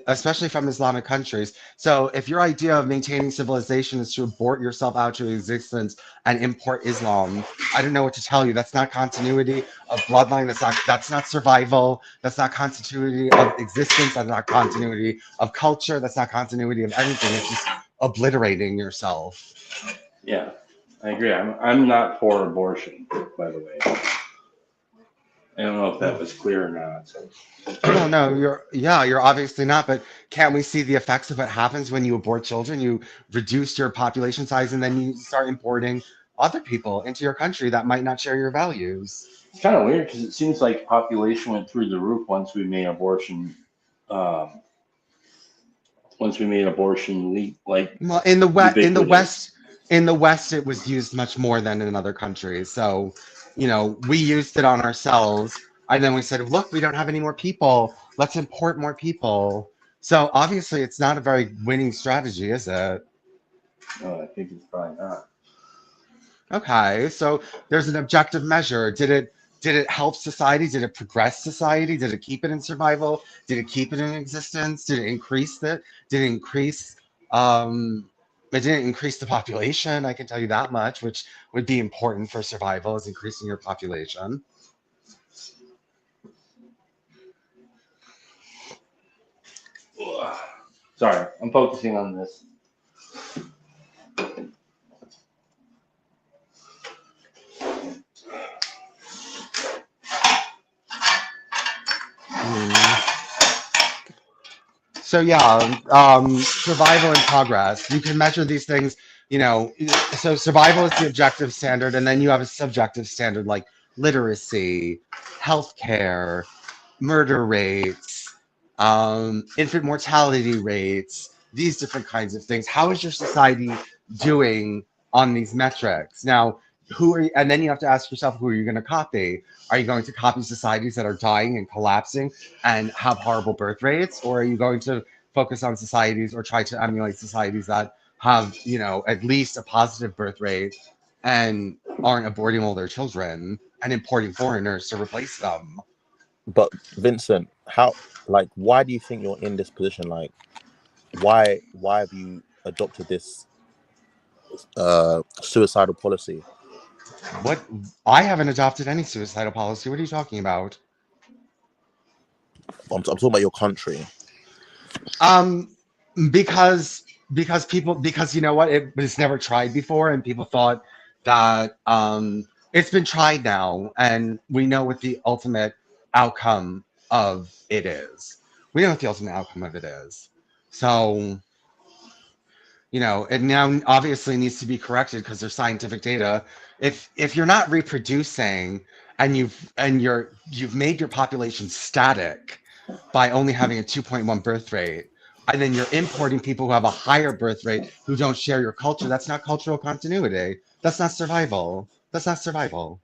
especially from Islamic countries. So if your idea of maintaining civilization is to abort yourself out to existence and import Islam, I don't know what to tell you. That's not continuity of bloodline. That's not survival. That's not continuity of existence. That's not continuity of culture. That's not continuity of anything. It's just obliterating yourself. Yeah, I agree. I'm not for abortion, by the way. I don't know if that was clear or not. So. No, you're obviously not. But can't we see the effects of what happens when you abort children? You reduce your population size, and then you start importing other people into your country that might not share your values. It's kind of weird because it seems like population went through the roof once we made abortion. Once we made abortion like. Well, in the West, it was used much more than in other countries. So, we used it on ourselves, and then we said, "Look, we don't have any more people. Let's import more people." So obviously, it's not a very winning strategy, is it? No, I think it's probably not. Okay, so there's an objective measure. Did it help society? Did it progress society? Did it keep it in survival? Did it keep it in existence? Did it increase it? Did it increase it didn't increase the population, I can tell you that much, which would be important for survival, is increasing your population. Sorry, I'm focusing on this. So yeah, survival and progress. You can measure these things, so survival is the objective standard, and then you have a subjective standard like literacy, healthcare, murder rates, infant mortality rates, these different kinds of things. How is your society doing on these metrics? Now, and then you have to ask yourself, who are you going to copy? Are you going to copy societies that are dying and collapsing and have horrible birth rates? Or are you going to focus on societies or try to emulate societies that have, at least a positive birth rate and aren't aborting all their children and importing foreigners to replace them? But Vincent, why do you think you're in this position? Like, why have you adopted this suicidal policy? What? I haven't adopted any suicidal policy. What are you talking about? I'm talking about your country. Because you know what? It was never tried before, and people thought that it's been tried now, and we know what the ultimate outcome of it is. We know what the ultimate outcome of it is. So You know, it now obviously needs to be corrected because there's scientific data. If you're not reproducing and you've made your population static by only having a 2.1 birth rate, and then you're importing people who have a higher birth rate who don't share your culture, that's not cultural continuity. That's not survival. That's not survival.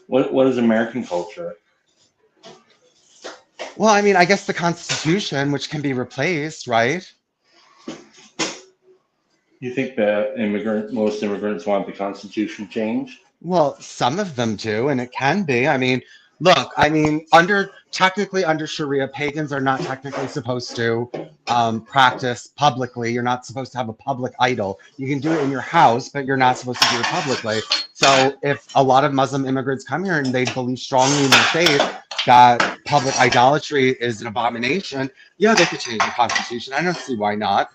What is American culture? Well, I mean, I guess the Constitution, which can be replaced, right? You think that most immigrants want the Constitution changed? Well, some of them do, and it can be. I mean, look, technically under Sharia, pagans are not technically supposed to practice publicly. You're not supposed to have a public idol. You can do it in your house, but you're not supposed to do it publicly. So if a lot of Muslim immigrants come here and they believe strongly in their faith that public idolatry is an abomination, yeah, they could change the Constitution. I don't see why not.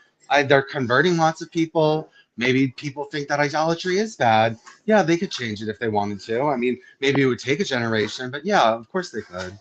They're converting lots of people. Maybe people think that idolatry is bad. Yeah, they could change it if they wanted to. I mean, maybe it would take a generation, but yeah, of course they could.